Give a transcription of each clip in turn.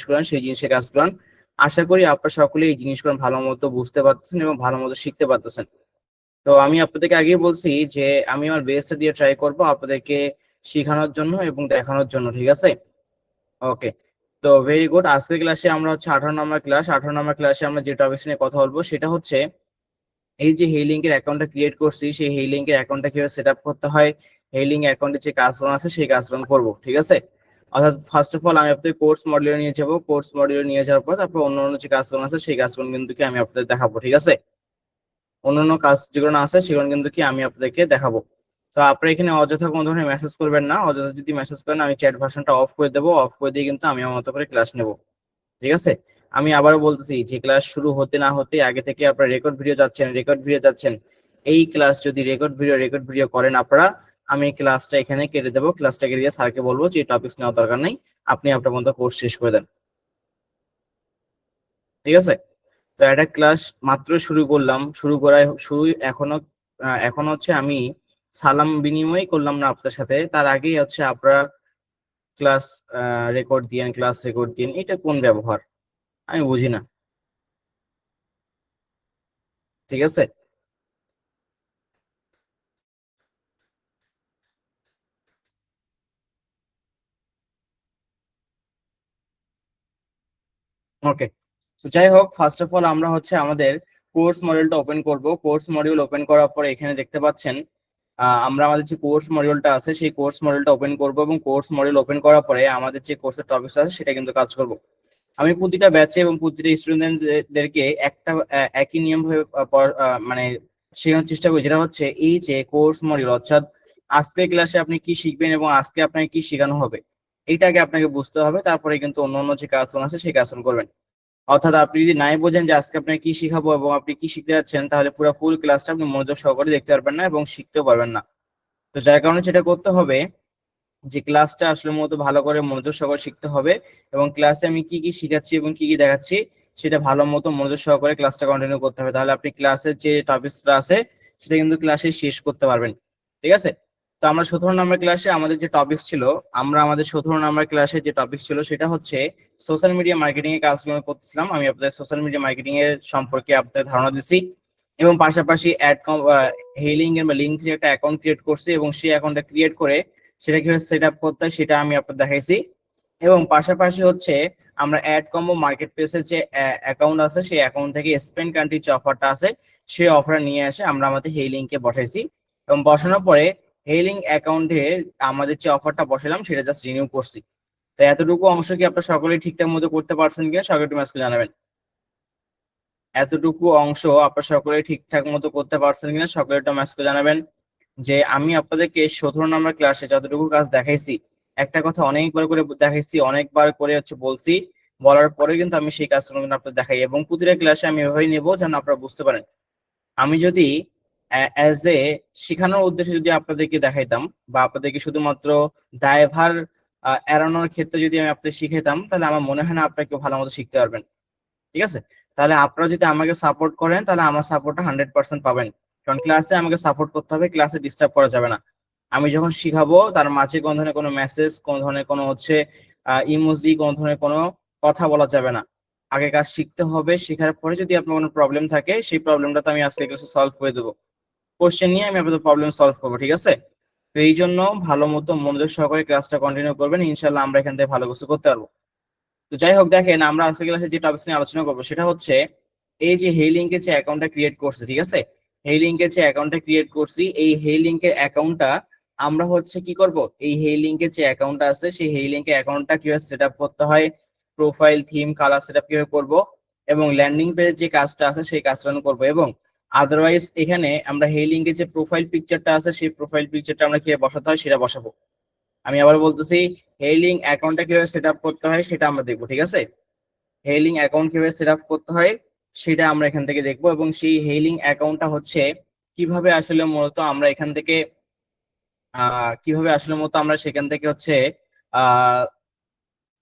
করেন, সেই জিনিসে কাজ করেন। আশা করি আপনারা সকলে এই জিনিসগুলো ভালো মতো বুঝতে পারতেছেন এবং ভালো মতো শিখতে পারতেছেন। তো আমি আপনাদেরকে আগেই বলছি যে আমি আমার বেস্টটা দিয়ে ট্রাই করব আপনাদেরকে শেখানোর জন্য এবং দেখানোর জন্য, ঠিক আছে? ওকে। তো ভেরি গুড। আজকের ক্লাসে আমরা হচ্ছে 18 নম্বর ক্লাস। 18 নম্বর ক্লাসে আমরা যে টপিক নিয়ে কথা বলবো সেটা হচ্ছে এই যে হেইলিংক এর অ্যাকাউন্টটা ক্রিয়েট করছি, সেই হেইলিংক এর অ্যাকাউন্টটা কিভাবে সেট আপ করতে হয়, হেইলিংক অ্যাকাউন্টে যে কাজগুলো আছে সেই কাজগুলো করব, ঠিক আছে? অর্থাৎ ফার্স্ট অফ অল আমি আপনাদের কোর্স মডিউলে নিয়ে যাব। কোর্স মডিউলে নিয়ে যাওয়ার পর তারপর অন্য যে কাজগুলো আছে সেই কাজগুলো কিন্তু কি আমি আপনাদের দেখাবো, ঠিক আছে? অন্যান্য কাজ যেগুলো আছে সেগুলো কিন্তু কি আমি আপনাদেরকে দেখাবো। তো আপনারা এখানে অযথা কোনো ধরনের মেসেজ করবেন না। অযথা যদি মেসেজ করেন আমি চ্যাট ভার্সনটা অফ করে দেবো। অফ করে দিয়ে কিন্তু আমি আমার মতো করে ক্লাস নেব, ঠিক আছে? আমি আবারও বলতেছি যে ক্লাস শুরু হতে না হতে আগে থেকে আপনারা রেকর্ড ভিডিও যাচ্ছেন। এই ক্লাস যদি রেকর্ড ভিডিও করেন আপনারা, আমি ক্লাসটা এখানে কেটে দেবো। ক্লাসটা কেটে দিয়ে স্যারকে বলবো যে টপিক নেওয়ার দরকার নেই, আপনি আপনার মতো কোর্স শেষ করে দেন, ঠিক আছে? তো একটা ক্লাস মাত্র শুরু করলাম, শুরু এখন হচ্ছে আমি সালাম বিনিময় করলাম না আপনার সাথে, তার আগেই হচ্ছে আপনারা ক্লাস ক্লাস রেকর্ড দিন, এটা কোন ব্যবহার আমি বুঝি না, ঠিক আছে? ওকে। তো যাই হোক, ফার্স্ট অফ অল আমরা হচ্ছে আমাদের কোর্স মডিউলটা ওপেন করব। কোর্স মডিউল ওপেন করার পরে এখানে দেখতে পাচ্ছেন আমরা আমাদের যে কোর্স মডিউলটা আছে সেই কোর্স মডিউলটা ওপেন করব এবং কোর্স মডিউল ওপেন করার পরে আমাদের যে কোর্সের টপিকস আছে সেটা কিন্তু কাজ করব। আমি প্রতিটা ব্যাচে এবং প্রতিটা স্টুডেন্টদেরকে একটা একই নিয়ম ভাবে মানে শেখানোর চেষ্টা করি, যেটা হচ্ছে এই যে কোর্স মডিউল, অর্থাৎ আজকে ক্লাসে আপনি কি শিখবেন এবং আজকে আপনাকে কি শেখানো হবে, এইটাকে আপনাকে বুঝতে হবে। তারপরে কিন্তু অন্য অন্য যে কাজগুলো আছে সেই কাজগুলো করবেন। অর্থাৎ আপনি যদি নাই বোঝেন যে আজকে আপনাকে কি শিখাবো এবং আপনি কি শিখতে যাচ্ছেন, তাহলে পুরো ফুল ক্লাসটা আপনি মনোযোগ সহকারে দেখতে পারবেন না এবং শিখতেও পারবেন না। তো যার কারণে যেটা করতে হবে যে ক্লাসটা আসলে মূলত ভালো করে মনোযোগ সহকারে শিখতে হবে এবং ক্লাসে আমি কি কি শিখাচ্ছি এবং কি কি দেখাচ্ছি সেটা ভালো মতো মনোযোগ সহকারে ক্লাসটা কন্টিনিউ করতে হবে। তাহলে আপনি ক্লাসের যে টপিকসটা আছে সেটা কিন্তু ক্লাসে শেষ করতে পারবেন, ঠিক আছে? তো আমরা 17 নম্বর ক্লাসে আমাদের যে টপিকস ছিল, আমরা আমাদের 17 নম্বর ক্লাসে যে টপিক ছিল সেটা হচ্ছে সোশ্যাল মিডিয়া মার্কেটিং এর কাজগুলো করতেছিলাম। আমি আপনাদের সোশ্যাল মিডিয়া মার্কেটিং এর সম্পর্কে আপনাদের ধারণা দিচ্ছি এবং পাশাপাশি হেইলিং এর বা লিঙ্ক থ্রি একটা অ্যাকাউন্ট ক্রিয়েট করছি এবং সেই অ্যাকাউন্টটা ক্রিয়েট করে সেটা কিভাবে সেট আপ করতে হয় সেটা আমি আপনাদের দেখাইছি। এবং পাশাপাশি হচ্ছে আমরা অ্যাড কম্বো মার্কেট প্লেসের যে অ্যাকাউন্ট আছে সেই অ্যাকাউন্ট থেকে স্পেন্ড কান্ট্রি যে অফারটা আছে সেই অফার নিয়ে এসে আমরা আমাদের হেই লিঙ্কে বসাইছি এবং বসানোর পরে হেই লিঙ্ক অ্যাকাউন্টে আমাদের যে অফারটা বসালাম সেটা জাস্ট রিনিউ করছি। তো এতটুকু অংশ কি আপনারা সকলেই ঠিকঠাক মতো করতে পারছেন কিনা সকলে একটু ম্যাসকে জানাবেন। এতটুকু অংশ আপনারা সকলে ঠিকঠাক মতো করতে পারছেন কিনা সকলে একটা ম্যাসকে জানাবেন। যে আমি আপনাদেরকে 17 নম্বর ক্লাসে যতটুকু কাজ দেখাইছি, একটা কথা অনেকবার করে দেখাইছি, অনেকবার করে হচ্ছে বলছি, বলার পরে কিন্তু আমি সেই কাজগুলো কিন্তু আপনাদের দেখাই এবং প্রতিটা ক্লাসে আমি এভাবেই নেবো যেন আপনারা বুঝতে পারেন। আমি যদি অ্যাজ এ শেখানোর উদ্দেশ্যে যদি আপনাদেরকে দেখাইতাম বা আপনাদেরকে শুধুমাত্র দায়ভার এড়ানোর ক্ষেত্রে যদি আমি আপনাদের শিখাইতাম, তাহলে আমার মনে হয় না আপনারা কেউ ভালো মতো শিখতে পারবেন, ঠিক আছে? তাহলে আপনারা যদি আমাকে সাপোর্ট করেন তাহলে আমার সাপোর্টটা 100% পাবেন। কারণ ক্লাসে আমাকে সাপোর্ট করতে হবে, ক্লাসে ডিস্টার্ব করা যাবে না। আমি যখন শিখাবো তার মাঝে কোনো ধরনের কোনো মেসেজ, কোনো ধরনের কোনো হচ্ছে ইমোজি, কোনো ধরনের কোনো কথা বলা যাবে না। আগে কাজ শিখতে হবে, শেখার পরে যদি আপনার কোনো প্রবলেম থাকে সেই প্রবলেমটা তো আমি আজকে ক্লাসে সলভ করে দেবো। কোশ্চেন নিয়ে আমি আপনাদের প্রবলেম সলভ করবো, ঠিক আছে? তো এই জন্য ভালো মতো মনোযোগ সহকারে ক্লাসটা কন্টিনিউ করবেন, ইনশাল্লাহ আমরা এখান থেকে ভালো কিছু করতে পারবো। তো যাই হোক, দেখেন আমরা আজকে ক্লাসে যে টপিক নিয়ে আলোচনা করবো সেটা হচ্ছে এই যে হেই লিঙ্কের যে অ্যাকাউন্টটা ক্রিয়েট করছে, ঠিক আছে? হেই লিঙ্কের যে অ্যাকাউন্টটা ক্রিয়েট করছি, এই হেই লিঙ্কের অ্যাকাউন্টটা আমরা হচ্ছে কি করব, এই হেই লিঙ্কের যে অ্যাকাউন্টটা আছে সেই হেই লিঙ্কের অ্যাকাউন্টটা কিভাবে সেট আপ করতে হয়, profile theme colour set up কিভাবে করবো এবং ল্যান্ডিং পেজের যে কাজটা আছে সেই কাজটা করবো এবং আদারওয়াইজ এখানে আমরা হেই লিঙ্কের যে প্রোফাইল পিকচারটা আছে সেই প্রোফাইল পিকচারটা আমরা কিভাবে বসাতে হয় সেটা বসাবো। আমি আবার বলতেছি, হেইলিং অ্যাকাউন্টটা কিভাবে সেট আপ করতে হয় সেটা আমরা দেখবো, ঠিক আছে? হেইলিং অ্যাকাউন্ট কিভাবে সেট আপ করতে হয় সেটা আমরা এখান থেকে দেখবো এবং সেই হেইলিং অ্যাকাউন্টটা হচ্ছে কিভাবে আসলে মূলত আমরা এখান থেকে কিভাবে আসলে মূলত আমরা সেখান থেকে হচ্ছে আহ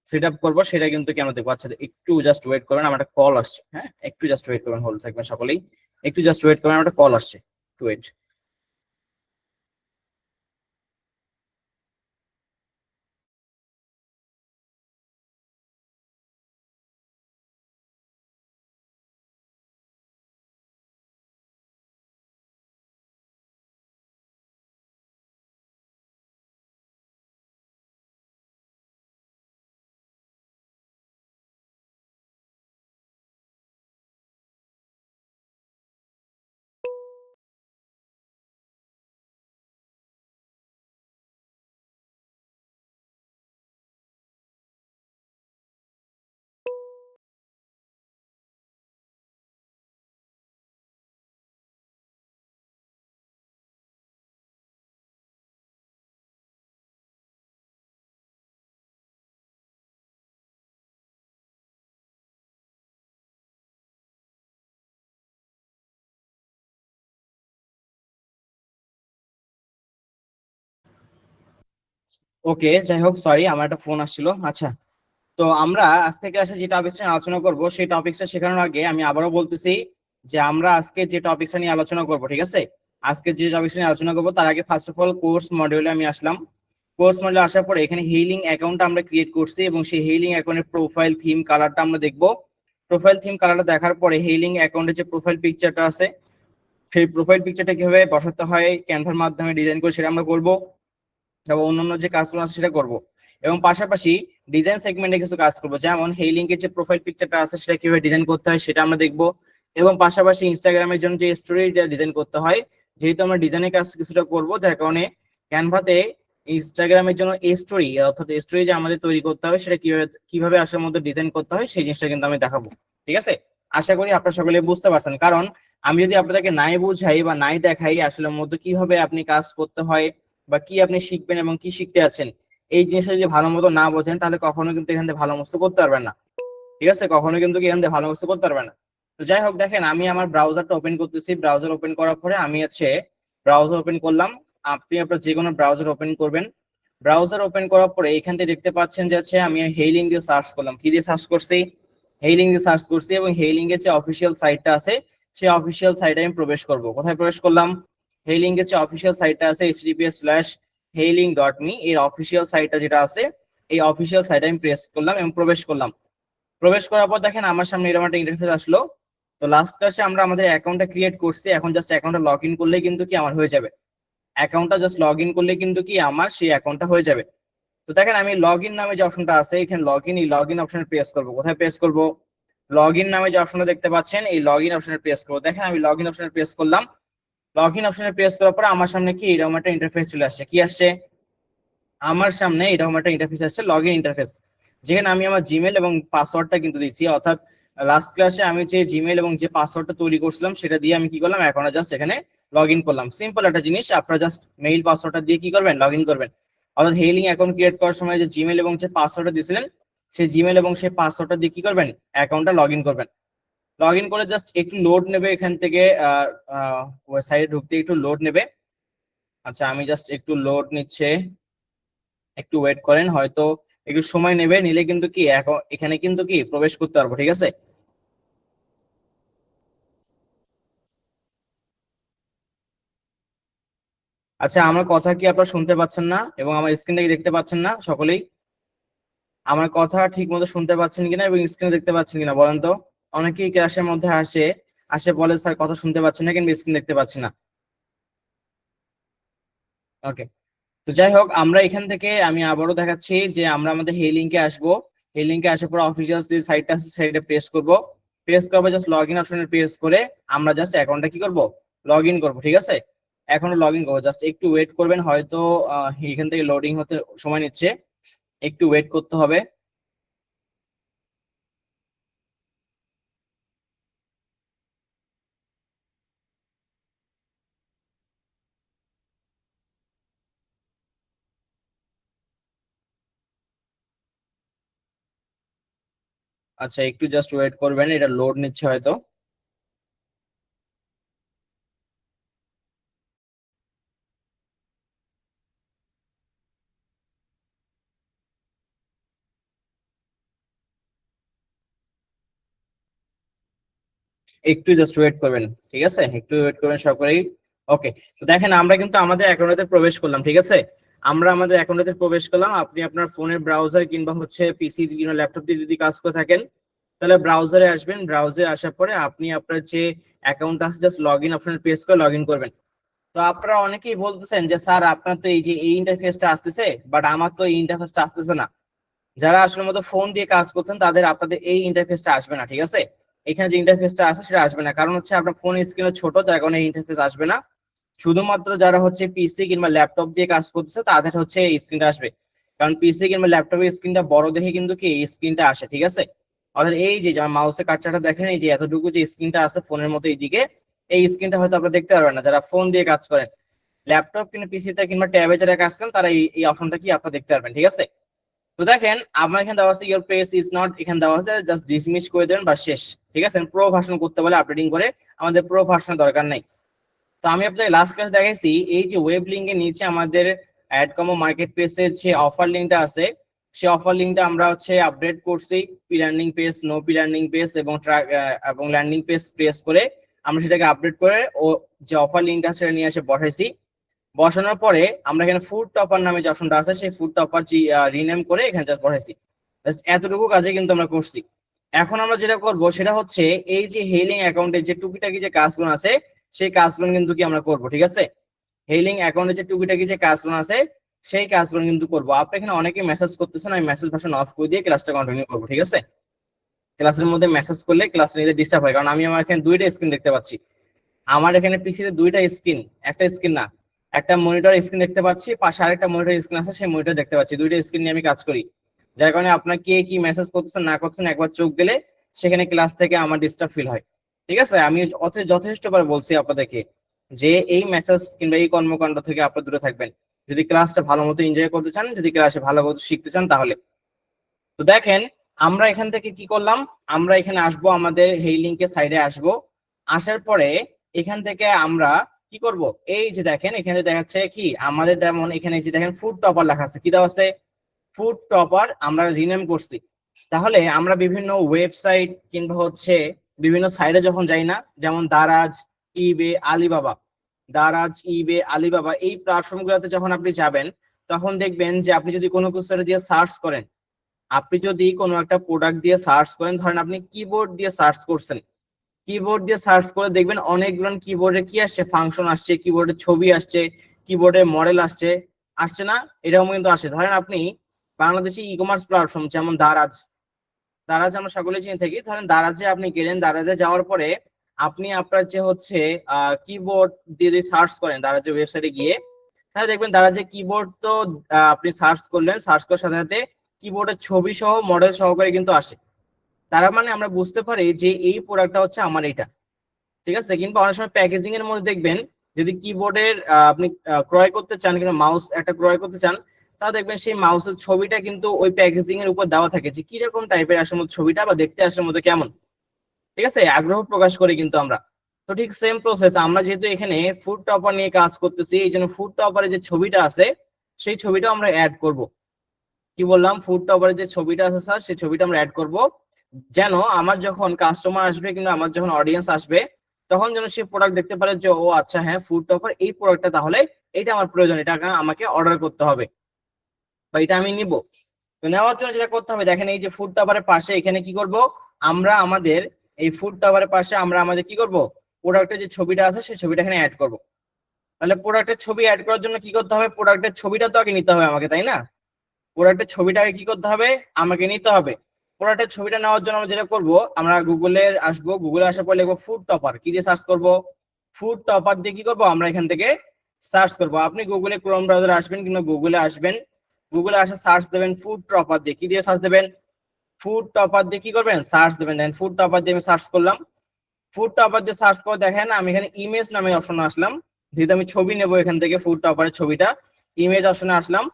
সেট আপ করবো সেটা কিন্তু কেন দেখবো। আচ্ছা একটু জাস্ট ওয়েট করবেন, আমার একটা কল আসছে, হ্যাঁ একটু জাস্ট ওয়েট করবেন, হোল্ড থাকবেন সকলেই, একটু জাস্ট ওয়েট করবেন, আমার একটা কল আসছে, একটু ওয়েট। ওকে, যাই হোক, সরি আমার একটা ফোন আসছিল। আচ্ছা, তো আমরা আজ থেকে আসে যে টপিকটা নিয়ে আলোচনা করব, সেই টপিকটা শেখানোর আগে আমি আবারও বলতেছি যে আমরা আজকে যে টপিকটা নিয়ে আলোচনা করব, ঠিক আছে, আজকে যে টপিকটা নিয়ে আলোচনা করব তার আগে ফার্স্ট অফ অল কোর্স মডিউলে আমি আসলাম। কোর্স মডিউলে আসার পরে এখানে হেইলিং অ্যাকাউন্ট আমরা ক্রিয়েট করছি এবং সেই হেইলিং অ্যাকাউন্টের প্রোফাইল থিম কালারটা আমরা দেখব। প্রোফাইল থিম কালারটা দেখার পরে হেইলিং অ্যাকাউন্টের যে প্রোফাইল পিকচারটা আছে, সেই প্রোফাইল পিকচারটা কিভাবে বসাতে হয় ক্যানভার মাধ্যমে ডিজাইন করে সেটা আমরা করব, এবং অন্যান্য যে কাজগুলো আছে সেটা করব। এবং পাশাপাশি ডিজাইন সেগমেন্টে কিছু কাজ করব, যেমন হেই লিঙ্কের যে প্রোফাইল পিকচারটা আছে সেটা কিভাবে ডিজাইন করতে হয় সেটা আমরা দেখব। এবং পাশাপাশি ইনস্টাগ্রামের জন্য যে স্টোরি ডিজাইন করতে হয়, যেহেতু আমরা ডিজাইনের কাজ কিছুটা করব, যার কারণে ক্যানভাতে ইনস্টাগ্রামের জন্য স্টোরি, অর্থাৎ স্টোরি যে আমাদের তৈরি করতে হবে সেটা কিভাবে কিভাবে আসলে মধ্যে ডিজাইন করতে হয় সেই জিনিসটা কিন্তু আমি দেখাবো। ঠিক আছে, আশা করি আপনারা সকলে বুঝতে পারছেন, কারণ আমি যদি আপনাদেরকে নাই বুঝাই বা নাই দেখাই আসলে মধ্যে কিভাবে আপনি কাজ করতে হয় বা কি আপনি শিখবেন এবং কি শিখতে যাচ্ছেন, এই জিনিসটা যদি ভালো মতো না বোঝেন তাহলে কখনো কিন্তু এখান থেকে ভালো মতো করতে পারবেন না। ঠিক আছে, কখনো কিন্তু এখান থেকে ভালো মতো করতে পারবেন না। তো যাই হোক, দেখেন আমি আমার ব্রাউজারটা ওপেন করতেছি। ব্রাউজার ওপেন করার পরে আমি ব্রাউজার ওপেন করলাম। আপনি আপনার যে কোনো ব্রাউজার ওপেন করবেন। ব্রাউজার ওপেন করার পরে এখান থেকে দেখতে পাচ্ছেন যে আমি হেইলিং দিয়ে সার্চ করলাম। কি দিয়ে সার্চ করছি? হেইলিং দিয়ে সার্চ করছি, এবং হেইলিং এর যে অফিসিয়াল সাইটটা আছে সেই অফিসিয়াল সাইটে আমি প্রবেশ করব। কোথায় প্রবেশ করলাম? হেইলিং এর যে অফিসিয়াল সাইটটা আছে https:/hailing.me, এর অফিসিয়াল সাইটটা যেটা আছে এই অফিসিয়াল সাইটে আমি প্রেস করলাম এবং প্রবেশ করলাম। প্রবেশ করার পর দেখেন আমার সামনে এরকম একটা ইন্টারফেস আসলো। তো লাস্ট ক্লাসে আমরা আমাদের অ্যাকাউন্টটা ক্রিয়েট করছি, এখন জাস্ট অ্যাকাউন্টটা লগ ইন করলেই কিন্তু কি আমার হয়ে যাবে। অ্যাকাউন্টটা জাস্ট লগ ইন করলে কিন্তু কি আমার সেই অ্যাকাউন্টটা হয়ে যাবে। তো দেখেন আমি লগ ইন নামে যে অপশনটা আছে এখানে লগ ইন, এই লগ ইন অপশনে প্রেস করবো। কোথায় প্রেস করব? লগ ইন নামে যে অপশনটা দেখতে পাচ্ছেন এই লগ ইন অপশনে প্রেস করবো। দেখেন আমি লগ ইন অপশনে প্রেস করলাম। লগ ইন অপশনে প্রেস করার পরে আমার সামনে কি এরকম একটা ইন্টারফেস চলে আসছে। কি আসছে? আমার সামনে এরকম একটা ইন্টারফেস আসছে, লগ ইন ইন্টারফেস, যেখানে আমি আমার জিমেল এবং পাসওয়ার্ডটা কিন্তু দিচ্ছি। অর্থাৎ লাস্ট ক্লাসে আমি যে জিমেল এবং যে পাসওয়ার্ডটা তৈরি করছিলাম সেটা দিয়ে আমি কি করলাম, এখন জাস্ট এখানে লগ ইন করলাম। সিম্পল একটা জিনিস, আপনারা জাস্ট মেইল পাসওয়ার্ডটা দিয়ে কি করবেন, লগ ইন করবেন। অর্থাৎ হেইলিং অ্যাকাউন্ট ক্রিয়েট করার সময় যে জিমেল এবং যে পাসওয়ার্ডটা দিয়েছিলেন সেই জিমেল এবং সেই পাসওয়ার্ডটা দিয়ে কি করবেন, অ্যাকাউন্টটা লগ ইন করবেন। লগ ইন করে জাস্ট একটু লোড নেবে, এখান থেকে ওয়েবসাইটে ঢুকতে একটু লোড নেবে। আচ্ছা, আমি জাস্ট একটু লোড নিচ্ছে, একটু ওয়েট করেন, হয়তো একটু সময় নেবে, নিলে কিন্তু কি এখন এখানে কিন্তু কি প্রবেশ করতে পারবো। ঠিক আছে, আচ্ছা আমার কথা কি আপনারা শুনতে পাচ্ছেন না এবং আমার স্ক্রিনটা কি দেখতে পাচ্ছেন না সকলেই? আমার কথা ঠিক মতো শুনতে পাচ্ছেন কিনা এবং স্ক্রিনে দেখতে পাচ্ছেন কিনা বলেন তো। অনেকেই ক্লাসের মধ্যে আসে, আসে বলে স্যার কথা শুনতে পাচ্ছেন না কিন্তু স্ক্রিন দেখতে পাচ্ছি না। ওকে, তো যাই হোক, আমরা এখান থেকে আমি আবারও দেখাচ্ছি যে আমরা আমাদের হেই লিঙ্কে আসবো। হেই লিঙ্কে আসার পর অফিসিয়াল যে সাইটটা আছে সাইটে প্রেস করব। প্রেস করবো জাস্ট লগ ইন অপশনে প্রেস করে আমরা জাস্ট অ্যাকাউন্টটা কি করব, লগ ইন করবো। ঠিক আছে, এখনো লগ ইন করবো, জাস্ট একটু ওয়েট করবেন, হয়তো এখান থেকে লোডিং হতে সময় নিচ্ছে, একটু ওয়েট করতে হবে। আচ্ছা, একটু জাস্ট ওয়েট করবেন, এটা লোড নিচ্ছে হয়তো। একটু জাস্ট ওয়েট করবেন, ঠিক আছে, একটু ওয়েট করবেন সকলেই। ওকে, তো দেখেন আমরা কিন্তু আমাদের অ্যাকাউন্টে প্রবেশ করলাম। ঠিক আছে, আমরা আমাদের অ্যাকাউন্টে প্রবেশ করলাম। আপনি আপনার ফোনের ব্রাউজার কিংবা হচ্ছে পিসি কিংবা ল্যাপটপ দিয়ে যদি কাজ করে থাকেন তাহলে ব্রাউজারে আসবেন। ব্রাউজারে আসার পরে আপনি আপনার যে অ্যাকাউন্ট আছে জাস্ট লগ ইন অপশনে প্রেস করে লগ ইন করবেন। তো আপনারা অনেকেই বলতেছেন যে স্যার আপনার তো এই যে এই ইন্টারফেসটা আসতেছে, বাট আমার তো এই ইন্টারফেসটা আসতেছে না। যারা আসলে মতো ফোন দিয়ে কাজ করছেন তাদের আপনাদের এই ইন্টারফেসটা আসবে না। ঠিক আছে, এখানে যে ইন্টারফেসটা আছে সেটা আসবে না, কারণ হচ্ছে আপনার ফোন স্ক্রিনে ছোট, যার কারণে এই ইন্টারফেস আসবে না। শুধুমাত্র যারা হচ্ছে পিসি কিংবা ল্যাপটপ দিয়ে কাজ করতেছে তাদের হচ্ছে এই স্ক্রিনটা আসবে, কারণ পিসি কিংবা ল্যাপটপের স্ক্রিনটা বড় দেখে কিন্তু কি এই স্ক্রিনটা আসে। ঠিক আছে, অর্থাৎ এই যে আমার মাউসের কার্সারটা দেখেন, এই যে এতটুকু যে স্ক্রিনটা আছে ফোনের মতো এইদিকে, এই স্ক্রিনটা হয়তো আপনারা দেখতে পারবেন না যারা ফোন দিয়ে কাজ করেন। ল্যাপটপ কিংবা পিসিতে কিংবা ট্যাবে যারা কাজ করেন তারা এই অপশনটা কি আপনারা দেখতে পারবেন। ঠিক আছে, তো দেখেন আমার এখানে দেওয়া আছে ইওর পেজ ইজ নট, এখানে দেওয়া আছে জাস্ট ডিসমিস করে দেবেন বা শেষ। ঠিক আছে, প্রো ভার্সন করতে বলে আপডেটিং করে, আমাদের প্রো ভার্সন দরকার নাই। তো আমি আপনাদের লাস্ট ক্লাস দেখাইছি এই যে ওয়েব লিঙ্কের নিচে আমাদের অ্যাড কমো মার্কেট প্লেসের যে অফার লিঙ্কটা আছে সেই অফার লিঙ্কটা আমরা হচ্ছে আপডেট করছি P learning page, no P learning page এবং ল্যান্ডিং পেজ প্রেস করে আমরা সেটাকে আপডেট করে ও যে অফার লিঙ্কটা সেটা নিয়ে এসে বসাইছি। বসানোর পরে আমরা এখানে ফুড টপার নামে যে অপশনটা আছে সেই ফুড টপার রিনেম করে এখানে জাস্ট বসাইছি। এতটুকু কাজে কিন্তু আমরা করছি। এখন আমরা যেটা করব সেটা হচ্ছে এই যে হেলিং অ্যাকাউন্টে যে টুকিটাকি যে কাজগুলো আছে সেই কাজগুলো কিন্তু কি আমরা করব, ঠিক আছে? হেলিং অ্যাকাউন্টে যে টুকিটাকি যে কাজগুলো আছে সেই কাজগুলো কিন্তু করবো। আপনি এখানে অনেকে মেসেজ করতেছেন, আমি মেসেজ ভার্সন অফ করে দিয়ে ক্লাসটা কন্টিনিউ করবো, ঠিক আছে? ক্লাসের মধ্যে মেসেজ করলে ক্লাস নিতে ডিস্টার্ব হয়, কারণ আমি আমার এখানে দুইটা স্ক্রিন দেখতে পাচ্ছি। আমার এখানে পিসিতে দুইটা স্ক্রিন, একটা স্ক্রিন না, একটা মনিটর স্ক্রিন দেখতে পাচ্ছি, পাশে আরেকটা মনিটর স্ক্রিন আছে সেই মনিটর দেখতে পাচ্ছি। দুইটা স্ক্রিন নিয়ে আমি কাজ করি, যার কারণে আপনার কে কি মেসেজ করতেছেন না করতেছেন একবার চোখ গেলে সেখানে ক্লাস থেকে আমার ডিস্টার্ব ফিল হয়, ঠিক আছে? আমি যথেষ্টবার বলছি আপনাদেরকে যে এই মেসেজ কিংবা এই কর্মকাণ্ড থেকে আপনারা দূরে থাকবেন যদি ক্লাসটা ভালো মতো এনজয় করতে চান, যদি ক্লাসে ভালো মতো শিখতে চান তাহলে। তো দেখেন আমরা এখান থেকে কি করলাম, আমরা এখানে আসবো, আমাদের এই লিঙ্কের সাইডে আসবো। আসার পরে এখান থেকে আমরা কি করব, এই যে দেখেন এখানে দেখাচ্ছে কি আমাদের, যেমন এখানে যে দেখেন ফুড টপার লেখা আছে, কি দেওয়া আছে ফুড টপার, আমরা রিনেম করছি। তাহলে আমরা বিভিন্ন ওয়েবসাইট কিংবা হচ্ছে বিভিন্ন সাইটে যখন যাই না, যেমন দারাজ, ইবে, আলিবাবা, দারাজ, ইবে, আলিবাবা, এই প্ল্যাটফর্ম গুলোতে যখন আপনি যাবেন তখন দেখবেন যে আপনি যদি কোনো কিছু দিয়ে সার্চ করেন, আপনি যদি কোনো একটা প্রোডাক্ট দিয়ে সার্চ করেন, ধরেন আপনি কিবোর্ড দিয়ে সার্চ করছেন, কিবোর্ড দিয়ে সার্চ করে দেখবেন অনেকগুলো কিবোর্ডে কি আসছে, ফাংশন আসছে, কিবোর্ডের ছবি আসছে, কিবোর্ডের মডেল আসছে, আসছে না? এরকম কিন্তু আসে। ধরেন আপনি বাংলাদেশি ই কমার্স প্ল্যাটফর্ম যেমন দারাজ, দারাজ আমরা সকলে চিনে থাকি, ধরেন দারাজে আপনি গেলেন, দারাজে যাওয়ার পরে আপনি আপনার যে হচ্ছে কিবোর্ড দিয়ে যদি সার্চ করেন দারাজের ওয়েবসাইটে গিয়ে, তাহলে দেখবেন দারাজে কিবোর্ড তো আপনি সার্চ করলেন, সার্চ করার সাথে সাথে কিবোর্ডের ছবি সহ মডেল সহকারে কিন্তু আসে। তার মানে আমরা বুঝতে পারি যে এই প্রোডাক্টটা হচ্ছে আমার এটা, ঠিক আছে? কিংবা অনেক সময় প্যাকেজিং এর মধ্যে দেখবেন যদি কিবোর্ডের আপনি ক্রয় করতে চান কিংবা মাউস একটা ক্রয় করতে চান, তাহলে দেখবেন সেই মাউসের ছবিটা কিন্তু ওই প্যাকেজিং এর উপর দেওয়া থাকে যে কিরকম টাইপের আসলে ছবিটা বা দেখতে আসার মধ্যে কেমন, ঠিক আছে? আগ্রহ প্রকাশ করি কিন্তু আমরা। তো ঠিক সেম প্রসেস, আমরা যেহেতু এখানে ফুড টপার নিয়ে কাজ করতেছি, এই জন্য ফুড টপারের যে ছবিটা আছে সেই ছবিটা আমরা অ্যাড করব। কি বললাম, ফুড টপারের যে ছবিটা আছে স্যার সেই ছবিটা আমরা অ্যাড করব, যেন আমার যখন কাস্টমার আসবে কিংবা আমার যখন অডিয়েন্স আসবে তখন যেন সে প্রোডাক্ট দেখতে পারে যে ও আচ্ছা হ্যাঁ ফুড টপার এই প্রোডাক্টটা, তাহলে এটা আমার প্রয়োজন, এটা আমাকে অর্ডার করতে হবে বা এটা আমি নিব। তো নেওয়ার জন্য যেটা করতে হবে, দেখেন এই যে ফুড টপারের পাশে এখানে কি করব, আমরা আমাদের এই ফুড টপারের পাশে আমরা আমাদের কি করব, প্রোডাক্টের যে ছবিটা আছে সেই ছবিটা এখানে অ্যাড করব। তাহলে প্রোডাক্টের ছবি অ্যাড করার জন্য কি করতে হবে, প্রোডাক্টের ছবিটা তো আগে নিতে হবে আমাকে, তাই না? প্রোডাক্টের ছবিটাকে কি করতে হবে, আমাকে নিতে হবে। প্রোডাক্টের ছবিটা নেওয়ার জন্য আমরা যেটা করব, আমরা গুগলে আসবো, গুগলে আসার পর লিখবো ফুড টপার, কি দিয়ে সার্চ করব, ফুড টপার দিয়ে কি করব আমরা এখান থেকে সার্চ করব। আপনি গুগলে ক্রোম ব্রাউজারে আসবেন কিংবা গুগলে আসবেন, গুগলে আসে সার্চ দেবেন ফুড টপার দিয়ে, কি দিয়ে সার্চ দেবেন, ফুড টপার দিয়ে কি করবেন সার্চ দেবেন। দেখেন ফুড টপার দিয়ে আমি সার্চ করলাম, ফুড টপার দিয়ে সার্চ করে দেখেন আমি এখানে ইমেজ নামে অপশনে আসলাম, যেহেতু আমি ছবি নেবো এখান থেকে ফুড টপারের ছবিটা, ইমেজ অপশনে আসলাম।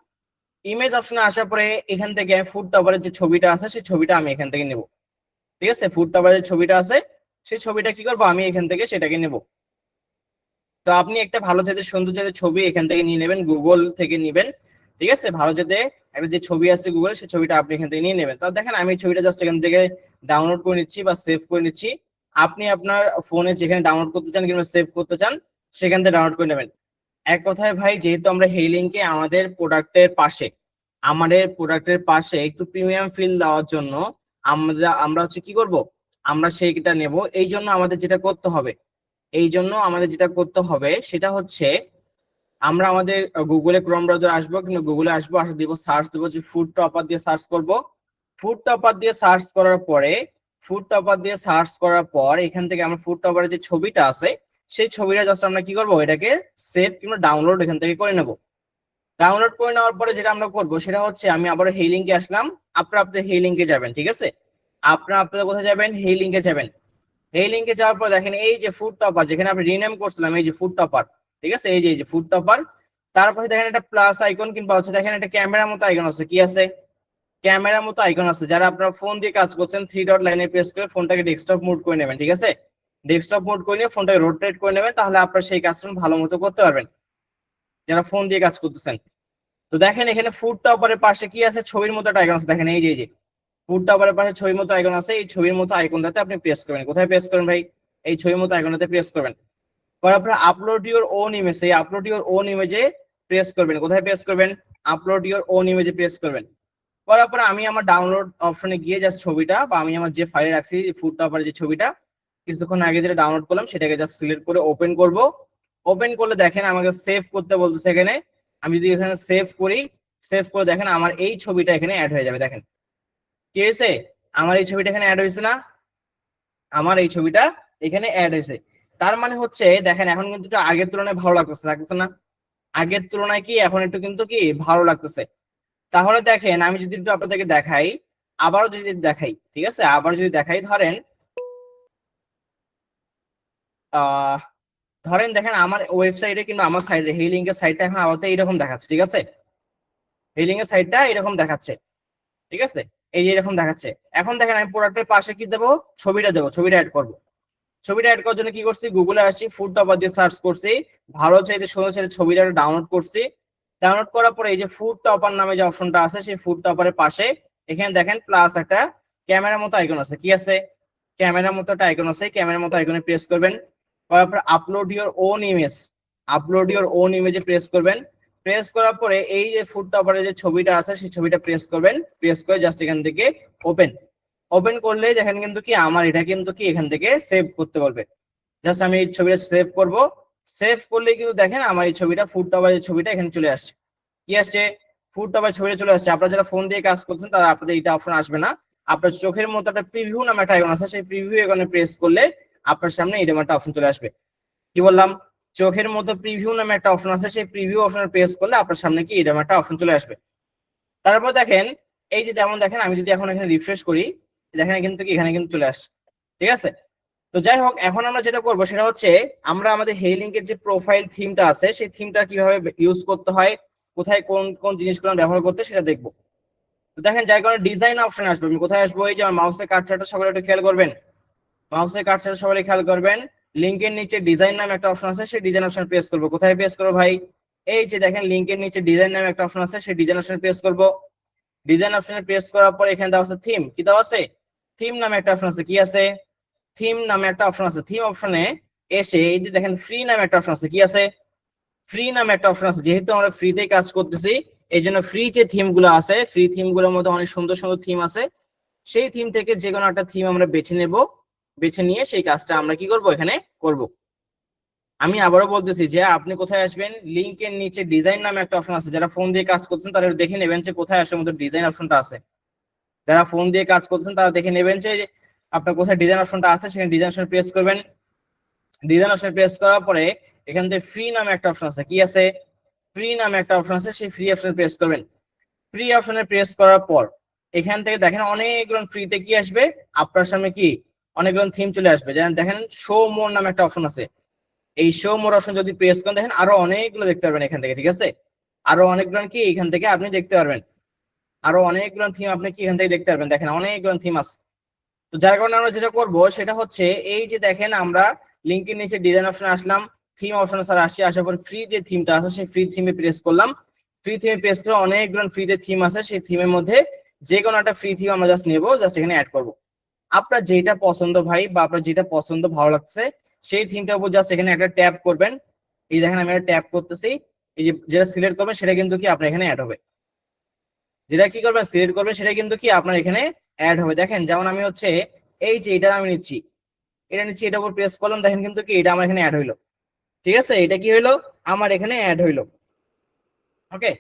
ইমেজ অপশনে আসার পরে এখান থেকে ফুড টপারের যে ছবিটা আছে সেই ছবিটা আমি এখান থেকে নেব, ঠিক আছে? ফুড টপারের যে ছবিটা আছে সেই ছবিটা কি করবো আমি এখান থেকে সেটাকে নেব। তো আপনি একটা ভালো জাতের সুন্দর জাতের ছবি এখান থেকে নিয়ে নেবেন, গুগল থেকে নেবেন, ঠিক আছে? ভালো জাতের একটা যে ছবি আছে গুগলে সেই ছবিটা আপনি এখান থেকে নিয়ে নেবেন। তো দেখেন আমি ছবিটা জাস্ট এখান থেকে ডাউনলোড করে নিচ্ছি বা সেভ করে নিচ্ছি। আপনি আপনার ফোনে যেখানে ডাউনলোড করতে চান কিংবা সেভ করতে চান সেখান থেকে ডাউনলোড করে নেবেন। এক কথায় ভাই, যেহেতু আমরা এই লিঙ্কে আমাদের প্রোডাক্টের পাশে একটু প্রিমিয়াম ফিল দেওয়ার জন্য আমরা হচ্ছে কি করব, আমরা সেইটা নেব। আমাদের যেটা করতে হবে সেটা হচ্ছে আমরা আমাদের গুগলে ক্রোম ব্রাউজার আসবো কিংবা গুগলে আসবো, আসে দিব সার্চ দেবো যে ফুড টপার দিয়ে সার্চ করব। ফুড টপার দিয়ে সার্চ করার পরে এখান থেকে আমরা ফুড টপারের যে ছবিটা আছে সেই ছবিটা জাস্ট আমরা কি করব, এটাকে সেভ কিংবা ডাউনলোড এখান থেকে করে নেব। ডাউনলোড করে নেওয়ার পরে যেটা আমরা করব সেটা হচ্ছে আমি আবার এই লিঙ্কে আসলাম, আপনারা আপনাদের এই লিঙ্কে যাবেন, ঠিক আছে? আপনারা কোথায় যাবেন, এই লিঙ্কে যাবেন। এই লিঙ্কে যাওয়ার পর দেখেন এই যে ফুড টপার যেখানে আপনি রিনেম করছিলাম, এই যে ফুড টপার, ঠিক আছে? এই যে ফুড টপার, তারপরে দেখেন একটা প্লাস আইকন কিংবা হচ্ছে দেখেন একটা ক্যামেরার মতো আইকন আছে, কি আছে, ক্যামেরার মতো আইকন আছে। যারা আপনারা ফোন দিয়ে কাজ করছেন 3 ডট লাইনে প্রেস করে ফোনটাকে ডেস্কটপ মোড করে নেবেন, ঠিক আছে? ডেস্কটপ মোড করে নিয়ে ফোনটাকে রোটেট করে নেবেন, তাহলে আপনারা সেই কাজটা ভালো মতো করতে পারবেন যারা ফোন দিয়ে কাজ করতেছেন। তো দেখেন এখানে ফুড টপারের পাশে কি আছে, ছবির মতো একটা আইকন আছে, দেখেন এই যে ফুড টপারের পাশে ছবির মতো আইকন আছে, এই ছবির মতো আইকনটাতে আপনি প্রেস করবেন। কোথায় প্রেস করবেন ভাই? এই ছবির মতো আইকনটাতে প্রেস করবেন। করার পরে আপলোড ইউর ওন ইমেজ, এই আপলোড ইউর ওন ইমেজে প্রেস করবেন। কোথায় প্রেস করবেন? আপলোড ইউর ওন ইমেজে প্রেস করবেন। করার পরে আমি আমার ডাউনলোড অপশনে গিয়ে জাস্ট ছবিটা বা আমি আমার যে ফাইলে রাখছি ফুড টপারের যে ছবিটা কিছুক্ষণ আগে যেটা ডাউনলোড করলাম সেটাকে জাস্ট সিলেক্ট করে ওপেন করব। ওপেন করলে দেখেন আমাকে সেভ করতে বলতেছে এখানে। আমি যদি এখানে সেভ করি, সেভ করে দেখেন আমার এই ছবিটা এখানে অ্যাড হয়ে যাবে। দেখেন কি হয়েছে? আমার এই ছবিটা এখানে অ্যাড হয়েছে না? আমার এই ছবিটা এখানে অ্যাড হয়েছে। তার মানে হচ্ছে দেখেন এখন কিন্তু একটু আগের তুলনায় ভালো লাগতেছে না? আগের তুলনায় কি এখন একটু কিন্তু কি ভালো লাগতেছে। তাহলে দেখেন আমি যদি একটু আপনাদেরকে দেখাই, আবারও যদি দেখাই, ঠিক আছে, আবার যদি দেখাই, ধরেন আহ ধরেন দেখেন আমার ওয়েবসাইটে কিংবা আমার সাইটে হেইলিং এর সাইটটা এখন আপাতত এইরকম দেখাচ্ছে, ঠিক আছে, হেইলিং এর সাইটটা এরকম দেখাচ্ছে, ঠিক আছে, এই যে এরকম দেখাচ্ছে। এখন দেখেন আমি প্রোডাক্টের পাশে কি দেবো? ছবিটা দেবো, ছবিটা অ্যাড করবো। ছবিটা অ্যাড করার জন্য কি করছি, গুগলে আসি, ফুড টপার দিয়ে সার্চ করছি, ভালো চাইতে সুন্দর চাইতে ছবিটা ডাউনলোড করছি। ডাউনলোড করার পরে এই যে ফুড টপার নামে যে অপশনটা আছে সেই ফুড টপারের পাশে এখানে দেখেন প্লাস একটা ক্যামেরার মতো আইকন আছে, কি আছে? ক্যামেরার মতো একটা আইকন আছে, ক্যামেরার মতো আইকনে প্রেস করবেন। করার পর upload your own image, upload your own ইমেজে প্রেস করবেন। প্রেস করার পরে এই যে ফুড টপারের যে ছবিটা আছে সেই ছবিটা প্রেস করবেন। প্রেস করে জাস্ট এখান থেকে ওপেন, ওপেন করলেই দেখেন কিন্তু কি আমার এটা কিন্তু কি এখান থেকে সেভ করতে বলবে। জাস্ট আমি এই ছবিটা সেভ করব। সেভ করলে কিন্তু দেখেন আমার এই ছবিটা ফুড টপারের ছবিটা এখানে চলে আসছে। কি আসছে? ফুড টপারের ছবিটা চলে আসছে। আপনারা যারা ফোন দিয়ে কাজ করছেন তারা আপনাদের এটা অপশন আসবে না। আপনার চোখের মতো একটা প্রিভিউ নামে একটা আইকন আছে, সেই প্রিভিউ আইকনে প্রেস করলে আপনার সামনে এরকম একটা অপশন চলে আসবে। কি বললাম? চোখের মতো প্রিভিউ নামে একটা অপশন আছে, সেই প্রিভিউ অপশনে প্রেস করলে আপনার সামনে কি এরকম একটা অপশন চলে আসবে। তারপর দেখেন এই যে যেমন দেখেন আমি যদি এখন এখানে রিফ্রেশ করি, দেখেন কিন্তু কি এখানে কিন্তু চলে আসছে, ঠিক আছে। তো যাই হোক এখন আমরা যেটা করবো সেটা হচ্ছে আমরা আমাদের হেইলিংকের যে প্রোফাইল থিমটা আছে সেই থিমটা কিভাবে ইউজ করতে হয়, কোথায় কোন কোন জিনিসগুলো ব্যবহার করতে সেটা দেখবো। তো দেখেন যার কারণে ডিজাইন অপশন আসবে, আমি কোথায় আসবো? এই যে আমার মাউসের কার্সারটা সবাই একটু খেয়াল করবেন, মাউসের কার্সারটা সবাই খেয়াল করবেন। লিঙ্কের নিচে ডিজাইন নামে একটা অপশন আছে, সেই ডিজাইন অপশন প্রেস করবো। কোথায় প্রেস করবো ভাই? এই যে দেখেন লিঙ্কের নিচে ডিজাইন নামে একটা অপশন আছে, সেই ডিজাইন অপশন প্রেস করবো। ডিজাইন অপশনে প্রেস করার পর এখানে দেওয়া আছে থিম, কি দেওয়া আছে? থিম নামে একটা অপশন আছে, কি আছে? থিম নামে একটা অপশন আছে। থিম অপশনে এসে এই যে দেখেন ফ্রি নামে একটা অপশন আছে, কি আছে? ফ্রি নামে একটা অপশন আছে। যেহেতু আমরা ফ্রিতে কাজ করতেছি এই জন্য ফ্রি যে থিম গুলো আছে, ফ্রি থিম গুলোর মধ্যে অনেক সুন্দর সুন্দর থিম আছে, সেই থিম থেকে যে কোনো একটা থিম আমরা বেছে নেব। বেছে নিয়ে সেই কাজটা আমরা কি করব এখানে করব। আমি আবারও বলতেছি যে আপনি কোথায় আসবেন, লিংকের নিচে ডিজাইন নামে একটা অপশন আছে, যারা ফোন দিয়ে কাজ করছেন তারা দেখে নেবেন যে কোথায় আসার মধ্যে ডিজাইন অপশনটা আছে। যারা ফোন দিয়ে কাজ করছেন তারা দেখে নেবেন যে আপনার কোথায় ডিজাইন অপশনটা আছে, সেখানে ডিজাইন অপশন প্রেস করবেন। ডিজাইন অপশন প্রেস করার পরে এখান থেকে ফ্রি নামে একটা অপশন আছে, কি আছে? ফ্রি নামে একটা অপশন আছে, সেই ফ্রি অপশন প্রেস করবেন। ফ্রি অপশনে প্রেস করার পর এখান থেকে দেখেন অনেকগুলো ফ্রিতে কি আসবে আপনার সামনে, কি অনেকগুলো থিম চলে আসবে। যেমন দেখেন শো মোর নামে একটা অপশন আছে, এই শো মোর অপশন যদি প্রেস করেন দেখেন আরো অনেকগুলো দেখতে পারবেন এখান থেকে, ঠিক আছে, আরো অনেকগুলো কি এখান থেকে আপনি দেখতে পারবেন, আরো অনেকগুলো থিম আপনি কি এখান থেকে দেখতে পারবেন। দেখেন অনেকগুলো থিম আছে। তো যার কারণে আমরা যেটা করব সেটা হচ্ছে এই যে দেখেন আমরা লিঙ্কের নিচে ডিজাইন অপশনে আসলাম, থিম অপশনে স্যার আসি, আসার পর ফ্রি যে থিমটা আছে সেই ফ্রি থিমে প্রেস করলাম। ফ্রি থিমে প্রেস করে অনেকগুলো ফ্রিতে থিম আছে, সেই থিমের মধ্যে যে কোনো একটা ফ্রি থিম আমরা জাস্ট নেবো, জাস্ট এখানে অ্যাড করব। আপনার যেটা পছন্দ ভাই বা আপনার যেটা পছন্দ ভালো লাগছে সেই থিমটার উপর জাস্ট এখানে একটা ট্যাপ করবেন। এই দেখেন আমি একটা ট্যাপ করতেছি, এই যে যেটা সিলেক্ট করবেন সেটা কিন্তু কি আপনার এখানে অ্যাড হবে। যেটা কি করবেন সিলেক্ট করবেন সেটা কিন্তু কি আপনার এখানে অ্যাড হবে। দেখেন যেমন আমি হচ্ছে এই যে এটা আমি নিচ্ছি, এটা নিচ্ছি, এটার উপর প্রেস করলাম, দেখেন কিন্তু কি এটা আমার এখানে অ্যাড হইলো, ঠিক আছে, এটা কি হইলো আমার এখানে অ্যাড হইলো। ওকে,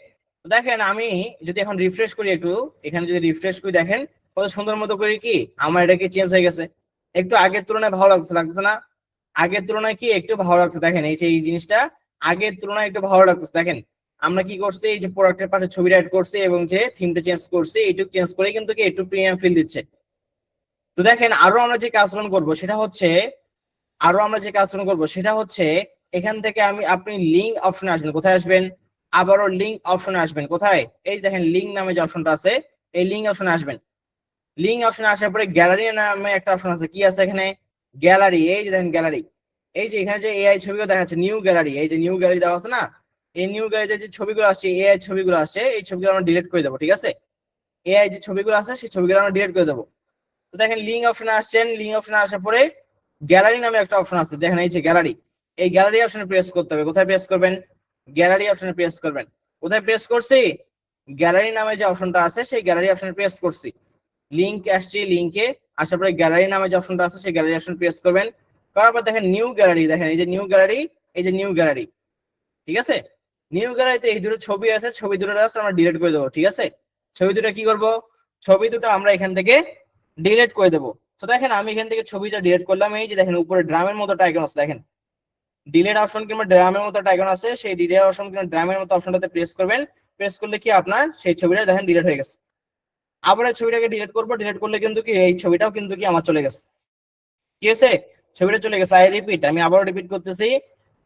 দেখেন আমি যদি এখন রিফ্রেশ করি একটু, এখানে যদি রিফ্রেশ করি দেখেন কত সুন্দর মতো করে কি আমার এটা কি চেঞ্জ হয়ে গেছে। একটু আগের তুলনায় ভালো লাগছে না? আগের তুলনায় কি একটু ভালো লাগছে। দেখেন এই যে এই জিনিসটা আগের তুলনায় একটু ভালো লাগছে। দেখেন আমরা কি করছি, এই যে প্রোডাক্টের পাশে ছবিটা অ্যাড করছি এবং যে থিমটা চেঞ্জ করছি, এইটুকু চেঞ্জ করে কিন্তু কি একটু প্রিমিয়াম ফিল দিচ্ছে। তো দেখেন আরো আমরা যে কাজগুলো করবো সেটা হচ্ছে, আরো আমরা যে কাজগুলো করবো সেটা হচ্ছে এখান থেকে আপনি লিঙ্ক অপশনে আসবেন। কোথায় আসবেন? আবারও লিঙ্ক অপশনে আসবেন। কোথায়? এই দেখেন লিঙ্ক নামে যে অপশনটা আছে এই লিঙ্ক অপশনে আসবেন। লিঙ্ক অপশনে আসার পরে গ্যালারি নামে একটা অপশন আছে, কি আছে এখানে? গ্যালারি। এই যে দেখেন গ্যালারি, এই যে এখানে যে এআই ছবিও দেখাচ্ছে নিউ গ্যালারি, এই যে নিউ গ্যালারি দেওয়া আছে না, এই নিউ গ্যালারিতে যে ছবিগুলো আসে, এআই ছবিগুলো আসে, এই ছবিগুলো আমরা ডিলিট করে দেবো, ঠিক আছে? এআই যে ছবিগুলো আছে সেই ছবিগুলো আমরা ডিলিট করে দেবো। তো দেখেন লিঙ্ক অপশনে আসছেন, লিঙ্ক অপশনে আসার পরে গ্যালারি নামে একটা অপশন আছে, দেখেন এই যে গ্যালারি, এই গ্যালারি অপশনে প্রেস করতে হবে। কোথায় প্রেস করবেন? গ্যালারি অপশনে প্রেস করবেন। কোথায় প্রেস করছি? গ্যালারি নামে যে অপশনটা আছে সেই গ্যালারি অপশনে প্রেস করছি। লিঙ্ক আসছে, লিঙ্কে আসার পরে গ্যালারি নামে যে অপশনটা আছে সেই গ্যালারি অপশন প্রেস করবেন। করার পর দেখেন নিউ গ্যালারি, দেখেন এই যে নিউ গ্যালারি, এই যে নিউ গ্যালারি, ঠিক আছে? নিউ গ্যালারিতে এই দুটো ছবি আছে, ছবি দুটো জাস্ট আমরা ডিলিট করে দেবো, ঠিক আছে? ছবি দুটো কি করব? ছবি দুটো আমরা এখান থেকে ডিলিট করে দেবো। তো দেখেন আমি এখান থেকে ছবিটা ডিলিট করলাম। এই যে দেখেন উপরে ড্রামের মতো আইকন আছে, দেখেন ডিলিট অপশন কিংবা ড্রামের মতো আইকন আছে, সেই ডিলিট অপশন কিংবা ড্রামের মতো অপশনটাতে প্রেস করবেন। প্রেস করলে কি আপনার সেই ছবিটা দেখেন ডিলিট হয়ে গেছে। আবার এই ছবিটাকে ডিলিট করবো, ডিলিট করলে কিন্তু কি এই ছবিটাও কিন্তু কি আমার চলে গেছে, কি আছে? ছবিটা চলে গেছে। আই রিপিট, আমি আবারও রিপিট করতেছি।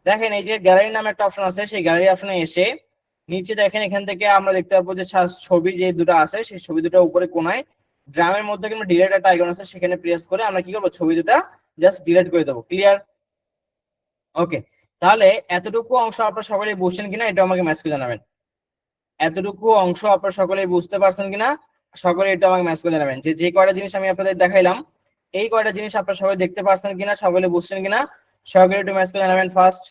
দেখেন এই যে গ্যালারি নামে একটা অপশন আছে, সেই গ্যালারি অপশনে এসে নিচে দেখেন এখান থেকে আমরা দেখতে পাবো যে ছবি যে দুটো আছে সেই ছবি দুটো উপরে কোনায় ড্রামের মধ্যে কিন্তু ডিলিট একটা আইকন আছে, সেখানে প্রেস করে আমরা কি করবো? ছবি দুটো জাস্ট ডিলিট করে দেবো। ক্লিয়ার? ওকে, তাহলে এতটুকু অংশ আপনারা সকলেই বুঝছেন কিনা এটা আমাকে মেসেজ করে জানাবেন। এতটুকু অংশ আপনারা সকলেই বুঝতে পারছেন কিনা সকলে এটা আমাকে মেসেজ করে জানাবেন। যে কয়টা জিনিস আমি আপনাদের দেখাইলাম এই কয়টা জিনিস আপনারা সবাই দেখতে পারছেন কিনা, সকলে বুঝছেন কিনা, সকলে একটু মেসেজ করে জানাবেন ফার্স্ট।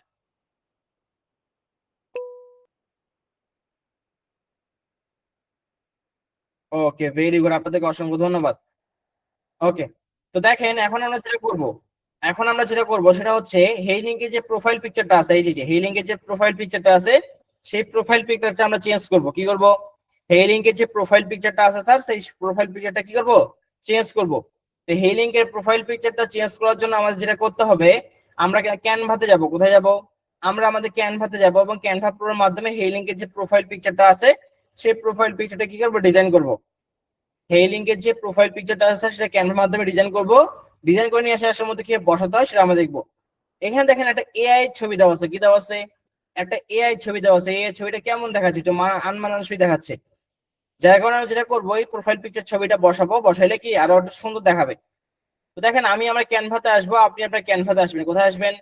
ওকে, ভেরি গুড, আপনাদেরকে অসংখ্য ধন্যবাদ। ওকে, তো দেখেন এখন আমরা যেটা করব, সেটা হচ্ছে হেই লিংকের যে প্রোফাইল পিকচারটা আছে, এই যে হেই লিংকের যে প্রোফাইল পিকচারটা আছে সেই প্রোফাইল পিকচারটা আমরা চেঞ্জ করব। কি করব? হেই লিংকের যে প্রোফাইল পিকচারটা আছে স্যার, সেই প্রোফাইল পিকচারটা কি করব? চেঞ্জ করব। তো হেই লিংকের প্রোফাইল পিকচারটা চেঞ্জ করার জন্য আমাদের যেটা করতে হবে, আমরা ক্যানভাতে যাব। কোথায় যাব? আমরা আমাদের ক্যানভাতে যাব এবং ক্যানভা প্রোর মাধ্যমে হেই লিংকের যে প্রোফাইল পিকচারটা আছে সেই প্রোফাইল পিকচারটা কি করব? ডিজাইন করব। হেই লিংকের যে প্রোফাইল পিকচারটা আছে সেটা ক্যানভার মাধ্যমে ডিজাইন করব। ডিজাইন করে নিয়ে আসার মধ্যে কি বসাতে হয় সেটা আমরা দেখবো। এখানে দেখেন একটা এআই ছবি দেওয়া আছে, কি দেওয়া আছে? একটা এআই ছবি দেওয়া আছে। এই ছবিটা কেমন দেখাচ্ছে? একটু আনমানানসই দেখাচ্ছে। যার কারণে আমি যেটা করবো, এই প্রোফাইল পিকচার ছবিটা বসাবো, বসাইলে কি আরো একটু সুন্দর দেখাবে। তো দেখেন আমি আমার ক্যানভাতে আসবো, আপনি আপনার ক্যানভাতে আসবেন। কোথায় আসবেন?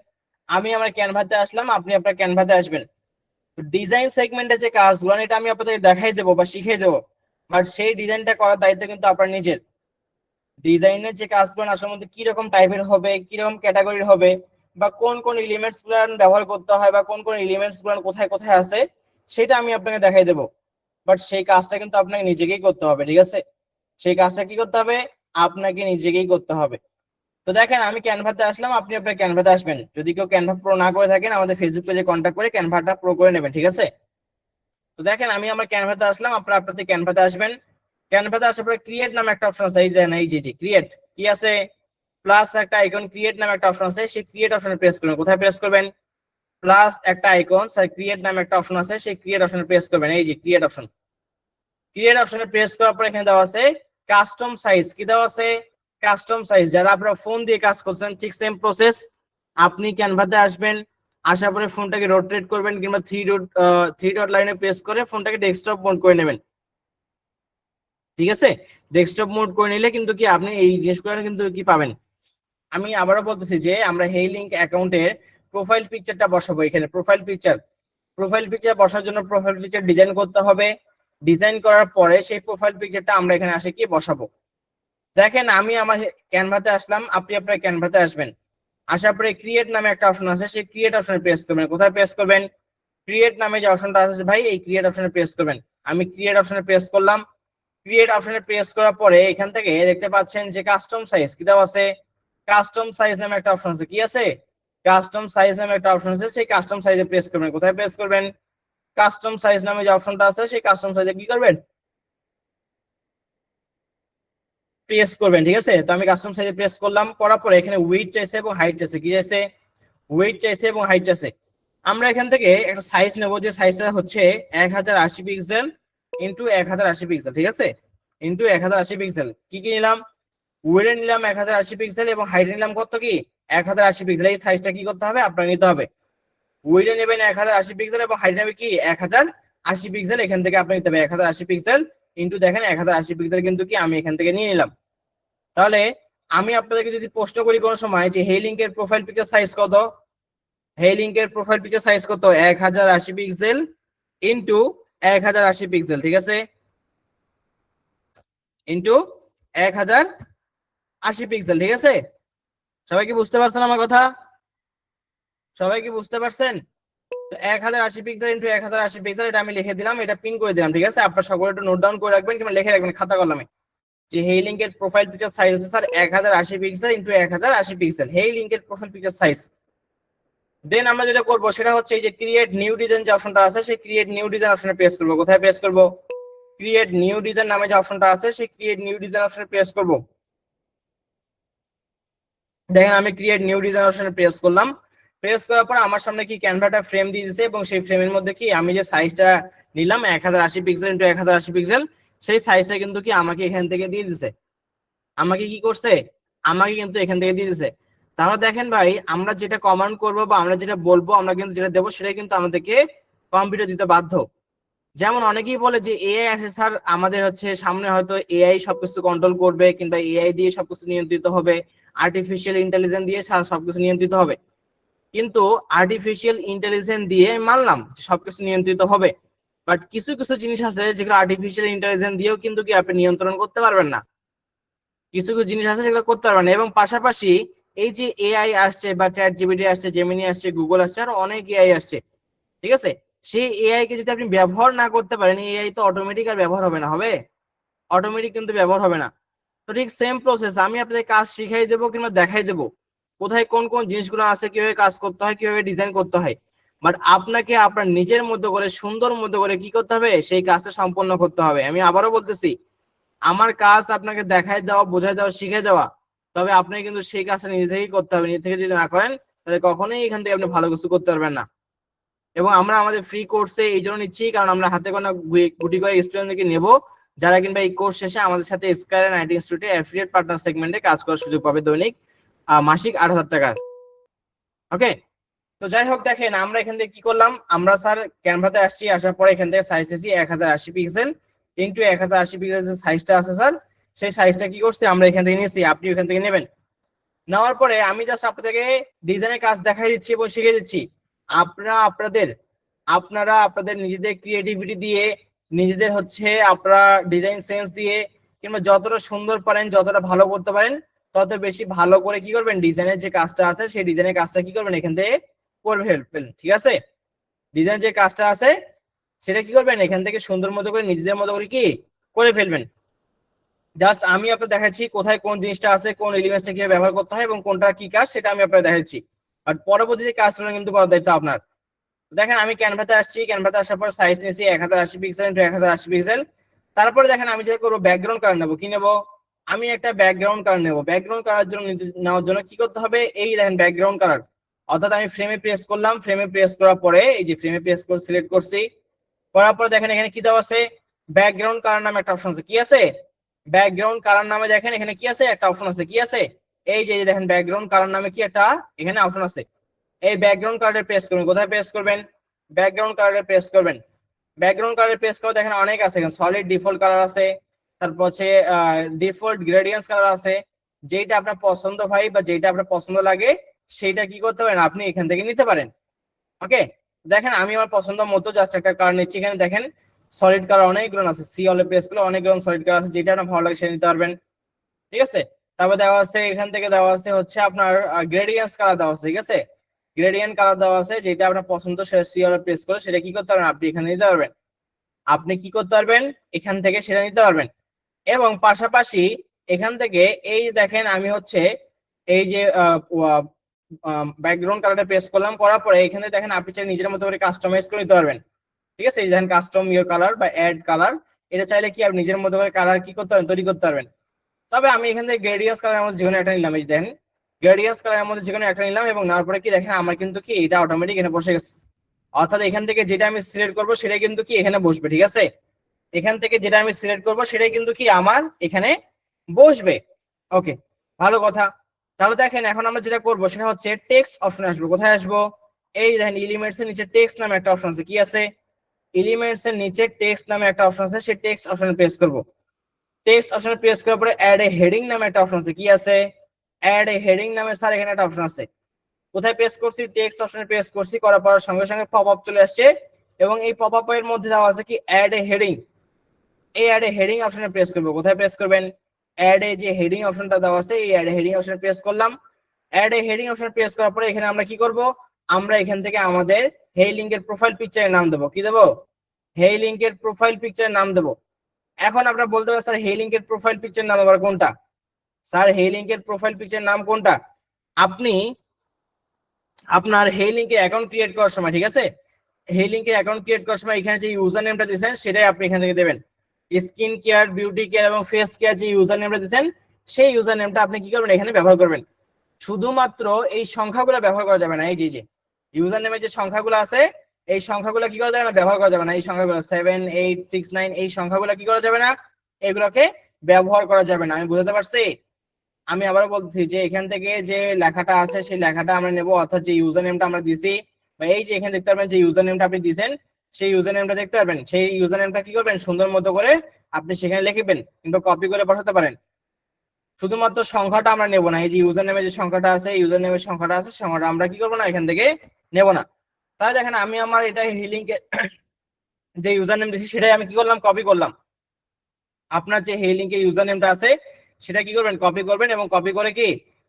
আমি আমার ক্যানভাতে আসলাম, আপনি আপনার ক্যানভাতে আসবেন। ডিজাইন সেগমেন্টে যে কাজগুলো এটা আমি আপনাদের দেখাই দেবো বা শিখিয়ে দেবো, বাট সেই ডিজাইনটা করার দায়িত্ব কিন্তু আপনার নিজের। ডিজাইনের যে কাজগুলো আসলে মধ্যে কি রকম টাইপের হবে, কি রকম ক্যাটাগরির হবে, বা কোন কোন এলিমেন্টস গুলো ব্যবহার করতে হয়, বা কোন কোন এলিমেন্টস গুলো কোথায় কোথায় আছে, সেটা আমি আপনাকে দেখাই দেবো। বাট সেই কাজটা কিন্তু আপনাকে নিজেকেই করতে হবে, ঠিক আছে? সেই কাজটা কি করতে হবে? আপনাকে নিজেকেই করতে হবে। তো দেখেন আমি ক্যানভাতে আসলাম, আপনি আপনার ক্যানভাতে আসবেন। যদি কেউ ক্যানভা প্রো না করে থাকেন আমাদের ফেসবুক পেজে কন্ট্যাক্ট করে ক্যানভাটা প্রো করে নেবেন, ঠিক আছে? তো দেখেন আমি আমার ক্যানভাতে আসলাম, আপনারা আপনাদের ক্যানভাতে আসবেন। ক্যানভাতে আসার পরে ক্রিয়েট নামে একটা অপশন আছে, এই দেখেন এই যে ক্রিয়েট কি আছে, প্লাস একটা আইকন, ক্রিয়েট নামে একটা অপশন আছে, সেই ক্রিয়েট অপশনে প্রেস করবেন। কোথায় প্রেস করবেন? প্লাস একটা আইকন, স্যার ক্রিয়েট নামে একটা অপশন আছে, সেই ক্রিয়েট অপশনে প্রেস করবেন। এই যে ক্রিয়েট অপশন, ক্রিয়েট অপশনে প্রেস করার পর এখানে দেওয়া আছে কাস্টম সাইজ। কি দেওয়া আছে? Custom size. যারা আপনারা ফোন দিয়ে কাজ করছেন ঠিক সেম প্রসেস, আপনি ক্যানভাতে আসবেন, আসার পরে ফোনটাকে রোটেট করবেন কিংবা থ্রি ডট লাইনে প্রেস করে ফোনটাকে ডেস্কটপ মোড করে নেবেন, ঠিক আছে? ডেস্কটপ মোড করে নিলে কিন্তু কি আপনি এই জিনিসগুলো কিন্তু কি পাবেন। আমি আবারও বলতেছি যে আমরা হেই লিংক অ্যাকাউন্টের প্রোফাইল পিকচারটা বসাবো। এখানে প্রোফাইল পিকচার বসার জন্য প্রোফাইল পিকচার ডিজাইন করতে হবে। ডিজাইন করার পরে সেই প্রোফাইল পিকচারটা আমরা এখানে আসে কি বসাবো। দেখেন আমি আমার ক্যানভাতে আসলাম, আপনি আপনার ক্যানভাতে আসবেন। আসার পরে ক্রিয়েট নামে একটা অপশন আছে, সেই ক্রিয়েট অপশনে প্রেস করবেন। কোথায় প্রেস করবেন? ক্রিয়েট নামে যে অপশনটা আছে ভাই, এই ক্রিয়েট অপশনে প্রেস করবেন। আমি ক্রিয়েট অপশনে প্রেস করলাম। ক্রিয়েট অপশনে প্রেস করার পরে এখান থেকে দেখতে পাচ্ছেন যে কাস্টম সাইজ কি দেওয়া আছে, কাস্টম সাইজ নামে একটা অপশন আছে। কি আছে? কাস্টম সাইজ নামে একটা অপশন আছে, সেই কাস্টম সাইজে প্রেস করবেন। কোথায় প্রেস করবেন? কাস্টম সাইজ নামে যে অপশনটা আছে সেই কাস্টম সাইজে কি করবেন? প্রেস করবেন, ঠিক আছে? তো আমি কাস্টম সাইজে প্রেস করলাম, করার পরে এখানে উইডথ চাইছে এবং হাইট চাইছে। কি চাইছে? উইডথ চাইছে এবং হাইট চাইছে। আমরা এখান থেকে একটা সাইজ নেব, যে সাইজটা হচ্ছে 1080 পিক্সেল ইন্টু 1080 পিক্সেল, ঠিক আছে? Into 1080 pixel. কি কি নিলাম? উইডে নিলাম 1080 পিক্সেল এবং হাইট নিলাম কত কি 1080 পিক্সেল। এই সাইজটা কি করতে হবে? আপনার নিতে হবে। উইডে নেবেন 1080 পিক্সেল এবং হাইট নেবে কি 1080 পিক্সেল। এখান থেকে আপনি নিতে হবে 1080 পিক্সেল ইন্টু দেখেন 1080 পিক্সেল কিন্তু কি আমি এখান থেকে নিয়ে নিলাম। তাহলে আমি আপনাদেরকে যদি প্রশ্ন করি কোনো সময় যে হেই লিংকের প্রোফাইল পিকচার সাইজ কত, এই লিংকের প্রোফাইল পিকচার সাইজ কত 1080 পিক্সেল ইনটু 1080 পিক্সেল, ঠিক আছে, ইনটু 1080 পিক্সেল, ঠিক আছে। সবাই কি বুঝতে পারছেন আমার কথা? সবাই কি বুঝতে পারছেন? তো 1080 পিক্সেল ইনটু 1080 পিক্সেল, এটা আমি লিখে দিলাম, এটা পিন করে দিলাম, ঠিক আছে। আপনারা সকলে একটু নোট ডাউন করে রাখবেন কিংবা লিখে রাখবেন খাতা কলমে, যে এই লিংকের প্রোফাইল পিকচার সাইজ হচ্ছে স্যার 1080 পিক্সেল ইনটু 1080 পিক্সেল, এই লিংকের প্রোফাইল পিকচার সাইজ। দেন আমরা যেটা করব সেটা হচ্ছে এই যে ক্রিয়েট নিউ ডিজাইন যে অপশনটা আছে, সেই ক্রিয়েট নিউ ডিজাইন অপশনে প্রেস করব। কোথায় প্রেস করব? ক্রিয়েট নিউ ডিজাইন নামে যে অপশনটা আছে, সেই ক্রিয়েট নিউ ডিজাইন অপশনে প্রেস করব। দেখেন আমি ক্রিয়েট নিউ ডিজাইন অপশনে প্রেস করলাম। প্রেস করার পর আমার সামনে কি ক্যানভাটা ফ্রেম দিয়ে দিয়েছে, এবং সেই ফ্রেমের মধ্যে কি আমি যে সাইজটা নিলাম 1080 পিক্সেল ইনটু 1080 পিক্সেল, সেই সাইজটা কিন্তু কি আমাকে এখান থেকে দিয়ে দিয়েছে। আমাকে কি করছে? আমাকে কিন্তু এখান থেকে দিয়ে দিয়েছে। তাহলে দেখেন ভাই, আমরা যেটা কমান্ড করব বা আমরা যেটা বলবো, আমরা কিন্তু যেটা দেবো সেটাই কিন্তু আমাদেরকে কম্পিউটার দিতে বাধ্য। যেমন অনেকেই বলে যে এআই আছে স্যার, আমাদের হচ্ছে সামনে হয়তো এআই সবকিছু কন্ট্রোল করবে, কিংবা এআই দিয়ে সবকিছু নিয়ন্ত্রিত হবে, আর্টিফিশিয়াল ইন্টেলিজেন্স দিয়ে সবকিছু নিয়ন্ত্রিত হবে। কিন্তু আর্টিফিশিয়াল ইন্টেলিজেন্স দিয়ে মানলাম সবকিছু নিয়ন্ত্রিত হবে, বাট কিছু কিছু জিনিস আছে যেগুলো আর্টিফিশিয়াল ইন্টেলিজেন্স দিয়েও কিন্তু কি আপনি নিয়ন্ত্রণ করতে পারবেন না। কিছু কিছু জিনিস আছে যেগুলো করতে পারবেন না। এবং পাশাপাশি এই যে এআই আসছে বা চ্যাট জিপিটি আসছে, জেমিনি আসছে, গুগল আসছে, আর অনেক এআই আসছে, ঠিক আছে। সেই এআই কে যদি আপনি ব্যবহার না করতে পারেন, এআই তো অটোমেটিক আর ব্যবহার হবে না, হবে অটোমেটিক কিন্তু ব্যবহার হবে না। তো ঠিক সেম প্রসেস, আমি আপনাদের কাজ শিখাই দেবো কিংবা দেখাই দেবো কোথায় কোন কোন জিনিসগুলো আছে, কিভাবে কাজ করতে হয়, কিভাবে ডিজাইন করতে হয়। বাট আপনাকে আপনার নিজের মধ্যে করে সুন্দর মধ্যে করে কি করতে হবে, সেই কাজটা সম্পন্ন করতে হবে। আমি আবারও বলতেছি, আমার কাজ আপনাকে দেখাই দেওয়া, বোঝাই দেওয়া, শিখে দেওয়া, তবে আপনাকে কিন্তু সেই কাজটা নিজে থেকেই করতে হবে। নিজে থেকে যদি না করেন তাহলে কখনোই এখান থেকে আপনি ভালো কিছু করতে পারবেন না। এবং আমরা আমাদের ফ্রি কোর্সে এই জন্য নিচ্ছি, কারণ আমরা হাতে গোনা গুটি কয়েক স্টুডেন্টদেরকে নেব, যারা কিংবা এই কোর্স শেষে আমাদের সাথে স্কাই আইটি ইনস্টিটিউটে অ্যাফিলিয়েট পার্টনার সেগমেন্টে কাজ করার সুযোগ পাবে, দৈনিক মাসিক 8,000 টাকা। ওকে, তো যাই হোক, দেখেন আমরা এখান থেকে কি করলাম, আমরা স্যার ক্যানভাতে আসছি, আসার পরে এখান থেকে সাইজ দিয়েছি 1080 পিক্সেল ইনটু 1080 পিক্সেল যে সাইজটা আছে স্যার, সেই সাইজটা কি করছি আমরা এখান থেকে নিয়েছি, আপনি এখান থেকে নেবেন। নেওয়ার পরে আমি জাস্ট আপনাদেরকে ডিজাইনের কাজ দেখাই দিচ্ছি এবং শিখিয়ে দিচ্ছি। আপনারা আপনাদের নিজেদের ক্রিয়েটিভিটি দিয়ে, নিজেদের হচ্ছে আপনারা ডিজাইন সেন্স দিয়ে, কিংবা যতটা সুন্দর পারেন, যতটা ভালো করতে পারেন, তত বেশি ভালো করে কি করবেন, ডিজাইনের যে কাজটা আছে সেই ডিজাইনের কাজটা কি করবেন এখান থেকে করে ফেলবেন, ঠিক আছে। ডিজাইন যে কাজটা আছে সেটা কি করবেন এখান থেকে সুন্দর মতো করে নিজেদের মতো করে কি করে ফেলবেন। জাস্ট আমি আপনাকে দেখাচ্ছি কোথায় কোন জিনিসটা আছে, কোন এলিমেন্টসটা কিভাবে ব্যবহার করতে হয় এবং কোনটা কি কাজ, সেটা আমি আপনাকে দেখাচ্ছি। বাট পরবর্তীতে কাজগুলো কিন্তু করার দায়িত্ব আপনার। দেখেন আমি ক্যানভাতে আসছি, ক্যানভাতে আসার পর সাইজ নিয়েছি 1080 পিক্সেল ইনটু 1080 পিক্সেল। তারপরে দেখেন আমি যেটা করবো, ব্যাকগ্রাউন্ড কালার নেবো। কি নেবো? আমি একটা ব্যাকগ্রাউন্ড কালার নেবো। ব্যাকগ্রাউন্ড কালার জন্য নেওয়ার জন্য কি করতে হবে, এই দেখেন ব্যাকগ্রাউন্ড কালার, অর্থাৎ আমি ফ্রেমে প্রেস করলাম, ফ্রেমে প্রেস করার পরে এই যে ফ্রেমে প্রেস করে সিলেক্ট করছি, করার পরে দেখেন এখানে কি দেওয়া আছে, ব্যাকগ্রাউন্ড কালার নামে একটা অপশন আছে। কি আছে? ব্যাকগ্রাউন্ড কালার নামে দেখেন এখানে কি আছে, একটা অপশন আছে। কি আছে? এই যে দেখেন ব্যাকগ্রাউন্ড কালার নামে কি একটা এখানে অপশন আছে। এই ব্যাকগ্রাউন্ড কালারে প্রেস করবেন। কোথায় প্রেস করবেন? ব্যাকগ্রাউন্ড কালারে প্রেস করবেন। ব্যাকগ্রাউন্ড কালারে প্রেস করে দেখেন অনেক আছে, এখানে সলিড ডিফল্ট কালার আছে, তারপর হচ্ছে ডিফল্ট গ্রেডিয়েন্টস কালার আছে। যেটা আপনার পছন্দ হয় বা যেটা আপনার পছন্দ লাগে সেইটা কি করতে পারেন, আপনি এখান থেকে নিতে পারেন। ওকে, দেখেন আমি আমার পছন্দ মতো জাস্ট একটা কালার নিচ্ছি। এখানে দেখেন সলিড কালার অনেকগুলো আছে, সি অলে প্রেস করলে অনেকগুলো সলিড কালার আছে, যেটা আপনার ভালো লাগে সেটা নিতে পারবেন, ঠিক আছে। তারপর দেওয়া আছে এখান থেকে দেওয়া আছে হচ্ছে আপনার গ্রেডিয়েন্টস কালার দেওয়া আছে, ঠিক আছে। গ্রেডিয়েন্ট কালার দেওয়া আছে, যেটা আপনার পছন্দ সেটা সি অলে প্রেস করে সেটা কি করতে পারবেন, আপনি এখানে নিতে পারবেন। আপনি কি করতে পারবেন, এখান থেকে সেটা নিতে পারবেন। এবং পাশাপাশি এখান থেকে এই দেখেন আমি হচ্ছে এই যে ব্যাকগ্রাউন্ড কালারটা প্রেস করলাম, করার পরে এখানে দেখেন আপনি চাইলে নিজের মতো করে কাস্টমাইজ করে নিতে পারবেন, ঠিক আছে। এই দেখেন কাস্টম ইওর কালার বা অ্যাড কালার, এটা চাইলে কি আপনি নিজের মতো করে কালার কি করতে পারবেন, তৈরি করতে পারবেন। তবে আমি এখান থেকে গ্রেডিয়েন্টস কালারের মধ্যে যেকোনো একটা নিলাম। এই দেখেন গ্রেডিয়েন্টস কালারের মধ্যে যেকোনো একটা নিলাম, এবং নেওয়ার পরে কি দেখেন আমার কিন্তু কি এটা অটোমেটিক এখানে বসে গেছে। অর্থাৎ এখান থেকে যেটা আমি সিলেক্ট করবো সেটাই কিন্তু কি এখানে বসবে, ঠিক আছে। এখান থেকে যেটা আমি সিলেক্ট করবো সেটাই কিন্তু কি আমার এখানে বসবে। ওকে, ভালো কথা। তাহলে দেখেন এখন আমরা যেটা করবো সেটা হচ্ছে টেক্সট অপশনে আসবো। কোথায় আসবো? এই দেখেন এলিমেন্টস এর নিচে টেক্সট নামে একটা অপশন আছে। কি আছে? এলিমেন্টস এর নিচে টেক্সট নামে একটা অপশন আছে, সেই টেক্সট অপশনে প্রেস করবো। টেক্সট অপশনে প্রেস করার পরে অ্যাড এ হেডিং নামে একটা অপশন আছে। কি আছে? অ্যাড এ হেডিং নামে স্যার এখানে একটা অপশন আছে। কোথায় প্রেস করছি, টেক্সট অপশনে প্রেস করছি, করার পর সঙ্গে সঙ্গে পপ আপ চলে আসছে এবং এই পপ আপ এর মধ্যে দেওয়া আছে কি অ্যাড এ হেডিং। এই অ্যাড এ হেডিং অপশনে প্রেস করব। কোথায় প্রেস করবেন, অ্যাড এ যে হেডিং অপশনটা দেওয়া আছে এই অ্যাড এ হেডিং অপশনে প্রেস করলাম। অ্যাড এ হেডিং অপশনে প্রেস করার পরে এখানে আমরা কি করব, আমরা এখান থেকে আমাদের হেই লিংকের প্রোফাইল পিকচারের নাম দেব। কি দেব, হেই লিংকের প্রোফাইল পিকচারের নাম দেব। এখন আপনারা বলতে পারেন স্যার হেই লিংকের প্রোফাইল পিকচার নাম আবার কোনটা? স্যার হেই লিংকের প্রোফাইল পিকচার নাম কোনটা? আপনি আপনার হেই লিংকে অ্যাকাউন্ট ক্রিয়েট করার সময়, ঠিক আছে, হেই লিংকে অ্যাকাউন্ট ক্রিয়েট করার সময় এখানে যে ইউজার নেমটা দিয়েছেন সেটাই আপনি এখান থেকে দেবেন। স্কিন কেয়ার, বিউটি কেয়ার এবং ফেস কেয়ার যে ইউজার নেমটা দিয়েছেন সেই ইউজার নেমটা আপনি কি করবেন, এখানে ব্যবহার করবেন। শুধুমাত্র এই সংখ্যাগুলো ব্যবহার করা যাবে না। এই যে ইউজার নেমের যে সংখ্যাগুলো আছে এই সংখ্যাগুলো কি করা যাবে না, ব্যবহার করা যাবে না। এই সংখ্যাগুলো 7 8 6 9 এই সংখ্যাগুলো কি করা যাবে না, এগুলোকে ব্যবহার করা যাবে না। আমি বুঝাতে পারছি? আমি আবারও বলছি যে এখান থেকে যে লেখাটা আছে সেই লেখাটা আমরা নেব, অর্থাৎ যে ইউজার নেমটা আমরা দিছি বা এই যে এখানে দেখতে পারবেন যে ইউজার নেমটা আপনি দিয়েছেন সেই ইউজার নেমটা দেখতে পারবেন। সেই ইউজার নেমটা কি করবেন, সুন্দর মতো করে আপনি সেখানে লিখবেন, কিন্তু কপি করে বসাতে পারেন। শুধুমাত্র সংখ্যাটা আমরা নেব না। এই যে ইউজার নেমের যে সংখ্যাটা আছে, ইউজার নেমের সংখ্যাটা আছে, সংখ্যাটা আমরা কি করব না, এখান থেকে নেব না। তাহলে দেখেন আমি আমার এটা হেই লিংকে যে ইউজার নেম দিয়েছি সেটাই আমি কি করলাম, কপি করলাম। আপনার যে হেই লিংকে ইউজার নেমটা আছে সেটা কি করবেন, কপি করবেন এবং কপি করে কি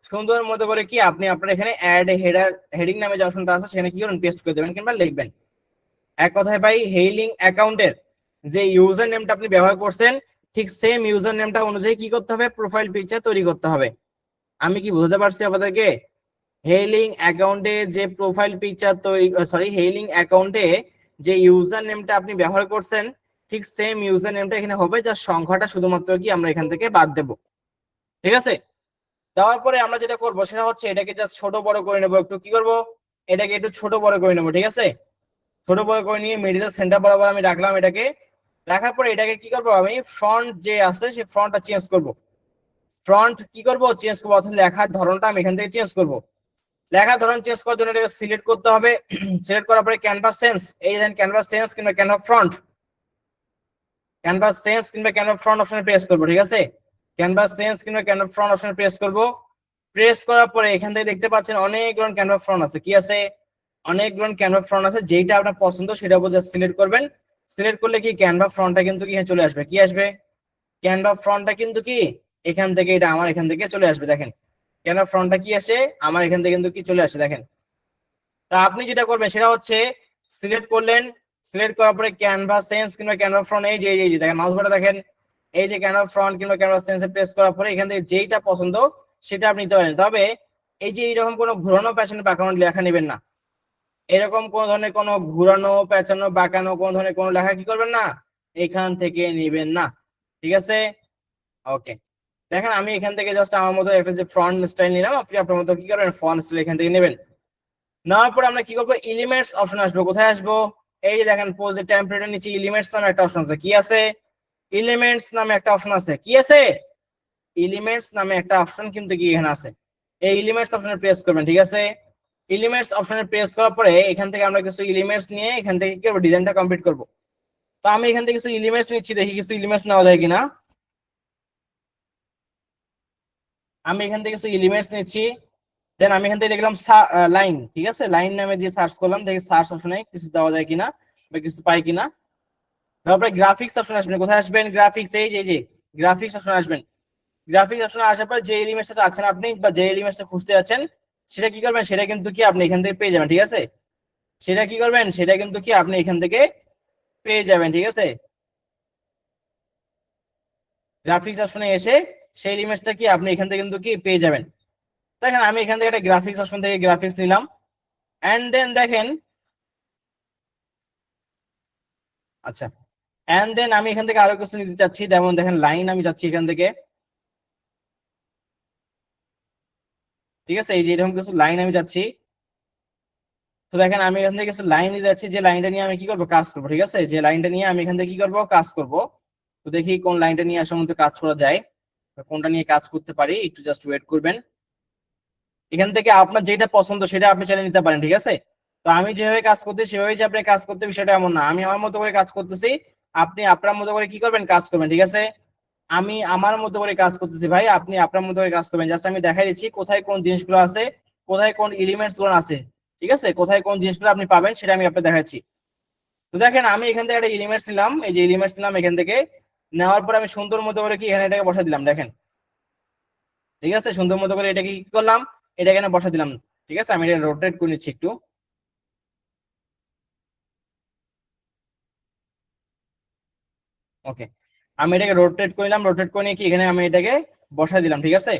সুন্দর মতো করে কি আপনি আপনার এখানে অ্যাড হেডার হেডিং নামে যে অপশনটা আছে সেখানে কি করবেন, পেস্ট করে দেবেন কিংবা লিখবেন। এক কথায় ভাই হেই লিংক অ্যাকাউন্টের যে ইউজার নেমটা আপনি ব্যবহার করছেন ঠিক সেম ইউজার নেমটা অনুযায়ী কি করতে হবে, প্রোফাইল পিকচার তৈরি করতে হবে। আমি কি বুঝতে পারছি আপনাদেরকে? হেই লিংক অ্যাকাউন্টে যে প্রোফাইল পিকচার তৈরি, সরি, হেই লিংক অ্যাকাউন্টে যে ইউজার নেমটা আপনি ব্যবহার করছেন ঠিক সেম ইউজার নেমটা এখানে হবে, যার সংখ্যাটা শুধুমাত্র কি আমরা এখান থেকে বাদ দেব। ঠিক আছে, দেওয়ার পরে আমরা যেটা করবো সেটা হচ্ছে এটাকে জাস্ট ছোট বড় করে নেবো। একটু কি করব, এটাকে একটু ছোট বড় করে নেবো। ঠিক আছে, ছোট বড় করে নিয়ে মিডিল সেন্টার বরাবর আমি রাখলাম। এটাকে রাখার পরে এটাকে কি করবো, আমি ফ্রন্ট যে আছে সেই ফ্রন্টটা চেঞ্জ করব। ফ্রন্ট কি করব, চেঞ্জ করবো, অর্থাৎ লেখার ধরনটা আমি এখান থেকে চেঞ্জ করব। লেখার ধরন চেঞ্জ করার জন্য এটাকে সিলেক্ট করতে হবে। সিলেক্ট করার পরে ক্যানভাস সেন্স, এই দেন ক্যানভাস সেন্স কিংবা ক্যানভাস ফ্রন্ট, ক্যানভাস সেন্স কিংবা ক্যানভাস ফ্রন্ট অপশনে প্রেস করব। ঠিক আছে, ক্যানভাস সেন্স কিংবা ক্যানভাস ফ্রন্ট অপশনে প্রেস করব। প্রেস করার পরে এখান থেকে দেখতে পাচ্ছেন অনেকগুলো ক্যানভাস ফ্রন্ট আছে। কি আছে, অনেকগুলো ক্যানভাস ফ্রন্ট আছে। যেটা আপনার পছন্দ সেটা বুঝে সিলেক্ট করবেন। সিলেক্ট করলে কি ক্যানভাস ফ্রন্টটা কিন্তু কি চলে আসবে, কি আসবে, ক্যানভাস ফ্রন্টটা কিন্তু কি এখান থেকে এটা আমার এখান থেকে চলে আসবে। দেখেন ক্যানভাস ফ্রন্টটা কি আসে আমার এখান থেকে কিন্তু কি চলে আসে। দেখেন, তা আপনি যেটা করবেন সেটা হচ্ছে সিলেক্ট করলেন, সিলেক্ট করার পরে ক্যানভাস সেন্স কিংবা ক্যানভাস ফ্রন্ট, এই যে দেখেন মাউস বাটন দেখেন, এই যে ক্যানভাস ফ্রন্ট কিংবা ক্যানভাস সেন্সে প্রেস করার পরে এখান থেকে যেইটা পছন্দ সেটা আপনি নিতে পারেন। তবে এই যে এইরকম কোনো ঘোরানো প্যাটার্ন বাঁকানো লেখা নেবেন না। এরকম কোন ধরনের কোনো ঘোরানো প্যাটার্ন বাঁকানো কোন ধরনের কোনো লেখা কি করবেন না, এখান থেকে নেবেন না। ঠিক আছে, ওকে। দেখেন আমি এখান থেকে জাস্ট আমার মতো একটা যে ফ্রন্ট স্টাইল নিলাম, আপনি আপনার মতো কি করবেন ফন্ট স্টাইল এখান থেকে নেবেন। নেওয়ার পরে আমরা কি করবো, এলিমেন্টস অপশন আসবো। কোথায় আসবো, এই যে দেখেন পোজ টেমপ্লেটের নিচে এলিমেন্টস নামে একটা অপশন আছে। কি আছে, এলিমেন্টস নামে একটা অপশন আছে। কি আছে, এলিমেন্টস নামে একটা অপশন কিন্তু কি এখানে আছে। এই এলিমেন্টস অপশনে প্রেস করবেন। ঠিক আছে, এলিমেন্টস অপশনে প্রেস করার পরে এখান থেকে আমরা কিছু এলিমেন্টস নিয়ে এখান থেকে কি করবো, ডিজাইনটা কমপ্লিট করব। তো আমি এখান থেকে কিছু এলিমেন্টস নিচ্ছি, দেখি কিছু এলিমেন্টস নেওয়া যায় কিনা। আমি এখান থেকে কিছু এলিমেন্টস নিচ্ছি, দেন আমি এখান থেকে দেখলাম লাইন। ঠিক আছে, লাইন নামে দিয়ে সার্চ করলাম, দেখি সার্চ অপশনে কিছু দেওয়া যায় কিনা বা কিছু পাই কিনা। তারপরে গ্রাফিক্স অপশন আসবেন। কোথায় আসবেন, গ্রাফিক্স, এই যে গ্রাফিক্স অপশন আসবেন। গ্রাফিক্স অপশনে আসার পর যে এলিমেন্টসটা আছেন আপনি বা যে এলিমেন্টসটা খুঁজতে যাচ্ছেন সেটা কি করবেন, সেটা কিন্তু কি আপনি এখান থেকে পেয়ে যাবেন। ঠিক আছে, সেটা কি করবেন, সেটা কিন্তু কি আপনি এখান থেকে পেয়ে যাবেন। ঠিক আছে, গ্রাফিক্স অপশনে এসে সেই এলিমেন্টসটা কি আপনি এখান থেকে কিন্তু কি পেয়ে যাবেন। দেখেন আমি এখান থেকে একটা গ্রাফিক্স অপশন থেকে গ্রাফিক্স নিলাম, এন্ড দেন দেখেন, আচ্ছা, এন্ড দেন আমি এখান থেকে আরো কিছু নিতে চাচ্ছি। যেমন দেখেন লাইন আমি যাচ্ছি এখান থেকে। ঠিক আছে, এই যে এরকম কিছু লাইন আমি যাচ্ছি। তো দেখেন আমি এখান থেকে কিছু লাইন নিতে যাচ্ছি, যে লাইনটা নিয়ে আমি কি করবো, কাজ করবো। ঠিক আছে, যে লাইনটা নিয়ে আমি এখান থেকে কি করবো, কাজ করব। তো দেখি কোন লাইনটা নিয়ে আসলে মধ্যে কাজ করা যায়, কোনটা নিয়ে কাজ করতে পারি। একটু জাস্ট ওয়েট করবেন। এখান থেকে আপনার যেটা পছন্দ সেটা আপনি চালিয়ে নিতে পারেন। ঠিক আছে, তো আমি যেভাবে কাজ করতে সেভাবে যে আপনি কাজ করতে বিষয়টা এমন না। আমি আমার মতো করে কাজ করতেছি, আপনি আপনার মতো করে কি করবেন, কাজ করবেন। ঠিক আছে, আমি আমার মতো করে কাজ করতেছি ভাই, আপনি আপনার মতো করে কাজ করবেন। জাস্ট আমি দেখাই দিচ্ছি কোথায় কোন জিনিসগুলো আছে কোথায় কোন এলিমেন্টস গুলো আছে, ঠিক আছে, কোথায় কোন জিনিসগুলো আপনি পাবেন সেটা আমি আপনাকে দেখাচ্ছি। তো দেখেন আমি এখান থেকে একটা এলিমেন্টস নিলাম, এই যে এলিমেন্টস নিলাম এখান থেকে, নেওয়ার পর আমি সুন্দর মতো করে কি এখানে এটাকে বসা দিলাম, দেখেন ঠিক আছে, সুন্দর মতো করে এটাকে কি করলাম, এটা এখানে বসা দিলাম। ঠিক আছে, আমি এটা রোটেট করে নিচ্ছি একটু। ওকে, আমি এটাকে রোটেট করলাম, রোটেট করে নিয়ে কি এখানে আমি এটাকে বসা দিলাম। ঠিক আছে,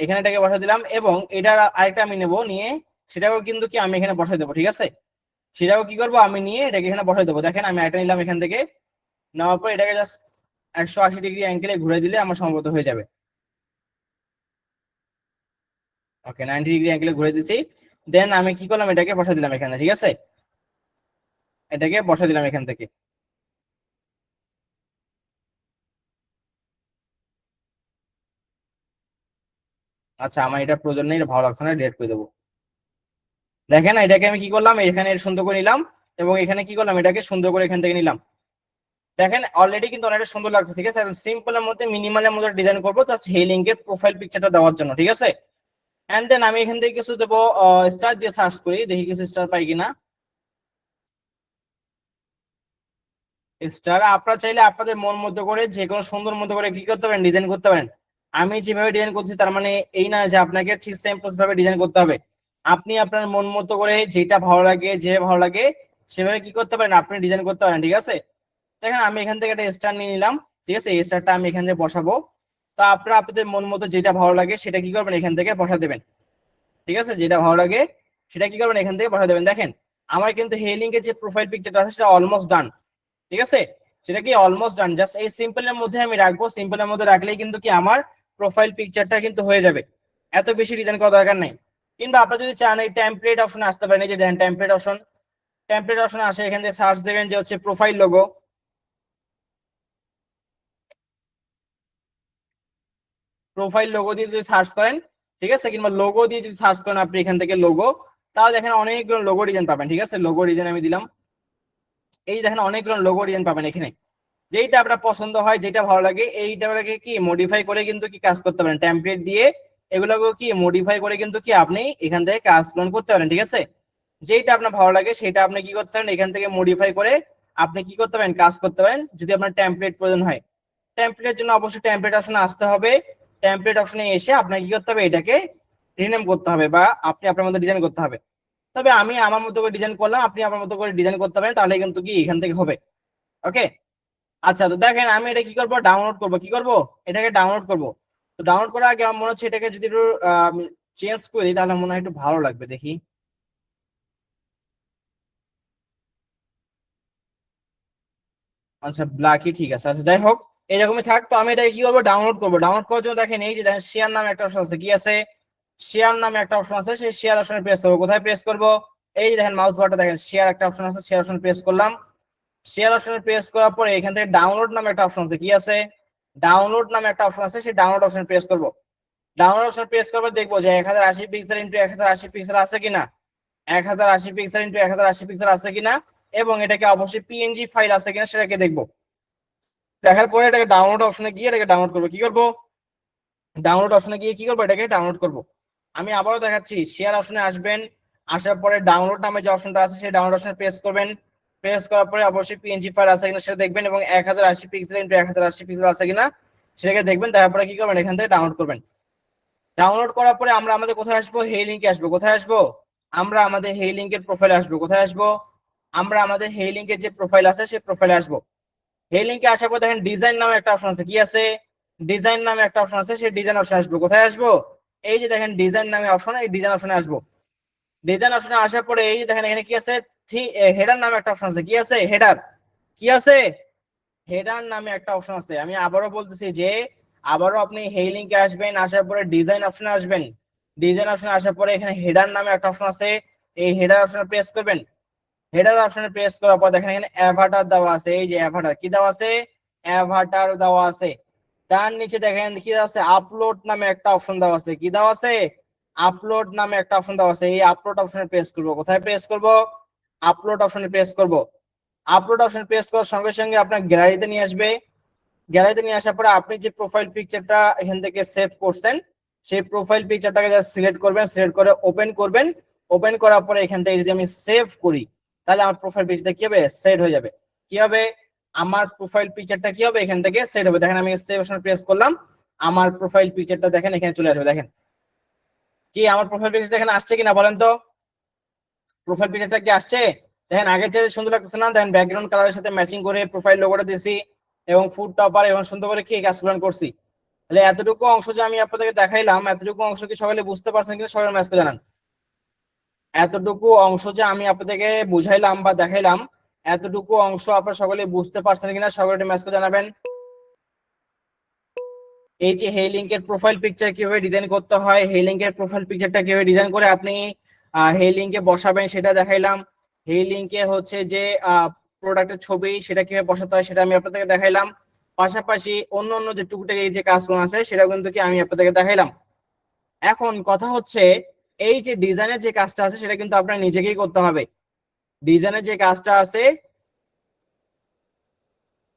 এখানে এটাকে বসা দিলাম এবং এটার আরেকটা আমি নেবো নিয়ে, সেটাও কিন্তু কি আমি এখানে বসাই দেবো। ঠিক আছে, সেটাও কি করবো আমি নিয়ে এটাকে এখানে বসাই দেবো। দেখেন আমি একটা নিলাম এখান থেকে, নেওয়ার পর এটাকে জাস্ট 180 ডিগ্রি অ্যাঙ্গেলে ঘুরে দিলে আমার সম্ভবত হয়ে যাবে। ওকে, 90 ডিগ্রি অ্যাঙ্গেলে ঘুরে দিচ্ছি। দেন আমি কি করলাম, এটাকে বসা দিলাম এখানে। ঠিক আছে, এটাকে বসা দিলাম এখান থেকে। আচ্ছা, আমার এটা প্রয়োজন নেই, এটা ভালো লাগছে না, ডিলিট করে দেবো। দেখেন এটাকে আমি কি করলাম, এখানে সুন্দর করে নিলাম এবং এখানে কি করলাম, এটাকে সুন্দর করে এখান থেকে নিলাম। দেখেন অলরেডি কিন্তু অনেকটা সুন্দর লাগছে। ঠিক আছে, একদম সিম্পলের মধ্যে মিনিমালের মধ্যে ডিজাইন করবো জাস্ট এই লিঙ্কের প্রোফাইল পিকচারটা দেওয়ার জন্য। ঠিক আছে, এন্ড দেন আমি এখান থেকে কিছু দেবো, স্টার দিয়ে সার্চ করি, দেখি কিছু স্টার পাই কিনা। স্টার আপনারা চাইলে আপনাদের মন মতো করে যে কোনো সুন্দর মতো করে কি করতে পারেন, ডিজাইন করতে পারেন। আমি যেভাবে ডিজাইন করছি তার মানে এই না যে আপনাকে ঠিক সেম ভাবে ডিজাইন করতে হবে। আপনি আপনার মন মতো করে যেটা ভালো লাগে, যে ভালো লাগে সেভাবে কি করতে পারেন, আপনি ডিজাইন করতে পারেন। ঠিক আছে, দেখেন আমি এখান থেকে একটা স্টার নিয়ে নিলাম। ঠিক আছে, এই স্টারটা আমি এখান থেকে বসাবো। তো আপনারা আপনাদের মন মতো যেটা ভালো লাগে সেটা কি করবেন, এখান থেকে বসা দেবেন। ঠিক আছে, যেটা ভালো লাগে সেটা কি করবেন, এখান থেকে বসা দেবেন। দেখেন আমার কিন্তু হেলিং এর যে প্রোফাইল পিকচারটা আছে সেটা অলমোস্ট ডান। ঠিক আছে, সেটা কি অলমোস্ট ডান, জাস্ট এই সিম্পলের মধ্যে আমি রাখবো। সিম্পলের মধ্যে রাখলেই কিন্তু কি আমার প্রোফাইল পিকচারটা কিন্তু হয়ে যাবে, এত বেশি ডিজাইন করার দরকার নাই। কিংবা আপনারা যদি চান এই টেমপ্লেট অপশনে আসতে পারেন, এই যে দেখেন টেমপ্লেট অপশন, টেমপ্লেট অপশনে আসে এখান থেকে সার্চ দেবেন যে হচ্ছে প্রোফাইল লোগো। প্রোফাইল লোগো দিয়ে যদি সার্চ করেন, ঠিক আছে, কিংবা লোগো দিয়ে যদি সার্চ করেন আপনি এখান থেকে লোগো, তাহলে দেখেন অনেকগুলো লোগো ডিজাইন পাবেন। ঠিক আছে, লোগো ডিজাইন আমি দিলাম, এই দেখেন অনেকগুলো লোগো ডিজাইন পাবেন এখানে। যেটা আপনার পছন্দ হয়, যেটা ভালো লাগে, এইটাকে কি মডিফাই করে কিন্তু কি কাজ করতে পারেন, টেমপ্লেট দিয়ে এগুলোকে কি মডিফাই করে কিন্তু কি আপনি এখান থেকে কাজ করতে পারেন। ঠিক আছে, যেটা আপনার ভালো লাগে সেটা আপনি কি করতে পারেন, এখান থেকে মডিফাই করে আপনি কি করতে পারেন, কাজ করতে পারেন। যদি আপনার টেমপ্লেট প্রয়োজন হয়, টেমপ্লেটের জন্য অবশ্যই টেমপ্লেট অপশনে আসতে হবে। টেমপ্লেট অপশনে এসে আপনাকে কি করতে হবে, এটাকে রিনেম করতে হবে বা আপনি আপনার মতো ডিজাইন করতে হবে। তবে আমি আমার মতো করে ডিজাইন করলাম, আপনি আপনার মতো করে ডিজাইন করতে পারেন, তাহলে কিন্তু কি এখান থেকে হবে। ওকে, আচ্ছা, তো দেখেন আমি এটা কি করব, ডাউনলোড করব। কি করব, এটাকে ডাউনলোড করব। তো ডাউনলোড করার আগে আমার মনে হচ্ছে এটাকে যদি একটু চেঞ্জ করে দিই তাহলে মনে হয় একটু ভালো লাগবে, দেখি। আচ্ছা, ব্ল্যাকই ঠিক আছে। আচ্ছা, যাই হোক, এরকমই থাক। তো আমি এটা কি করবো, ডাউনলোড করবো। ডাউনলোড করার জন্য দেখেন এই যে দেখেন শেয়ার নামে একটা অপশন আছে, কি আছে, শেয়ার নামে একটা অপশন আছে। সেই শেয়ার অপশনে প্রেস করবো। কোথায় প্রেস করবো, এই যে দেখেন মাউস বারটা দেখেন শেয়ার একটা অপশন আছে, শেয়ার অপশন প্রেস করলাম। শেয়ার অপশনে প্রেস করার পরে এখান থেকে ডাউনলোড নামে একটা অপশন আছে, কি আছে, ডাউনলোড নামে একটা অপশন আছে, সেই ডাউনলোড অপশন প্রেস করবো। ডাউনলোড অপশন প্রেস করবে, দেখবো যে 1080 পিক্সেল ইন্টু 1080 পিক্সেল আছে কিনা, 1080 পিক্সেল ইন্টু 1080 পিক্সেল আছে কিনা, এবং এটাকে অবশ্যই পিএনজি ফাইল আছে কিনা সেটাকে দেখবো। দেখার পরে এটাকে ডাউনলোড অপশনে গিয়ে এটাকে ডাউনলোড করবো। কি করবো, ডাউনলোড অপশনে গিয়ে কি করবো, এটাকে ডাউনলোড করবো। আমি আবারও দেখাচ্ছি, শেয়ার অপশনে আসবেন, আসার পরে ডাউনলোড নামে যে অপশনটা আছে সেই ডাউনলোড অপশনে প্রেস করবেন। প্রেস করার পরে অবশ্যই পিএনজি ফাইল আছে কিনা সেটা দেখবেন এবং 1080 পিক্সেল ইন্টু 1080 পিক্সেল আছে কিনা সেটাকে দেখবেন। তারপরে কি করবেন, এখান থেকে ডাউনলোড করবেন। ডাউনলোড করার পরে আমরা আমাদের কোথায় আসবো, হেই লিঙ্কে আসবো। কোথায় আসবো, আমরা আমাদের হেই লিঙ্কের প্রোফাইলে আসবো। কোথায় আসবো, আমরা আমাদের হেই লিঙ্কের যে প্রোফাইল আছে সেই প্রোফাইলে আসবো। হেই লিঙ্কে আসার পর দেখেন ডিজাইন নামে একটা অপশন আছে, কি আছে, ডিজাইন নামে একটা অপশন আছে, সেই ডিজাইন অপশন আসবো। কোথায় আসবো, এই যে দেখেন ডিজাইন নামে অপশন, এই ডিজাইন অপশনে আসবো। ডিজাইন অপশনে আসার পরে এই যে দেখেন এখানে কি আছে, হেডার নামে একটা অপশন আছে, কি আছে, হেডার, কি আছে, হেডার নামে একটা অপশন আছে। আমি আবারও বলতেছি যে আবারও আপনি হেই লিঙ্কে আসবেন, আসার পরে ডিজাইন অপশনে আসবেন। ডিজাইন অপশনে আসার পরে এখানে হেডার নামে একটা অপশন আছে, এই হেডার অপশনে প্রেস করবেন। হেডার অপশনে প্রেস করার পর দেখেন এখানে অ্যাভাটার দেওয়া আছে, এই যে অ্যাভাটার কি দেওয়া আছে, অ্যাভাটার দেওয়া আছে। তার নিচে দেখেন কি দেওয়া আছে, আপলোড নামে একটা অপশন দেওয়া আছে, কি দেওয়া আছে, আপলোড নামে একটা অপশন দেওয়া আছে। এই আপলোড অপশনে প্রেস করব। কোথায় প্রেস করব, আপলোড অপশনে প্রেস করব। আপলোড অপশন প্রেস করার সঙ্গে সঙ্গে আপনার গ্যালারিতে নিয়ে আসবে। গ্যালারিতে নিয়ে আসার পরে আপনি যে প্রোফাইল পিকচারটা এখান থেকে সেভ করছেন সেই প্রোফাইল পিকচারটাকে জাস্ট সিলেক্ট করবেন, সিলেক্ট করে ওপেন করবেন। ওপেন করার পরে এখান থেকে যদি আমি সেভ করি তাহলে আমার প্রোফাইল পিকচারটা কি হবে, সেট হয়ে যাবে। কি হবে, আমার প্রোফাইল পিকচারটা কি হবে, এখান থেকে সেট হবে। দেখেন আমি সেভ অপশন প্রেস করলাম, আমার প্রোফাইল পিকচারটা দেখেন এখানে চলে আসবে। দেখেন কি আমার প্রোফাইল পিকচারটা এখানে আসছে কিনা বলেন তো, প্রোফাইল পিকচারটা কি আসছে? দেখেন আগে যে সুন্দর লাগতেছে না, দেখেন ব্যাকগ্রাউন্ড কালারের সাথে ম্যাচিং করে প্রোফাইল লোগোটা দিয়েছি এবং ফুড টপার এবং সুন্দর করে কি কাজগুলো করছি। তাহলে এতটুকু অংশ যে আমি আপনাদেরকে দেখাইলাম, এতটুকু অংশ কি সকলে বুঝতে পারছেন কিনা সকলে ম্যাচকে জানান। এতটুকু অংশ যে আমি আপনাদেরকে বুঝাইলাম বা দেখাইলাম, এতটুকু অংশ আপনারা সকলে বুঝতে পারছেন কিনা সকলে ম্যাচকে জানাবেন। এই যে হেই লিঙ্কের প্রোফাইল পিকচার কিভাবে ডিজাইন করতে হয়, হেই লিঙ্কের প্রোফাইল পিকচারটা কিভাবে ডিজাইন করে আপনি হেই লিঙ্কে বসাবেন সেটা দেখাইলাম। হেই লিঙ্কে হচ্ছে যে প্রোডাক্টের ছবি সেটা কিভাবে বসাতে হয় সেটা আমি আপনাদেরকে দেখাইলাম। পাশাপাশি অন্য অন্য যে টুকটাক যে কাজগুলো আছে সেটা কিন্তু কি আমি আপনাদেরকে দেখাইলাম। এখন কথা হচ্ছে এই যে ডিজাইনের যে কাজটা আছে সেটা কিন্তু আপনার নিজেকেই করতে হবে। ডিজাইনের যে কাজটা আছে,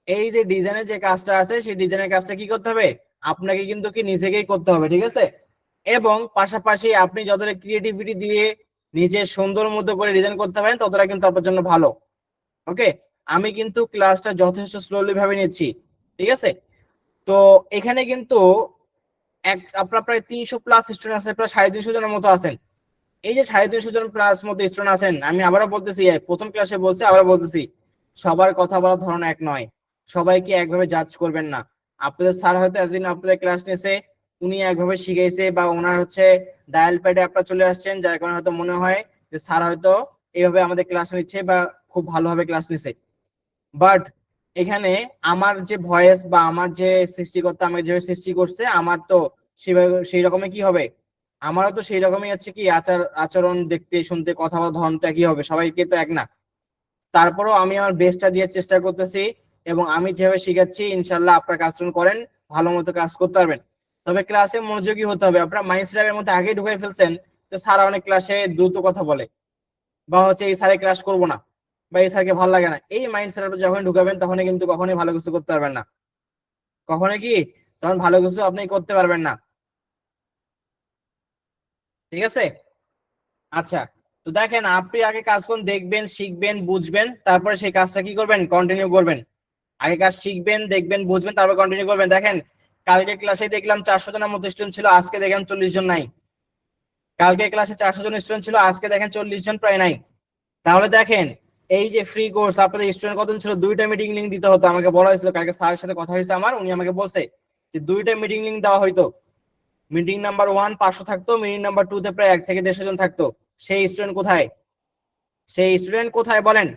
এই যে ডিজাইনের যে কাজটা আছে সেই ডিজাইনের কাজটা কি করতে হবে, আপনাকে কিন্তু কি নিজেকেই করতে হবে, ঠিক আছে। এবং পাশাপাশি আপনি যতটা ক্রিয়েটিভিটি দিয়ে নিজে সুন্দর মতো করে ডিজাইন করতে পারেন ততটা কিন্তু আপনার জন্য ভালো। ওকে, আমি কিন্তু ক্লাসটা যথেষ্ট স্লোলি ভাবে নিচ্ছি, ঠিক আছে। তো এখানে কিন্তু আপনার প্রায় 300+ স্টুডেন্ট আছে, প্রায় 350 জনের মতো আছেন। এই যে 350 জন প্লাস মতো স্টুডেন্ট আছেন, আমি আবারও বলতেছি, প্রথম ক্লাসে বলছি আবারও বলতেছি, সবার কথা বলার ধরন এক নয়, সবাইকে একভাবে জাজ করবেন না। আপনাদের স্যার হয়তো এতদিন আপনাদের ক্লাস নিয়েছে, উনি একভাবে শিখাইছে বা ওনার হচ্ছে ডায়াল প্যাডে আপনারা চলে আসছেন, যার কারণে হয়তো মনে হয় যে স্যার হয়তো এইভাবে আমাদের ক্লাস নিচ্ছে বা খুব ভালোভাবে ক্লাস নিচ্ছে। বাট এখানে আমার যে ভয়েস বা আমার যে সৃষ্টিকর্তা আমাকে যেভাবে সৃষ্টি করছে, আমার তো সেই রকমই কি হবে, আমারও তো সেই রকমই হচ্ছে কি আচরণ, দেখতে শুনতে কথা বলার ধরন তো একই হবে, সবাইকে তো এক না। তারপরেও আমি আমার বেস্টটা দিয়ে চেষ্টা করতেছি এবং আমি যেভাবে শিখাচ্ছি ইনশাল্লাহ আপনারা কাজটা করেন, ভালো মতো কাজ করতে পারবেন। তবে ক্লাসে মনোযোগী হতে হবে। আপনারা মাইন্ড সেটের মধ্যে আগেই ঢুকাই ফেলছেন যে স্যার অনেক ক্লাসে দ্রুত কথা বলে বা হচ্ছে এই স্যারে ক্লাস করবো না বা এই স্যারকে ভালো লাগে না, এই মাইন্ড সেটটা যখন ঢুকাবেন তখনই কিন্তু কখনোই ভালো কিছু করতে পারবেন না, কখনোই কি তখন ভালো কিছু আপনি করতে পারবেন না, ঠিক আছে। আচ্ছা, তো দেখেন আপনি আগে কাজ করুন, দেখবেন, শিখবেন, বুঝবেন, তারপরে সেই কাজটা কি করবেন, কন্টিনিউ করবেন। আগে কাজ শিখবেন, দেখবেন, বুঝবেন, তারপর কন্টিনিউ করবেন। দেখেন কালকে ক্লাসে দেখলাম 400 জনের মতো স্টুডেন্ট ছিল, আজকে দেখলাম 40 জন নাই। কালকে ক্লাসে 400 জন স্টুডেন্ট ছিল, আজকে দেখেন 40 জন প্রায় নাই। তাহলে দেখেন এই যে ফ্রি কোর্স আপনাদের স্টুডেন্ট কতজন ছিল, 2টা মিটিং লিংক দিতে হতো। আমাকে বলা হয়েছিল, কালকে স্যারের সাথে কথা হয়েছে আমার, উনি আমাকে বলছে যে 2টা মিটিং লিংক দেওয়া হয়তো। মিটিং নাম্বার 1 500 থাকতো, মিটিং নাম্বার 2 তে প্রায় 1 থেকে 150 জন থাকতো। সেই স্টুডেন্ট কোথায়, সেই স্টুডেন্ট কোথায় বলেন?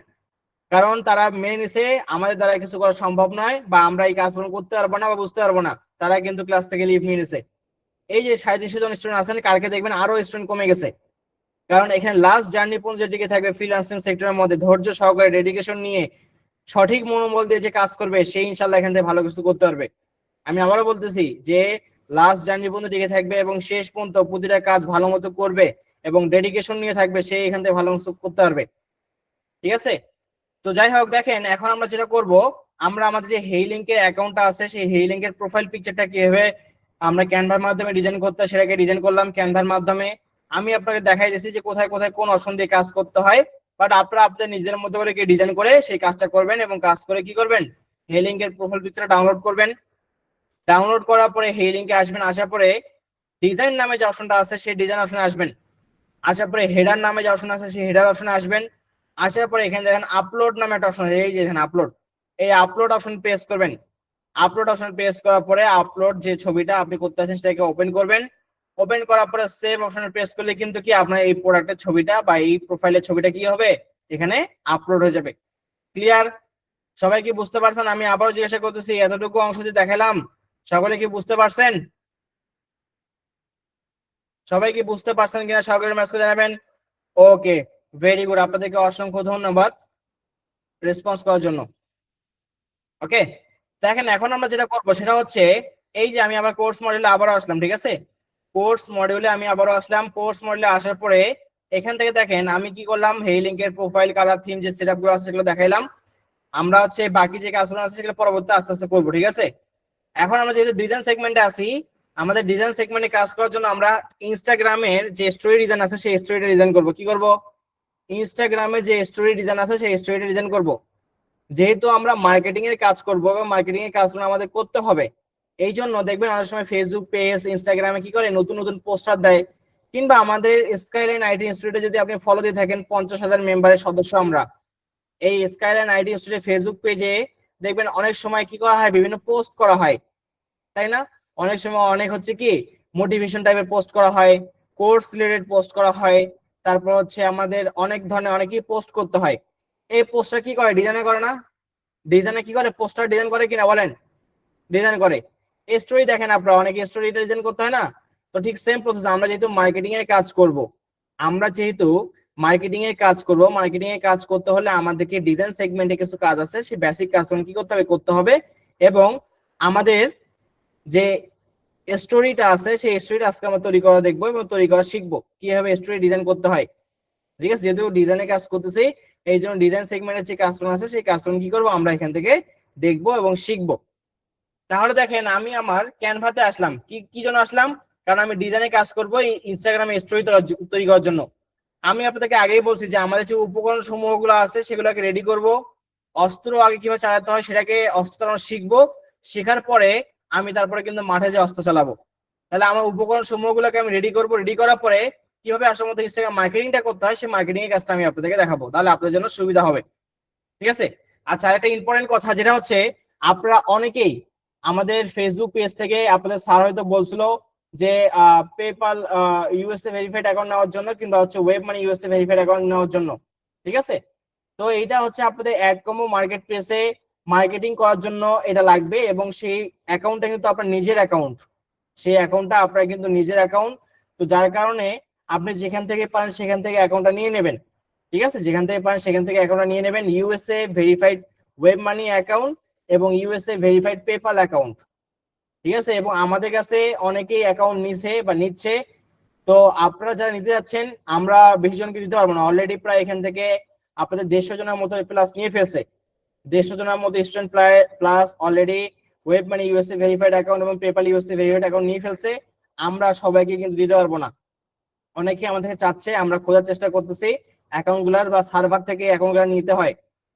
কারণ তারা মেনে নিছে আমাদের দ্বারা কিছু করা সম্ভব নয় বা আমরা এই কাজগুলো করতে পারবো না বা বুঝতে পারবো না, তারা কিন্তু ক্লাস থেকে লিভ নিয়ে নিছে। এই যে 350 জন স্টুডেন্ট আছেন, কালকে দেখবেন আরো স্টুডেন্ট কমে গেছে। কারণ এখানে লাস্ট জার্নি পর্যন্ত যেটিকে থাকবে ফ্রিল্যান্সিং সেক্টরের মধ্যে ধৈর্য সহকারে ডেডিকেশন নিয়ে সঠিক মনোবল দিয়ে যে কাজ করবে সেই ইনশাল্লাহ এখান থেকে ভালো কিছু করতে পারবে। আমি আবারও বলতেছি যে লাস্ট জার্নি পর্যন্ত টিকে থাকবে এবং শেষ পর্যন্ত প্রতিটা কাজ ভালো মতো করবে এবং ডেডিকেশন নিয়ে থাকবে, সেই এখান থেকে ভালো কিছু করতে পারবে, ঠিক আছে। তো যাই হোক, দেখেন এখন আমরা যেটা করব, আমরা আমাদের যে হেই লিঙ্কের অ্যাকাউন্টটা আছে সেই হেই লিঙ্কের প্রোফাইল পিকচারটা কিভাবে আমরা ক্যানভার মাধ্যমে ডিজাইন করতে হয় সেটাকে ডিজাইন করলাম ক্যানভার মাধ্যমে। আমি আপনাকে দেখাই দিয়েছি যে কোথায় কোথায় কোন অপশন দিয়ে কাজ করতে হয়, বাট আপনারা আপনাদের নিজের মতো করে কি ডিজাইন করে সেই কাজটা করবেন এবং কাজ করে কি করবেন, হেই লিঙ্কের প্রোফাইল পিকচারটা ডাউনলোড করবেন। ডাউনলোড করার পরে হেই লিঙ্কে আসবেন, আসার পরে ডিজাইন নামে যে অপশনটা আছে সেই ডিজাইন অপশনে আসবেন। আসার পরে হেডার নামে যে অপশন আছে সেই হেডার অপশনে আসবেন। আসার পরে এখানে দেখেন আপলোড নামে একটা অপশন আছে, এই যে এখানে আপলোড, এই আপলোড অপশন প্রেস করবেন। আপলোড অপশন প্রেস করার পরে আপলোড যে ছবিটা আপনি করতে আছেন সেটাকে ওপেন করবেন। ওপেন করার পরে সেভ অপশনে প্রেস করলে কিন্তু কি আপনার এই প্রোডাক্টের ছবিটা বা এই প্রোফাইলের ছবিটা কি হবে, এখানে আপলোড হয়ে যাবে। ক্লিয়ার? সবাই কি বুঝতে পারছেন? আমি আবারও জিজ্ঞাসা করতেছি, এতটুকু অংশ যে দেখালাম সকলে কি বুঝতে পারছেন? সবাই কি বুঝতে পারছেন কিনা সকলের মেসেজ জানাবেন। ওকে, ভেরি গুড, আপনাদেরকে অসংখ্য ধন্যবাদ রেসপন্স করার জন্য। ওকে, দেখেন এখন আমরা যেটা করবো সেটা হচ্ছে এই যে আমি আবার কোর্স মডিউলে আবারও আসলাম, ঠিক আছে। কোর্স মডিউলে আমি আবারও আসলাম। কোর্স মডিউলে আসার পরে এখান থেকে দেখেন আমি কি করলাম, হেই লিঙ্কের প্রোফাইল, কালার, থিম যে সেটআপ গুলো আছে সেগুলো দেখাইলাম। আমরা হচ্ছে বাকি যে কাজগুলো আছে সেগুলো পরবর্তী আস্তে আস্তে করবো, ঠিক আছে। এখন আমরা যেহেতু ডিজাইন সেগমেন্টে আছি, আমাদের ডিজাইন সেগমেন্টে কাজ করার জন্য আমরা ইনস্টাগ্রামের যে স্টোরি ডিজাইন আছে সেই স্টোরিটা ডিজাইন করব। কি করব? ইনস্টাগ্রামের যে স্টোরি ডিজাইন আছে সেই স্টোরিটা ডিজাইন করব। যেহেতু আমরা মার্কেটিং এর কাজ করব এবং মার্কেটিং এর কাজগুলো আমাদের করতে হবে, এই জন্য দেখবেন অনেক সময় ফেসবুক পেজ, ইনস্টাগ্রামে কি করে নতুন নতুন পোস্টার দেয়, কিংবা আমাদের স্কাইলাইন আইটি ইনস্টিটিউটে যদি আপনি ফলো দিয়ে থাকেন, 50,000 মেম্বারের সদস্য আমরা। এই স্কাইলাইন আইটি ইনস্টিটিউটের ফেসবুক পেজে দেখবেন অনেক সময় কি করা হয়, বিভিন্ন পোস্ট করা হয়, তাই না? অনেক সময় অনেক হচ্ছে কি মোটিভেশন টাইপের পোস্ট করা হয়, কোর্স রিলেটেড পোস্ট করা হয়, তারপর হচ্ছে আমাদের অনেক ধরনের অনেকই পোস্ট করতে হয়। এই পোস্টটা কি করে? ডিজাইনে করে না? ডিজাইনে কি করে? পোস্টার ডিজাইন করে কিনা বলেন? ডিজাইন করে। স্টোরি দেখেন আপনারা, অনেকে স্টোরিটা ডিজাইন করতে হয় না? তো ঠিক সেম প্রসেস, আমরা যেহেতু মার্কেটিং এর কাজ করব, মার্কেটিং এর কাজ করতে হলে আমাদেরকে ডিজাইন সেগমেন্টে কিছু কাজ আছে, সেই বেসিক কাজগুলো কি করতে হবে এবং আমাদের যে স্টোরিটা আছে সেই স্টোরিটা আজকে আমরা তৈরি করা দেখবো এবং তৈরি করা শিখবো কিভাবে স্টোরি ডিজাইন করতে হয়। ঠিক আছে, যেহেতু ডিজাইনে কাজ করতেছি এই জন্য ডিজাইন সেগমেন্টের যে কাজগুলো আছে সেই কাজগুলো কি করবো আমরা এখান থেকে দেখবো এবং শিখবো। তাহলে দেখেন আমি আমার ক্যানভাতে আসলাম, কি জন্য আসলাম? কারণ আমি ডিজাইনে কাজ করবো ইনস্টাগ্রামে স্টোরি তৈরি করার জন্য। আমি আপনাদেরকে আগেই বলছি যে আমাদের যে উপকরণ সমূহগুলো আছে সেগুলোকে রেডি করব, অস্ত্র আগে কিভাবে চালাতে হয় সেটাকে অস্ত্র চালানো শিখবো, শেখার পরে আমি তারপরে কিন্তু মাঠে যে অস্ত্র চালাবো। তাহলে আমার উপকরণ সমূহগুলোকে আমি রেডি করবো, রেডি করার পরে কিভাবে আসলে মধ্যে ইনস্টাগ্রাম মার্কেটিংটা করতে হয় সেই মার্কেটিং এর কাজটা আমি আপনাদেরকে দেখাবো, তাহলে আপনাদের জন্য সুবিধা হবে। ঠিক আছে, আচ্ছা একটা ইম্পর্টেন্ট কথা যেটা হচ্ছে, আপনারা অনেকেই আমাদের ফেসবুক পেজ থেকে আপনাদের স্যার হয়তো বলছিল যে পেপাল ইউএসএ ভেরিফাইড অ্যাকাউন্ট নেওয়ার জন্য কিংবা হচ্ছে web money USA verified account নেওয়ার জন্য। ঠিক আছে, তো এইটা হচ্ছে আপনাদের অ্যাডকমো মার্কেট প্লেসে মার্কেটিং করার জন্য এটা লাগবে এবং সেই অ্যাকাউন্টটা কিন্তু আপনার নিজের অ্যাকাউন্ট, সেই অ্যাকাউন্টটা আপনার কিন্তু নিজের অ্যাকাউন্ট। তো যার কারণে আপনি যেখান থেকে পারেন সেখান থেকে অ্যাকাউন্টটা নিয়ে নেবেন। ঠিক আছে, যেখান থেকে পারেন সেখান থেকে অ্যাকাউন্টটা নিয়ে নেবেন, USA verified web money account এবং ইউএসএ ভেরিফাইড পেপাল অ্যাকাউন্ট। ঠিক আছে, এবং আমাদের কাছে অনেকেই অ্যাকাউন্ট নিছে বা নিচ্ছে। তো আপনারা যারা নিতে যাচ্ছেন, আমরা বেশি জনকে দিতে পারবো না, অলরেডি প্রায় এখান থেকে আপনাদের 150 জনের মতো প্লাস নিয়ে ফেলছে। 150 জনের মতো student plus already web money USA verified account এবং পেপাল ইউএসএ ভেরিফাইড অ্যাকাউন্ট নিয়ে ফেলছে। আমরা সবাইকে কিন্তু দিতে পারবো না, অনেকে আমাদের চাচ্ছে, আমরা খোঁজার চেষ্টা করতেছি অ্যাকাউন্ট গুলার বা সার্ভার থেকে অ্যাকাউন্ট গুলো নিতে হয়,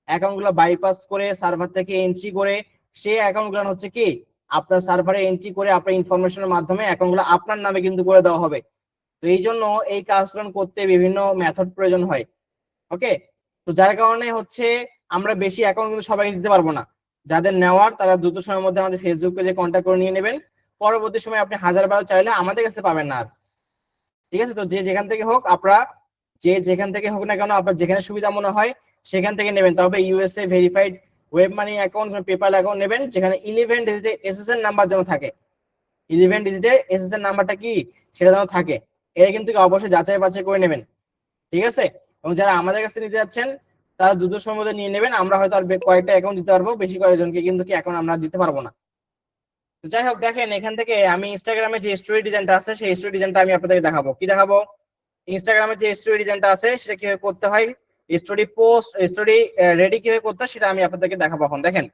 অ্যাকাউন্ট গুলো বাইপাস করে সার্ভার থেকে এন্ট্রি করে সেই অ্যাকাউন্ট গুলো হচ্ছে কি আপনার সার্ভারে এন্ট্রি করে আপনার ইনফরমেশনের মাধ্যমে অ্যাকাউন্ট গুলো আপনার নামে কিন্তু করে দেওয়া হবে। তো এই জন্য এই কাজগুলো করতে বিভিন্ন মেথড প্রয়োজন হয়। ওকে, তো যার কারণে হচ্ছে আমরা বেশি অ্যাকাউন্ট কিন্তু সবাইকে দিতে পারবো না। যাদের নেওয়ার তারা দ্রুত সময়ের মধ্যে আমাদের ফেসবুক পেজে কন্ট্যাক্ট করে নিয়ে নেবেন, পরবর্তী সময় আপনি 1000 চাইলে আমাদের কাছে পাবেন না আর। ঠিক আছে, তো যে যেখান থেকে হোক আপনারা, যে যেখান থেকে হোক না কেন আপনার যেখানে সুবিধা মনে হয় সেখান থেকে নেবেন, তবে USA verified web money account PayPal account নেবেন যেখানে 11 ডিজিটের এসএসএন নাম্বার যেন থাকে। 11 ডিজিটের এসএসএন নাম্বারটা কি সেটা যেন থাকে, এটা কিন্তু অবশ্যই যাচাই বাছাই করে নেবেন। ঠিক আছে, এবং যারা আমাদের কাছে নিতে যাচ্ছেন তারা দ্রুত সময়ের মধ্যে নিয়ে নেবেন, আমরা হয়তো আর কয়েকটা অ্যাকাউন্ট দিতে পারবো, বেশি কয়েকজনকে কিন্তু কি অ্যাকাউন্ট আমরা দিতে পারবো না। তো যাই হোক, দেখেন এখান থেকে আমি ইনস্টাগ্রামে যে স্টোরি ডিজাইনটা আছে সেই স্টোরি ডিজাইনটা আমি আপনাদেরকে দেখাবো। কি দেখাবো? ইনস্টাগ্রামে যে স্টোরি ডিজাইনটা আছে সেটা কিভাবে করতে হয়, স্টোরি রেডি কিভাবে করতে হয় সেটা আমি আপনাদেরকে দেখাবো। এখন দেখেন,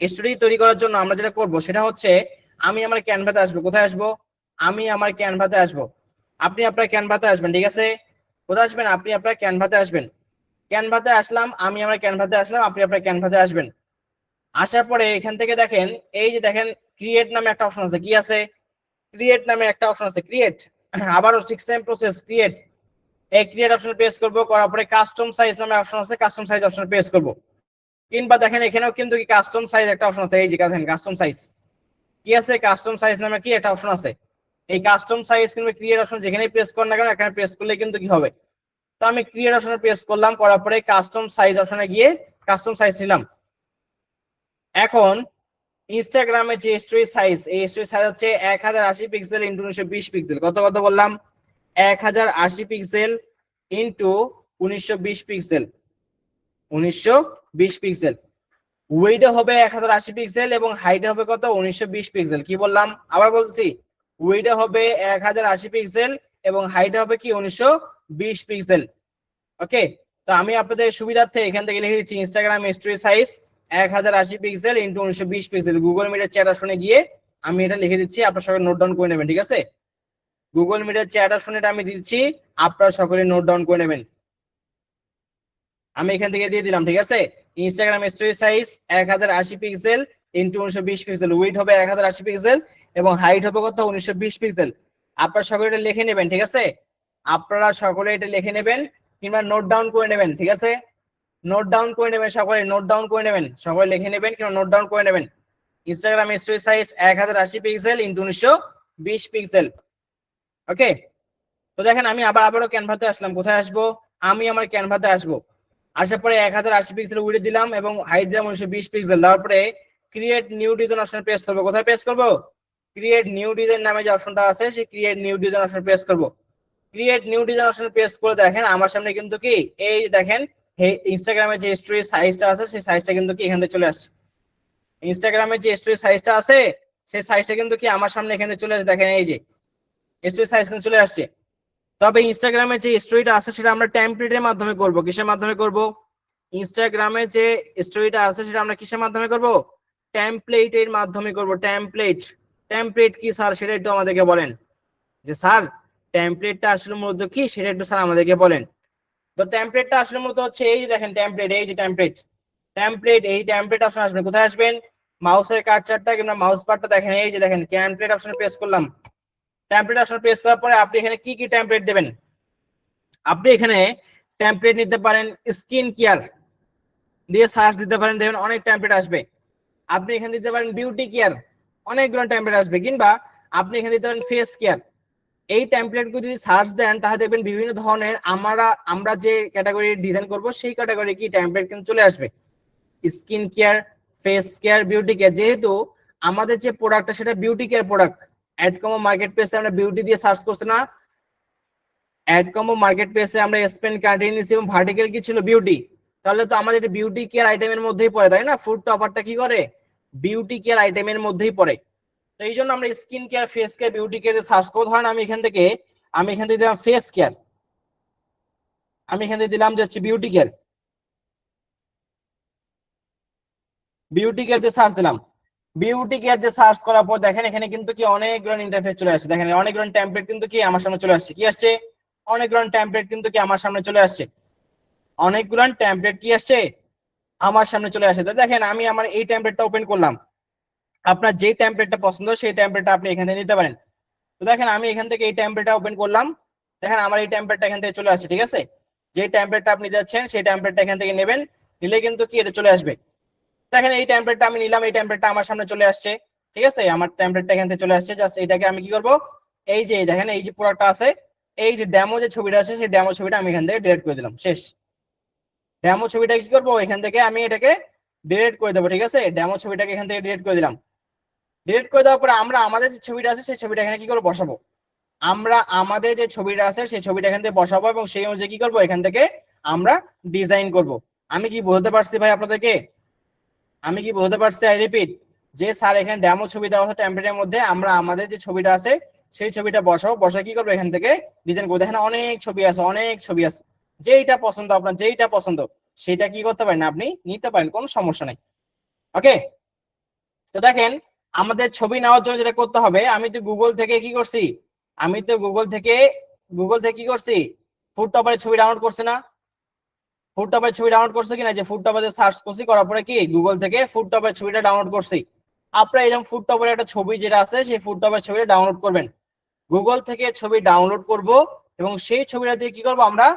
স্টোরি তৈরি করার জন্য আমরা যেটা করব সেটা হচ্ছে, আমি আমার ক্যানভাতে আসবো। কোথায় আসবো? আমি আমার ক্যানভাতে আসবো, আপনি আপনার ক্যানভাতে আসবেন। ঠিক আছে, কোথায় আসবেন? আপনি আপনার ক্যানভাতে আসবেন। ক্যানভাতে আসলাম, আমি আমার ক্যানভাতে আসলাম, আপনি আপনার ক্যানভাতে আসবেন। আসার পরে এখান থেকে দেখেন, এই যে দেখেন ক্রিয়েট নামে একটা অপশন আছে। কি আছে? ক্রিয়েট নামে একটা অপশন আছে, ক্রিয়েট। আবারও ঠিক সেম প্রসেস, ক্রিয়েট। এই ক্রিয়েট অপশন প্রেস করব, করার পরে কাস্টম সাইজ নামে অপশন আছে, কাস্টম সাইজ অপশন প্রেস করব। কিংবা দেখেন এখানেও কিন্তু কি কাস্টম সাইজ একটা অপশন আছে, এই যে দেখেন কাস্টম সাইজ কি আছে, কাস্টম সাইজ নামে কি একটা অপশন আছে। এই কাস্টম সাইজ কিংবা ক্রিয়েট অপশন যেখানেই প্রেস করেন না কেন, এখানে প্রেস করলে কিন্তু কি হবে, তো আমি ক্রিয়েট অপশনে প্রেস করলাম, করার পরে কাস্টম সাইজ অপশনে গিয়ে কাস্টম সাইজ নিলাম। এখন ইনস্টাগ্রামে যে স্টোরি সাইজ, এই স্টোরি সাইজ হচ্ছে 1080 পিক্সেল ইন্টু 1920 পিক্সেল। কত বললাম? 1080 পিক্সেল ইন্টু 1920 পিক্সেল, 1920 পিক্সেল। ওয়েটে হবে 1080 পিক্সেল এবং হাইটে হবে কত? 1920 পিক্সেল। কি বললাম? আবার বলছি, ওয়েটে হবে 1080 পিক্সেল এবং হাইটে হবে কি 1920 পিক্সেল। ওকে, তো আমি আপনাদের সুবিধার্থে এখান থেকে লিখে দিচ্ছি Instagram story size 1080 pixel into 1920 pixel. Google মিটের চ্যাট অপশনে গিয়ে আমি এটা লিখে দিচ্ছি, আপনারা সকলে নোট ডাউন করে নেবেন, ঠিক আছে? গুগল মিটের চ্যাট অপশন এটা আমি দিচ্ছি, আপনারা সকলে নোট ডাউন করে নেবেন। আমি এখান থেকে দিয়ে দিলাম, ঠিক আছে? Instagram story size 1080 pixel into 1920 pixel, width হবে 1080 পিক্সেল এবং হাইট হবে কত 1920 পিক্সেল। আপনারা সকলে এটা লিখে নেবেন, ঠিক আছে? আপনারা সকলে এটা লিখে নেবেন কিংবা নোট ডাউন করে নেবেন, ঠিক আছে? নোট ডাউন করে নেবেন, সকলে নোট ডাউন করে নেবেন, সকলে লিখে নেবেন কিংবা নোট ডাউন করে নেবেন। Instagram story size 1080 pixel into 1920 pixel. Okay, তো দেখেন আমি আবারও ক্যানভাতে আসলাম। কোথায় আসবো? আমি আমার ক্যানভাতে আসবো। আসার পরে 1080 পিক্সেল উইডথ দিলাম এবং হাইট দিলাম 1920 পিক্সেল। তারপরে create new design option press করবো। কোথায় প্রেস করবো? ক্রিয়েট নিউ ডিজাইন নামে যে অপশনটা আছে সেই create new design option press করবো। Create new design option press করে দেখেন আমার সামনে কিন্তু কি এই দেখেন ইনস্টাগ্রামে যে স্টোরি সাইজটা আছে সেই সাইজটা কিন্তু কি এখান থেকে চলে আসছে। ইনস্টাগ্রামে যে স্টোরি সাইজটা আছে সেই সাইজটা কিন্তু কি আমার সামনে এখানে চলে আসছে। দেখেন এই যে স্টোরি সাইজ কিন্তু চলে আসছে। তবে ইনস্টাগ্রামে যে স্টোরিটা আছে সেটা আমরা টেমপ্লেটের মাধ্যমে করব। কিসের মাধ্যমে করব? ইনস্টাগ্রামে যে স্টোরিটা আছে সেটা আমরা কিসের মাধ্যমে করব? টেমপ্লেটের মাধ্যমে করব। টেমপ্লেট কি স্যার সেটা একটু আমাদেরকে বলেন। যে স্যার টেমপ্লেটটা আসলে মূলত কি সেটা একটু স্যার আমাদেরকে বলেন। তো টেমপ্লেটটা আসলে মূলত হচ্ছে এই যে দেখেন টেমপ্লেট, এই যে টেমপ্লেট এই টেমপ্লেট অপশন আসবে। কোথায় আসবেন? মাউসের কার্সারটা কিংবা মাউস পাডটা দেখেন এই যে দেখেন টেমপ্লেট অপশনে প্রেস করলাম। টেমপ্লেট অপশন প্রেস করার পরে আপনি এখানে কি কি টেমপ্লেট দেবেন? আপনি এখানে টেমপ্লেট নিতে পারেন স্কিন কেয়ার দিয়ে সার্চ দিতে পারেন, দেখবেন অনেক টেমপ্লেট আসবে। আপনি এখানে দিতে পারেন বিউটি কেয়ার, অনেকগুলো টেমপ্লেট আসবে। কিংবা আপনি এখানে দিতে পারেন ফেস কেয়ার। এই টেমপ্লেটগুলো যদি সার্চ দেন তাহলে দেখবেন বিভিন্ন ধরনের আমরা যে ক্যাটাগরি ডিজাইন করব সেই ক্যাটাগরি কি টেমপ্লেট কিন্তু চলে আসবে। Skin care, face care, beauty care. যেহেতু আমাদের যে প্রোডাক্টটা সেটা বিউটি কেয়ার প্রোডাক্ট, অ্যাডকমো মার্কেট প্লেসে আমরা বিউটি দিয়ে সার্চ করছি না? অ্যাডকমো মার্কেট প্লেসে আমরা স্পেন্ড কন্টিনিউস এবং ভার্টিক্যাল কি ছিল? বিউটি। তাহলে তো আমাদের এটা বিউটি কেয়ার আইটেমের মধ্যেই পড়ে, তাই না? ফুড টপারটা কি করে? বিউটি কেয়ার আইটেমের মধ্যেই পড়ে। তো এই জন্য আমরা skin care, face care, beauty care search করব। ধরেন আমি এখান থেকে দিলাম ফেস কেয়ার, আমি এখান থেকে দিলাম যে হচ্ছে বিউটি কেয়ার দিয়ে সার্চ দিলাম। বিউটি কেয়ার দিয়ে সার্চ করার পর দেখেন এখানে কিন্তু কি অনেকগুলো ইন্টারফেস চলে আসছে। দেখেন অনেকগুলো টেমপ্লেট কিন্তু কি আমার সামনে চলে আসছে। কি আসছে? অনেকগুলো টেমপ্লেট কিন্তু কি আমার সামনে চলে আসছে। অনেকগুলো টেমপ্লেট কি আসছে আমার সামনে চলে আসছে। তো দেখেন আমি আমার এই টেমপ্লেটটা ওপেন করলাম। আপনার যে টেমপ্লেটটা পছন্দ সেই টেমপ্লেটটা আপনি এখান থেকে নিতে পারেন। তো দেখেন আমি এখান থেকে এই টেমপ্লেটটা ওপেন করলাম। দেখেন আমার এই টেমপ্লেটটা এখান থেকে চলে আসছে, ঠিক আছে? যে টেমপ্লেটটা আপনি যাচ্ছেন সেই টেমপ্লেটটা এখান থেকে নেবেন, নিলে কিন্তু কি এটা চলে আসবে। দেখেন এই টেমপ্লেটটা আমি নিলাম, এই টেমপ্লেটটা আমার সামনে চলে আসছে, ঠিক আছে? আমার টেমপ্লেটটা এখান থেকে চলে আসছে। জাস্ট এটাকে আমি কি করব? এই যে দেখেন এই যে পুরোটা আছে, এই যে ডেমো যে ছবিটা আছে সেই ডেমো ছবিটা আমি এখান থেকে ডিলিট করে দিলাম। শেষ। ডেমো ছবিটা কি করব? এখান থেকে আমি এটাকে ডিলিট করে দেবো, ঠিক আছে? ডেমো ছবিটাকে এখান থেকে ডিলিট করে দিলাম। ডিলিট করে দেওয়ার পরে আমরা আমাদের যে ছবিটা আছে সেই ছবিটা এখানে কি করবো? বসাবো। আমরা আমাদের যে ছবিটা আছে সেই ছবিটা এখান থেকে বসাবো এবং সেই অনুযায়ী কি করবো? এখান থেকে আমরা ডিজাইন করব। আমি কি বলতে পারছি ভাই আপনাদেরকে? আমি কি বলতে পারছি? আই রিপিট, যে স্যার এখানে ডেমো ছবি দেওয়া আছে টেমপ্লেটের মধ্যে, আমরা আমাদের যে ছবিটা আছে সেই ছবিটা বসাবো, বসা কি করবো? এখান থেকে ডিজাইন করবো। দেখেন অনেক ছবি আছে, যেইটা পছন্দ আপনার, যেইটা পছন্দ সেটা কি করতে পারেন আপনি নিতে পারেন, কোনো সমস্যা নাই। ওকে, তো দেখেন আমাদের ছবি নেওয়ার জন্য যেটা করতে হবে, আমি তো গুগল থেকে কি করছি? কি করছি? ফুড টপারের ছবি ডাউনলোড করছি না? ফুড টপের ছবি ডাউনলোড করছে কিনা? যে ফুড টপে সার্চ করছি, করার পরে কি গুগল থেকে ফুড টপের ছবিটা ডাউনলোড করছি। আপনারা এরকম ফুড টপের একটা ছবি যেটা আছে সেই ফুড টপের ছবিটা ডাউনলোড করবেন। গুগল থেকে ছবি ডাউনলোড করব এবং সেই ছবিটা দিয়ে কি করব? আমরা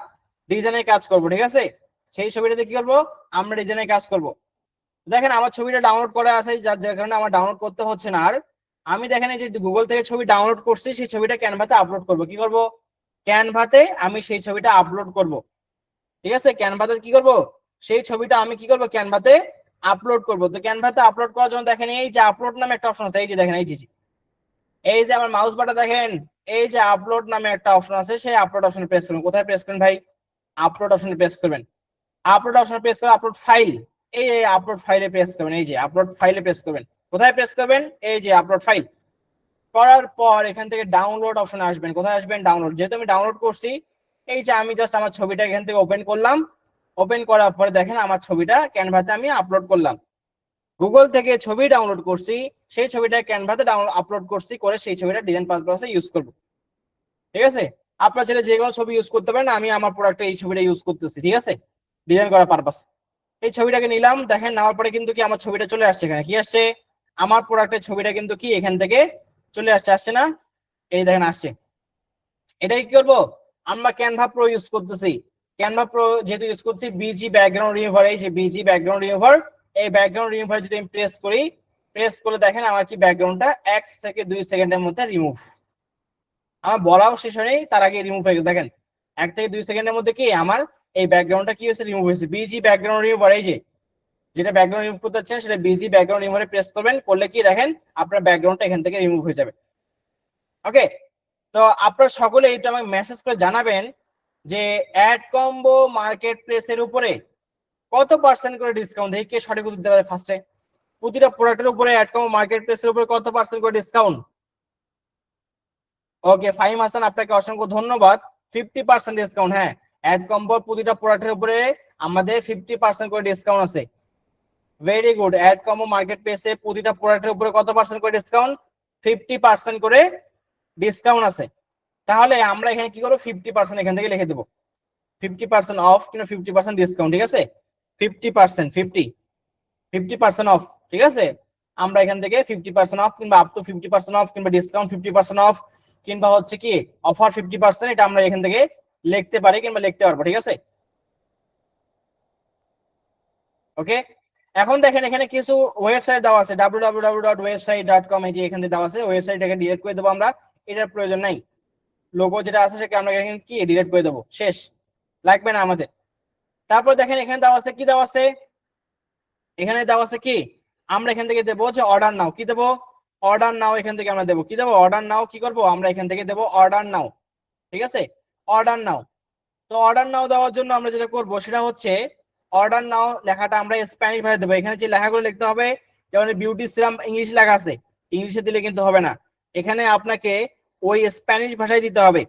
ডিজাইনের কাজ করব, ঠিক আছে? সেই ছবিটা দিয়ে কি করব? আমরা ডিজাইনের কাজ করব। দেখেন আমার ছবিটা ডাউনলোড করা আছে, যার কারণে আমার ডাউনলোড করতে হচ্ছে না আর। আমি দেখেন এই যে গুগল থেকে ছবি ডাউনলোড করছি সেই ছবিটা ক্যানভাতে আপলোড করব। কি করব? ক্যানভাতে আমি সেই ছবিটা আপলোড করব, ঠিক আছে? ক্যানভাতে কি করব? সেই ছবিটা আমি কি করব? ক্যানভাতে আপলোড করব। তো ক্যানভাতে আপলোড করার জন্য দেখেন এই যে আপলোড নামে একটা অপশন আছে, এই যে দেখেন এই যে আমার মাউস বাটা দেখেন এই যে আপলোড নামে একটা অপশন আছে, সেই আপলোড অপশনে প্রেস করুন। কোথায় প্রেস করবেন ভাই? আপলোড অপশনে প্রেস করবেন। আপলোড অপশনে প্রেস করে আপলোড ফাইল, এই আপলোড ফাইলে প্রেস করবেন। এই যে আপলোড ফাইলে প্রেস করবেন। কোথায় প্রেস করবেন? এই যে আপলোড ফাইল। করার পর এখান থেকে ডাউনলোড অপশনে আসবেন। কোথায় আসবেন? ডাউনলোড। যেহেতু আমি ডাউনলোড করছি, এই যে আমি জাস্ট আমার ছবিটা এখান থেকে ওপেন করলাম। ওপেন করার পরে দেখেন আমার ছবিটা ক্যানভাতে আমি আপলোড করলাম। গুগল থেকে ছবি ডাউনলোড করছি, সেই ছবিটা ক্যানভাতে আপলোড করছি, করে সেই ছবিটা ডিজাইন পারপাসে ইউজ করব। ঠিক আছে, আপনার ছেলে যে কোনো ছবি ইউজ করতে পারেন, আমি আমার প্রোডাক্টে এই ছবিটা ইউজ করতেছি। ঠিক আছে, ডিজাইন করার পারপাস। এই ছবিটাকে নিলাম, দেখেন নেওয়ার পরে কিন্তু কি আমার ছবিটা চলে আসছে। এখানে কি আসছে, আমার প্রোডাক্টের ছবিটা কিন্তু কি এখান থেকে চলে আসছে, আসছে না? এই দেখেন আসছে। এটাই কি করবো, আমরা ক্যানভা প্রো ইউজ করতেছি। ক্যানভা প্রো যেহেতু ইউজ করছি, বিজি ব্যাকগ্রাউন্ড রিমুভার, এই যে বিজি ব্যাকগ্রাউন্ড রিমুভার, এই ব্যাকগ্রাউন্ড রিমুভার যদি আমি প্রেস করি, প্রেস করে দেখেন আমার কি ব্যাকগ্রাউন্ডটা 1 থেকে 2 সেকেন্ডের মধ্যে রিমুভ। আমার বলাও শেষ হয়নি, তার আগে রিমুভ হয়ে গেছে। দেখেন 1 থেকে 2 সেকেন্ডের মধ্যে কি আমার এই ব্যাকগ্রাউন্ডটা কি হয়েছে, রিমুভ হয়েছে। বিজি ব্যাকগ্রাউন্ড রিমুভার, এই যে যেটা ব্যাকগ্রাউন্ড রিমুভ করতে চাচ্ছেন সেটা বিজি ব্যাকগ্রাউন্ড রিমুভারে প্রেস করবেন, করলে কি দেখেন আপনার ব্যাকগ্রাউন্ডটা এখান থেকে রিমুভ হয়ে যাবে। ওকে, তো আপনারা সকলে এটা আমাকে মেসেজ করে জানাবেন যে অ্যাড কম্বো মার্কেট প্লেসের উপরে কত পার্সেন্ট করে ডিসকাউন্ট, দেখি কে সঠিক উত্তর দিতে পারে ফার্স্টে। প্রতিটা প্রোডাক্টের উপরে অ্যাড কম্বো মার্কেট প্লেসের উপরে কত পার্সেন্ট করে ডিসকাউন্ট? ওকে, ফাহিম হাসান আপনাকে অসংখ্য ধন্যবাদ। 50% ডিসকাউন্ট, হ্যাঁ অ্যাড কম্বো প্রতিটা প্রোডাক্টের উপরে আমাদের 50% করে ডিসকাউন্ট আছে। Very good, add combo market প্লেসে প্রতিটা প্রোডাক্টের উপরে কত পার্সেন্ট করে ডিসকাউন্ট? 50% করে ডিসকাউন্ট আছে। তাহলে আমরা এখানে কি করবো, 50% এখান থেকে লিখে দেবো, 50% অফ কিংবা 50% ডিসকাউন্ট। ঠিক আছে, 50%, 50% অফ। ঠিক আছে, আমরা এখান থেকে 50% অফ কিংবা আপ টু 50% অফ কিংবা ডিসকাউন্ট 50% অফ কিংবা হচ্ছে কি অফার 50%, এটা আমরা এখান থেকে লিখতে পারি কিংবা লিখতে পারবো। ঠিক আছে, ওকে। এখন দেখেন এখানে কিছু ওয়েবসাইট দেওয়া আছে, www.website.com, এই যে এখানে দেওয়া আছে ওয়েবসাইটটাকে ডিলিট করে দেবো আমরা, এটার প্রয়োজন নাই। লোগো যেটা আছে সেটা আমরা এখানে কি ডিলিট করে দেবো, শেষ, লাগবে না আমাদের। তারপর দেখেন এখানে দেওয়া আছে, কি দেওয়া আছে, এখানে দেওয়া আছে কি, আমরা এখান থেকে দেবো যে অর্ডার নাও, কি দেবো, অর্ডার নাও। এখান থেকে আমরা দেবো কি দেবো, অর্ডার নাও। কি করবো আমরা এখান থেকে দেবো অর্ডার নাও। ঠিক আছে, অর্ডার নাও। তো অর্ডার নাও দেওয়ার জন্য আমরা যেটা করবো সেটা হচ্ছে অর্ডার নাও লেখাটা আমরা স্প্যানিশ ভাষায় দেবো। এখানে যে লেখাগুলো লিখতে হবে, যেমন বিউটি সিরাম ইংলিশ লেখা আছে, ইংলিশে দিলে কিন্তু হবে না, এখানে আপনাকে ওই স্প্যানিশ ভাষায় দিতে হবে।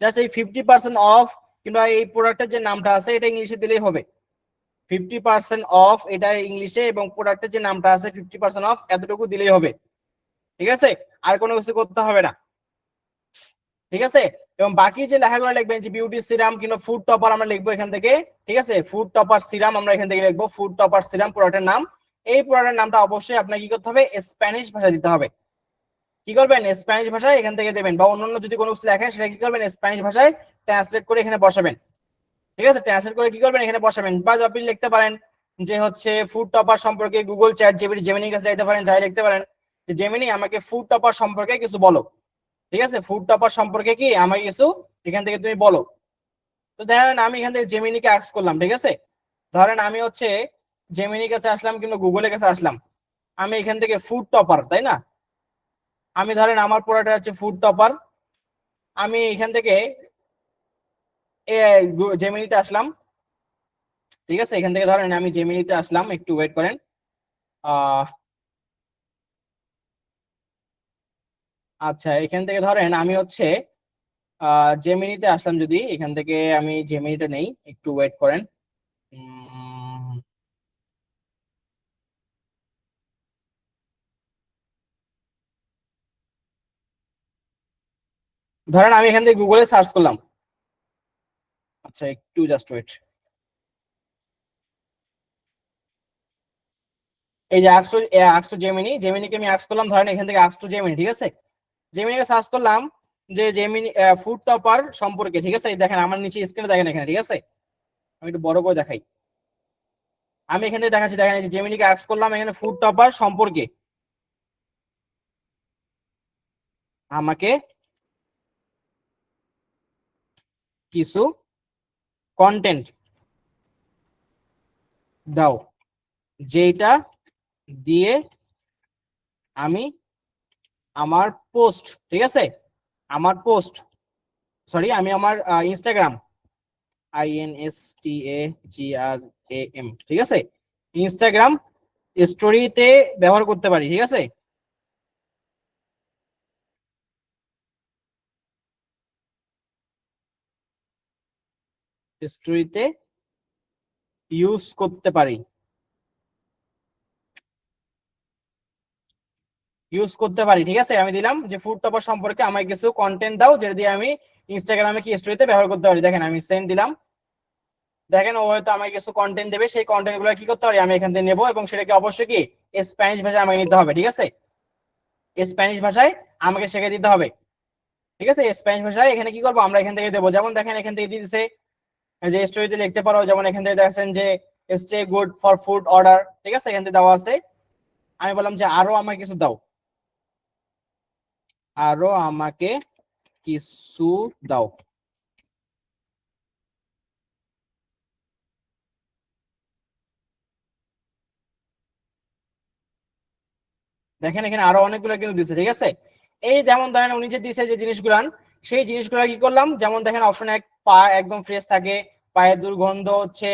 জাস্ট এই 50% অফ কিংবা এই প্রোডাক্টের যে নামটা আছে এটা ইংলিশে দিলেই হবে। 50% অফ এটা ইংলিশে এবং প্রোডাক্টের যে নামটা আছে 50% অফ, এতটুকু দিলেই হবে। ঠিক আছে, আর কোনো কিছু করতে হবে না। ঠিক আছে, এবং বাকি যে লেখাগুলো লিখবেন যে বিউটি সিরাম কিংবা ফুড টপার আমরা লিখবো এখান থেকে। ঠিক আছে, ফুড টপার সিরাম আমরা এখান থেকে লিখবো, ফুড টপার সিরাম প্রোডাক্টের নাম। এই প্রোডাক্টের নামটা অবশ্যই আপনাকে কি করতে হবে, স্প্যানিশ ভাষায় দিতে হবে। কি করবেন, স্প্যানিশ ভাষায় এখান থেকে দেবেন, বা অন্যান্য যদি কোনো কিছু লেখেন সেটা কি করবেন, স্প্যানিশ ভাষায় ট্রান্সলেট করে এখানে বসাবেন। ঠিক আছে, ট্রান্সলেট করে কি করবেন, এখানে বসাবেন। বা আপনি লিখতে পারেন যে হচ্ছে ফুড টপার সম্পর্কে গুগল চ্যাট জিপিটি, জেমিনির কাছে যাইতে পারেন, যাই লিখতে পারেন যে জেমিনি আমাকে ফুড টপার সম্পর্কে কিছু বলো। ঠিক আছে, ফুড টপার সম্পর্কে কি আমাকে কিছু এখান থেকে তুমি বলো। তো ধরেন আমি এখান থেকে জেমিনিকে আস্ক করলাম। ঠিক আছে, ধরেন আমি হচ্ছে জেমিনির কাছে আসলাম কিংবা গুগলের কাছে আসলাম, আমি এখান থেকে ফুড টপার, তাই না, আমি ধরেন আমার প্রোডাক্ট হচ্ছে ফুড টপার, আমি এখান থেকে জেমিনিতে আসলাম। ঠিক আছে, এখান থেকে ধরেন আমি জেমিনিতে আসলাম, একটু ওয়েট করেন। আচ্ছা, এখান থেকে ধরেন আমি হচ্ছে জেমিনিতে আসলাম, যদি এখান থেকে আমি জেমিনিটা নেই, একটু ওয়েট করেন। উম, ধরেন আমি এখান থেকে গুগলে সার্চ করলাম। আচ্ছা, একটু জাস্ট ওয়েট। এই যে আক্স টু জেমিনি, জেমিনিকে আমি আক্স করলাম, ধরেন এখান থেকে আক্স টু জেমিনি। ঠিক আছে, জেমিনিকে সার্চ করলাম যে জেমিনি ফুড টপার সম্পর্কে। ঠিক আছে, এই দেখেন আমার নিচে স্ক্রিনে দেখেন এখানে। ঠিক আছে, আমি একটু বড় করে দেখাই, আমি এখান থেকে দেখাচ্ছি, দেখেন এই যে জেমিনিকে আক্স করলাম এখানে ফুড টপার সম্পর্কে, আমাকে কিছু কন্টেন্ট দাও, যেটা দিয়ে আমি আমার পোস্ট, ঠিক আছে, আমার পোস্ট, সরি আমি আমার ইনস্টাগ্রাম, INSTAGRAM, ঠিক আছে, ইনস্টাগ্রাম স্টোরিতে ব্যবহার করতে পারি। ঠিক আছে, স্টোরিতে ইউজ করতে পারি। ইউজ করতে পারি। ঠিক আছে, আমি দিলাম যে ফুড টপার সম্পর্কে আমাকে কিছু কন্টেন্ট দাও যেটা দিয়ে আমি ইনস্টাগ্রামে কি স্টোরিতে ব্যবহার করতে পারি। দেখেন আমি সেন্ড দিলাম, দেখেন ও হয়তো আমাকে কিছু কন্টেন্ট দেবে, সেই কন্টেন্ট গুলো কি করতে পারি আমি এখান থেকে নেবো, এবং সেটাকে অবশ্যই কি স্প্যানিশ ভাষায় আমাকে নিতে হবে। ঠিক আছে, স্প্যানিশ ভাষায় আমাকে শিখে দিতে হবে। ঠিক আছে, স্প্যানিশ ভাষায় এখানে কি করবো আমরা এখান থেকে দেবো। যেমন দেখেন এখান থেকে দিয়ে দিছে যে স্টোরিতে লিখতে পারো, যেমন এখান থেকে দেখছেন যে stay good for food order. ঠিক আছে, এখান থেকে দেওয়া আছে। আমি বললাম যে আরো আমাকে কিছু দাও, আরো আমাকে কিছু দাও। দেখেন এখানে আরো অনেকগুলো কিন্তু দিচ্ছে। ঠিক আছে, এই যেমন ধরেন উনি যে দিছে যে জিনিসগুলান, সেই জিনিসগুলো কি করলাম, যেমন দেখেন অপশন এক, পা একদম ফ্রেশ থাকে, পায়ের দুর্গন্ধ হচ্ছে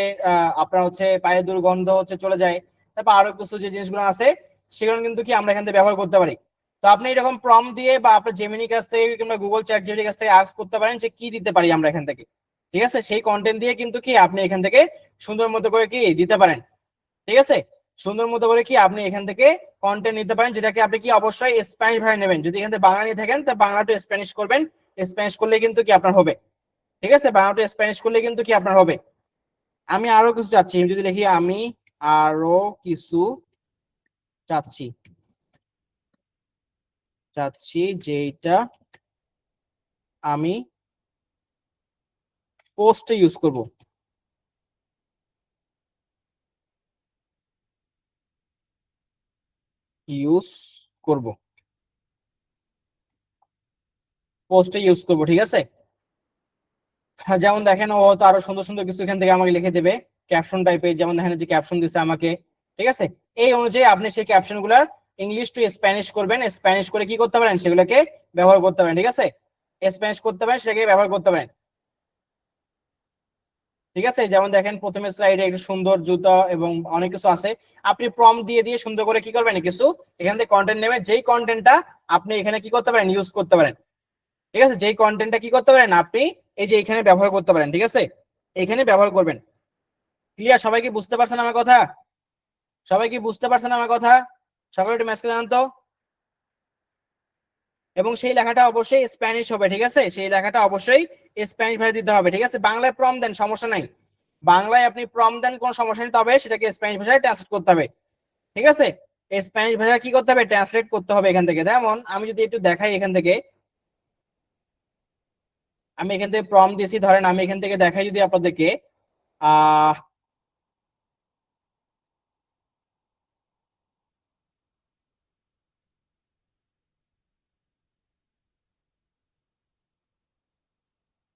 আপনার হচ্ছে পায়ের দুর্গন্ধ হচ্ছে চলে যায়। তারপর আরো কিছু যে জিনিসগুলো আছে সেগুলো কিন্তু কি আমরা এখান থেকে ব্যবহার করতে পারি। তো আপনি এরকম প্রম্পট দিয়ে বা আপনার জেমিনি কাছ থেকে কিংবা গুগল চ্যাট জিপিটির কাছ থেকে আস্ক করতে পারেন যে কি দিতে পারি আমরা এখান থেকে। ঠিক আছে, সেই কন্টেন্ট দিয়ে কিন্তু কি আপনি এখান থেকে সুন্দর মতো করে কি দিতে পারেন। ঠিক আছে, সুন্দর মতো করে কি আপনি এখান থেকে কন্টেন্ট নিতে পারেন, যেটাকে আপনি কি অবশ্যই স্প্যানিশ ভাষায় নেবেন। যদি এখান থেকে বাংলা নিয়ে থাকেন তা বাংলা টু স্প্যানিশ করবেন, স্প্যানিশ করলে কিন্তু কি আপনার হবে। ঠিক আছে, বাংলা টু স্প্যানিশ করলে কিন্তু কি আপনার হবে। আমি আরো কিছু চাচ্ছি, যদি লিখি আমি আরো কিছু চাচ্ছি, চাচ্ছি যেটা আমি পোস্টে ইউজ করব, ইউজ করব, পোস্টে ইউজ করব। ঠিক আছে, হ্যাঁ, যেমন দেখেন ও তো আরো সুন্দর সুন্দর কিছু এখান থেকে আমাকে লিখে দেবে ক্যাপশন টাইপের। যেমন দেখেন যে ক্যাপশন দিচ্ছে আমাকে। ঠিক আছে, এই অনুযায়ী আপনি সেই ক্যাপশন গুলার ইংলিশ টু স্প্যানিশ করবেন, স্প্যানিশ করে কি করতে পারেন সেগুলোকে ব্যবহার করতে পারেন। ঠিক আছে, স্প্যানিশ করতে পারেন, সেটাকে ব্যবহার করতে পারেন। ঠিক আছে, যেমন দেখেন প্রথমে স্লাইডে একটা সুন্দর জুতা এবং অনেক কিছু আছে। আপনি প্রম্পট দিয়ে দিয়ে সুন্দর করে কি করবেন কিছু এখান থেকে কন্টেন্ট নেবেন, যেই কন্টেন্টটা আপনি এখানে কি করতে পারেন ইউজ করতে পারেন। ঠিক আছে, যেই কন্টেন্টটা কি করতে পারেন আপনি এই যে এখানে ব্যবহার করতে পারেন। ঠিক আছে, এখানে ব্যবহার করবেন। ক্লিয়ার? সবাই কি বুঝতে পারছেন আমার কথা? সবাই কি বুঝতে পারছেন আমার কথা? সবাই একটু মেসেজ জানান তো। এবং সেই লেখাটা অবশ্যই স্প্যানিশ হবে। ঠিক আছে, সেই লেখাটা অবশ্যই স্প্যানিশ ভাষায় দিতে হবে। ঠিক আছে, বাংলায় প্রম্পট দেন সমস্যা নাই, বাংলায় আপনি প্রম্পট দেন কোনো সমস্যা নেই, তবে সেটাকে স্প্যানিশ ভাষায় ট্রান্সলেট করতে হবে। ঠিক আছে, স্প্যানিশ ভাষা কি করতে হবে ট্রান্সলেট করতে হবে এখান থেকে। যেমন আমি যদি একটু দেখাই এখান থেকে, আমি এখান থেকে প্রম্পট দিয়েছি, ধরেন আমি এখান থেকে দেখাই যদি আপনাদেরকে আহ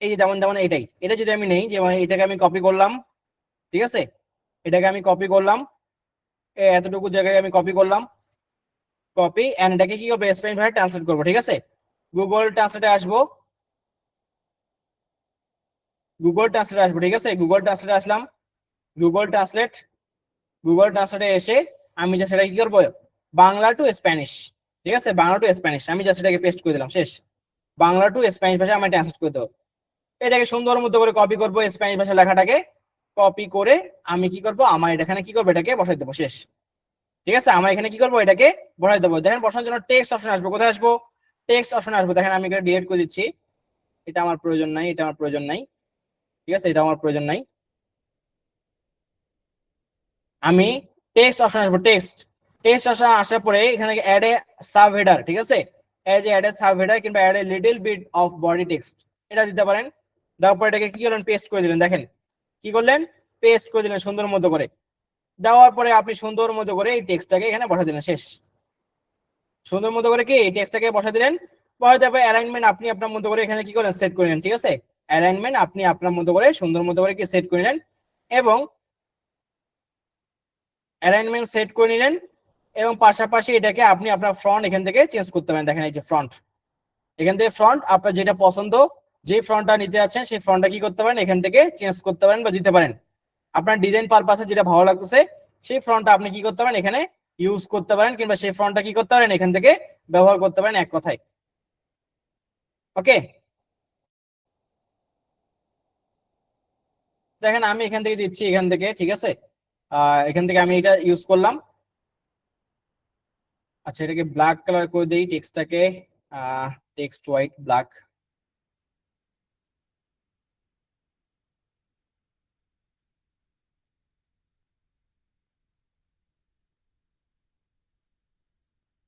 এই যে যেমন যেমন এটাই, এটা যদি আমি নেই যে মানে এটাকে আমি কপি করলাম। ঠিক আছে, এটাকে আমি কপি করলাম, এতটুকু জায়গায় আমি কপি করলাম, কপি এন্ড এটাকে কি করবো স্প্যানিশ ভাষায় ট্রান্সলেট করবো। ঠিক আছে, গুগল ট্রান্সলেটে আসবো, গুগল ট্রান্সলেটে আসবো। ঠিক আছে, গুগল ট্রান্সলেটে আসলাম, গুগল ট্রান্সলেট, গুগল ট্রান্সলেটে এসে আমি যা সেটা কি করবো বাংলা টু স্প্যানিশ। ঠিক আছে, বাংলা টু স্প্যানিশ আমি জাস্ট এটাকে পেস্ট করে দিলাম, শেষ। বাংলা টু স্প্যানিশ ভাষা আমি ট্রান্সলেট করে দেবো। এটাকে সুন্দর মতো করে কপি করবো, স্প্যানিশ ভাষা লেখাটাকে কপি করে আমি কি করব আমার এখানে কি করবো এটাকে বসাই দেবো, শেষ। ঠিক আছে, আমরা এখানে কি করবো এটাকে বসাই দেবো। দেখেন বসানোর জন্য টেক্সট অপশন আসবো, কোথায় আসবো টেক্সট অপশন আসবো। দেখেন আমি এটা ডিলিট করে দিচ্ছি, এটা আমার প্রয়োজন নাই, এটা আমার প্রয়োজন নাই। ঠিক আছে, এটা আমার প্রয়োজন নাই। আমি টেক্সট অপশন আসবো, টেক্সট, টেক্সট অপশন আসার পরে এখানে অ্যাড এ সাব হেডার। ঠিক আছে, as a add a sub header কিংবা add a little bit of body text, এটা দিতে পারেন। তারপর এটাকে কি করলেন পেস্ট করে দিলেন। দেখেন কি করলেন পেস্ট করে দিলেন সুন্দর মতো করে। দেওয়ার পরে আপনি সুন্দর মতো করে এই টেক্সটটাকে এখানে বসা দিলেন, শেষ। সুন্দর মতো করে কি এই টেক্সটটাকে বসা দিলেন, বসাতে হবে অ্যালাইনমেন্ট আপনি আপনার মতো করে এখানে কি করেন সেট করে নেন। ঠিক আছে, অ্যালাইনমেন্ট আপনি আপনার মতো করে সুন্দর মতো করে কি সেট করে নেন, এবং অ্যালাইনমেন্ট সেট করে নিলেন, এবং পাশাপাশি এটাকে আপনি আপনার ফ্রন্ট এখান থেকে চেঞ্জ করতে পারেন। দেখেন এই যে ফ্রন্ট, এখান থেকে ফ্রন্ট আপনার যেটা পছন্দ, যে ফ্রন্টটা নিতে যাচ্ছেন সেই ফ্রন্টটা কি করতে পারেন এখান থেকে চেঞ্জ করতে পারেন বা দিতে পারেন। আপনার ডিজাইন পারপাসে যেটা ভালো লাগতেছে সেই ফ্রন্টটা আপনি কি করতে পারেন এখানে ইউজ করতে পারেন, কিংবা সেই ফ্রন্টটা কি করতে পারেন এখান থেকে ব্যবহার করতে পারেন, এক কথায়। ওকে, দেখেন আমি এখান থেকে দিচ্ছি এখান থেকে। ঠিক আছে, এখান থেকে আমি এটা ইউজ করলাম, আচ্ছা, এটাকে ব্ল্যাক কালার করে দিই, টেক্সটটাকে টেক্সট হোয়াইট ব্ল্যাক।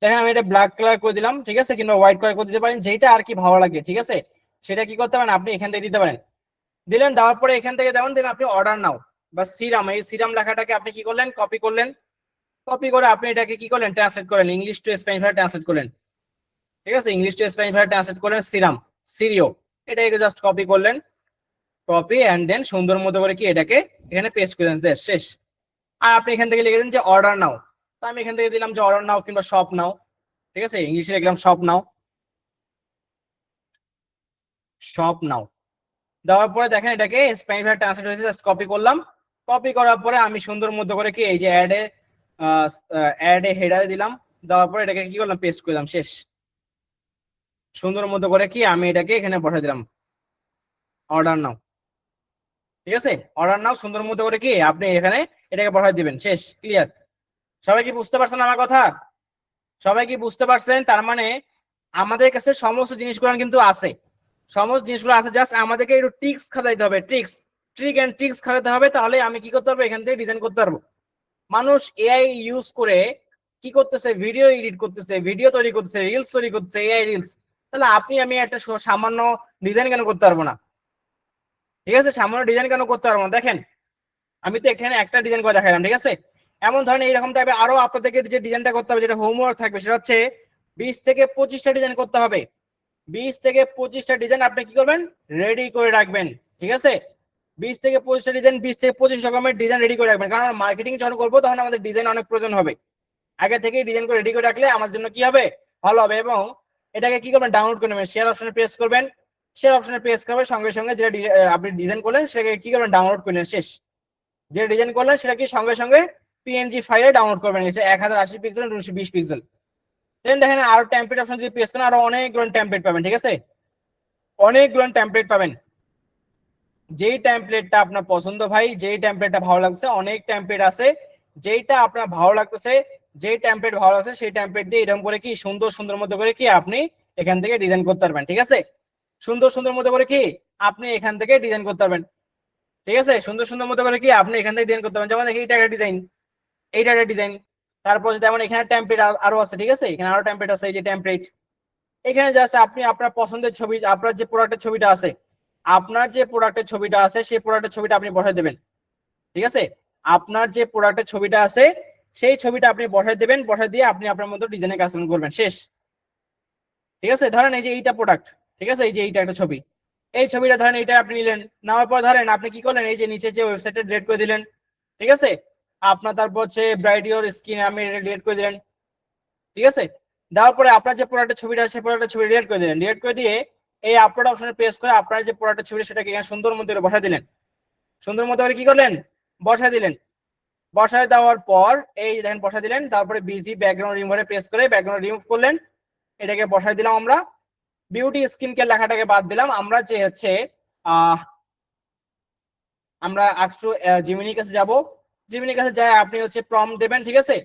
দেখেন আমি এটা ব্ল্যাক কালার করে দিলাম, ঠিক আছে, কিংবা হোয়াইট কালার করে দিতে পারেন, যেটা আর কি ভালো লাগে, ঠিক আছে। সেটা কি করতে পারেন, আপনি এখান থেকে দিতে পারেন। দিলেন, দেওয়ার পরে এখান থেকে দেবেন, দিন আপনি অর্ডার নাও বা সিরাম, এই সিরাম লেখাটাকে আপনি কি করলেন, কপি করলেন। কপি করে আপনি এটাকে কি করলেন, ট্রান্সলেট করলেন, ইংলিশ টু স্প্যানিশ ভাবে ট্রান্সলেট করলেন, ঠিক আছে, ইংলিশ টু স্প্যানিশ ভাবে ট্রান্সলেট করলেন সিরাম, সিরিও। এটাকে জাস্ট কপি করলেন, কপি অ্যান্ড দেন সুন্দর মতো করে কি এটাকে এখানে পেস্ট করে দেন, শেষ। আর আপনি এখান থেকে লিখে দেন যে অর্ডার নাও। তো আমি এখান থেকে দিলাম যে অর্ডার নাও কিংবা শপ নাও, ঠিক আছে, ইংলিশে লিখলাম শপ নাও, শপ নাও। দেওয়ার পরে দেখেন এটাকে স্প্যানিশ ভাবে ট্রান্সলেট হয়েছে, জাস্ট কপি করলাম। কপি করার পরে আমি সুন্দর মতো করে কি এই যে অ্যাডে হেডারে দিলাম, দেওয়ার পরে এটাকে কি করলাম, পেস্ট করলাম, শেষ। সুন্দর মতো করে কি আমি এটাকে এখানে বসাই দিলাম, অর্ডার নাও, ঠিক আছে, অর্ডার নাও, সুন্দর মতো করে কি আপনি এখানে এটাকে বসাই দিবেন, শেষ, ক্লিয়ার। সবাই কি বুঝতে পারছেন আমার কথা? সবাই কি বুঝতে পারছেন? তার মানে আমাদের কাছে সমস্ত জিনিসগুলো কিন্তু আছে, সমস্ত জিনিসগুলো আছে, জাস্ট আমাদেরকে একটু ট্রিক্স খাটাইতে হবে, ট্রিক এন্ড ট্রিক্স খাটাতে হবে, তাহলে আমি কি করতে পারবো, এখান থেকে ডিজাইন করতে পারবো। মানুষ এআই ইউজ করে কি করতেছে, ভিডিও এডিট করতেছে, ভিডিও তৈরি করতেছে, রিলস তৈরি করতেছে, এআই রিলস। তাহলে আপনি আমি একটা সামান্য ডিজাইন কেন করতে পারবো না? ঠিক আছে, সামান্য ডিজাইন কেন করতে পারবো না? দেখেন আমি তো এখানে একটা ডিজাইন করে দেখালাম, ঠিক আছে। এমন ধরনের এইরকম টাইপের আরো আপনাদেরকে যে ডিজাইনটা করতে হবে, যেটা হোমওয়ার্ক থাকবে, সেটা হচ্ছে 20 থেকে 25টা ডিজাইন করতে হবে। 20 থেকে 25টা ডিজাইন আপনি কি করবেন, রেডি করে রাখবেন, ঠিক আছে। 20 থেকে 25টা ডিজাইন, 20 থেকে 25 রকমের ডিজাইন রেডি করে রাখবেন, কারণ মার্কেটিং যখন করবো তখন আমাদের ডিজাইন অনেক প্রয়োজন হবে। আগে থেকে ডিজাইন করে রেডি করে রাখলে আমার জন্য কি হবে, ভালো হবে। এবং এটাকে কি করবেন, ডাউনলোড করে নেবেন, শেয়ার অপশনে প্রেস করবেন, শেয়ার অপশনে প্রেস করবেন, সঙ্গে সঙ্গে যেটা আপনি ডিজাইন করলেন সেটাকে কি করবেন, ডাউনলোড করলেন, শেষ। যে ডিজাইন করলেন সেটা কি সঙ্গে সঙ্গে পিএনজি ফাইলে ডাউনলোড করবেন, এটা 1080 পিক্সেল 220 পিক্সেল। দেন দেখেন আরো টেমপ্লেট অপশন যদি প্রেস করেন, আরো অনেকগুলো টেমপ্লেট পাবেন, ঠিক আছে, অনেকগুলো টেমপ্লেট পাবেন। যেই টেমপ্লেটটা আপনার পছন্দ ভাই, যেই টেমপ্লেটটা ভালো লাগছে, অনেক টেমপ্লেট আছে, যেইটা আপনার ভালো লাগতেছে, যেই টেমপ্লেট ভালো লাগছে সেই টেমপ্লেট দিয়ে এরকম করে কি সুন্দর সুন্দর মতো করে কি আপনি এখান থেকে ডিজাইন করতে পারবেন, ঠিক আছে। সুন্দর সুন্দর মতো করে কি আপনি এখান থেকে ডিজাইন করতে পারবেন, ঠিক আছে, সুন্দর সুন্দর মতো করে কি আপনি এখান থেকে ডিজাইন করতে পারবেন। যেমন দেখি এইটা একটা ডিজাইন, এইটা একটা ডিজাইন। তারপর যেমন এখানে টেমপ্লেট আরো আছে, ঠিক আছে, এখানে আরো টেমপ্লেট আছে, এই যে টেমপ্লেট। এখানে জাস্ট আপনি আপনার পছন্দের ছবি, আপনার যে প্রোডাক্টের ছবিটা আছে, আপনার যে প্রোডাক্টের ছবিটা আছে সেই প্রোডাক্টের ছবিটা আপনি বসাই দেবেন, ঠিক আছে। আপনার যে প্রোডাক্টের ছবিটা আছে সেই ছবিটা আপনি বসাই দেবেন, বসাই দিয়ে আপনি আপনার মতো ডিজাইনে কাজ করবেন, শেষ। ঠিক আছে, ধরেন এই যে এইটা প্রোডাক্ট, ঠিক আছে, এই যে এইটা একটা ছবি, এই ছবিটা ধরেন এইটা আপনি নিলেন, নেওয়ার পর ধরেন আপনি কি করলেন, এই যে নিচে যে ওয়েবসাইটটা ডিলিট করে দিলেন, ঠিক আছে। আপনার তারপর হচ্ছে ব্রাইট ইওর স্কিন আপনি ডিলিট করে দিলেন, ঠিক আছে। দেওয়ার পরে আপনার যে প্রোডাক্টের ছবিটা আছে সেই প্রোডাক্টের ছবি ডিলিট করে দিলেন, ডিলিট করে দিয়ে এই আপলোড অপশনে প্রেস করে আপনার যে প্রোডাক্টের ছবি সেটাকে এখানে সুন্দর মতো করে বসাই দিলেন, সুন্দর মতো করে কি করলেন, বসাই দিলেন। বসায় দেওয়ার পর এই দেখেন বসাই দিলেন, তারপরে বিজি ব্যাকগ্রাউন্ড রিমুভারে প্রেস করে ব্যাকগ্রাউন্ড রিমুভ করলেন, এটাকে বসাই দিলাম আমরা। বিউটি স্কিন কেয়ার লেখাটাকে বাদ দিলাম, আমরা যে হচ্ছে আমরা একটু জিমিনি কাছে যাব। জিমিনি কাছে যায় আপনি হচ্ছে প্রম্পট দেবেন, ঠিক আছে।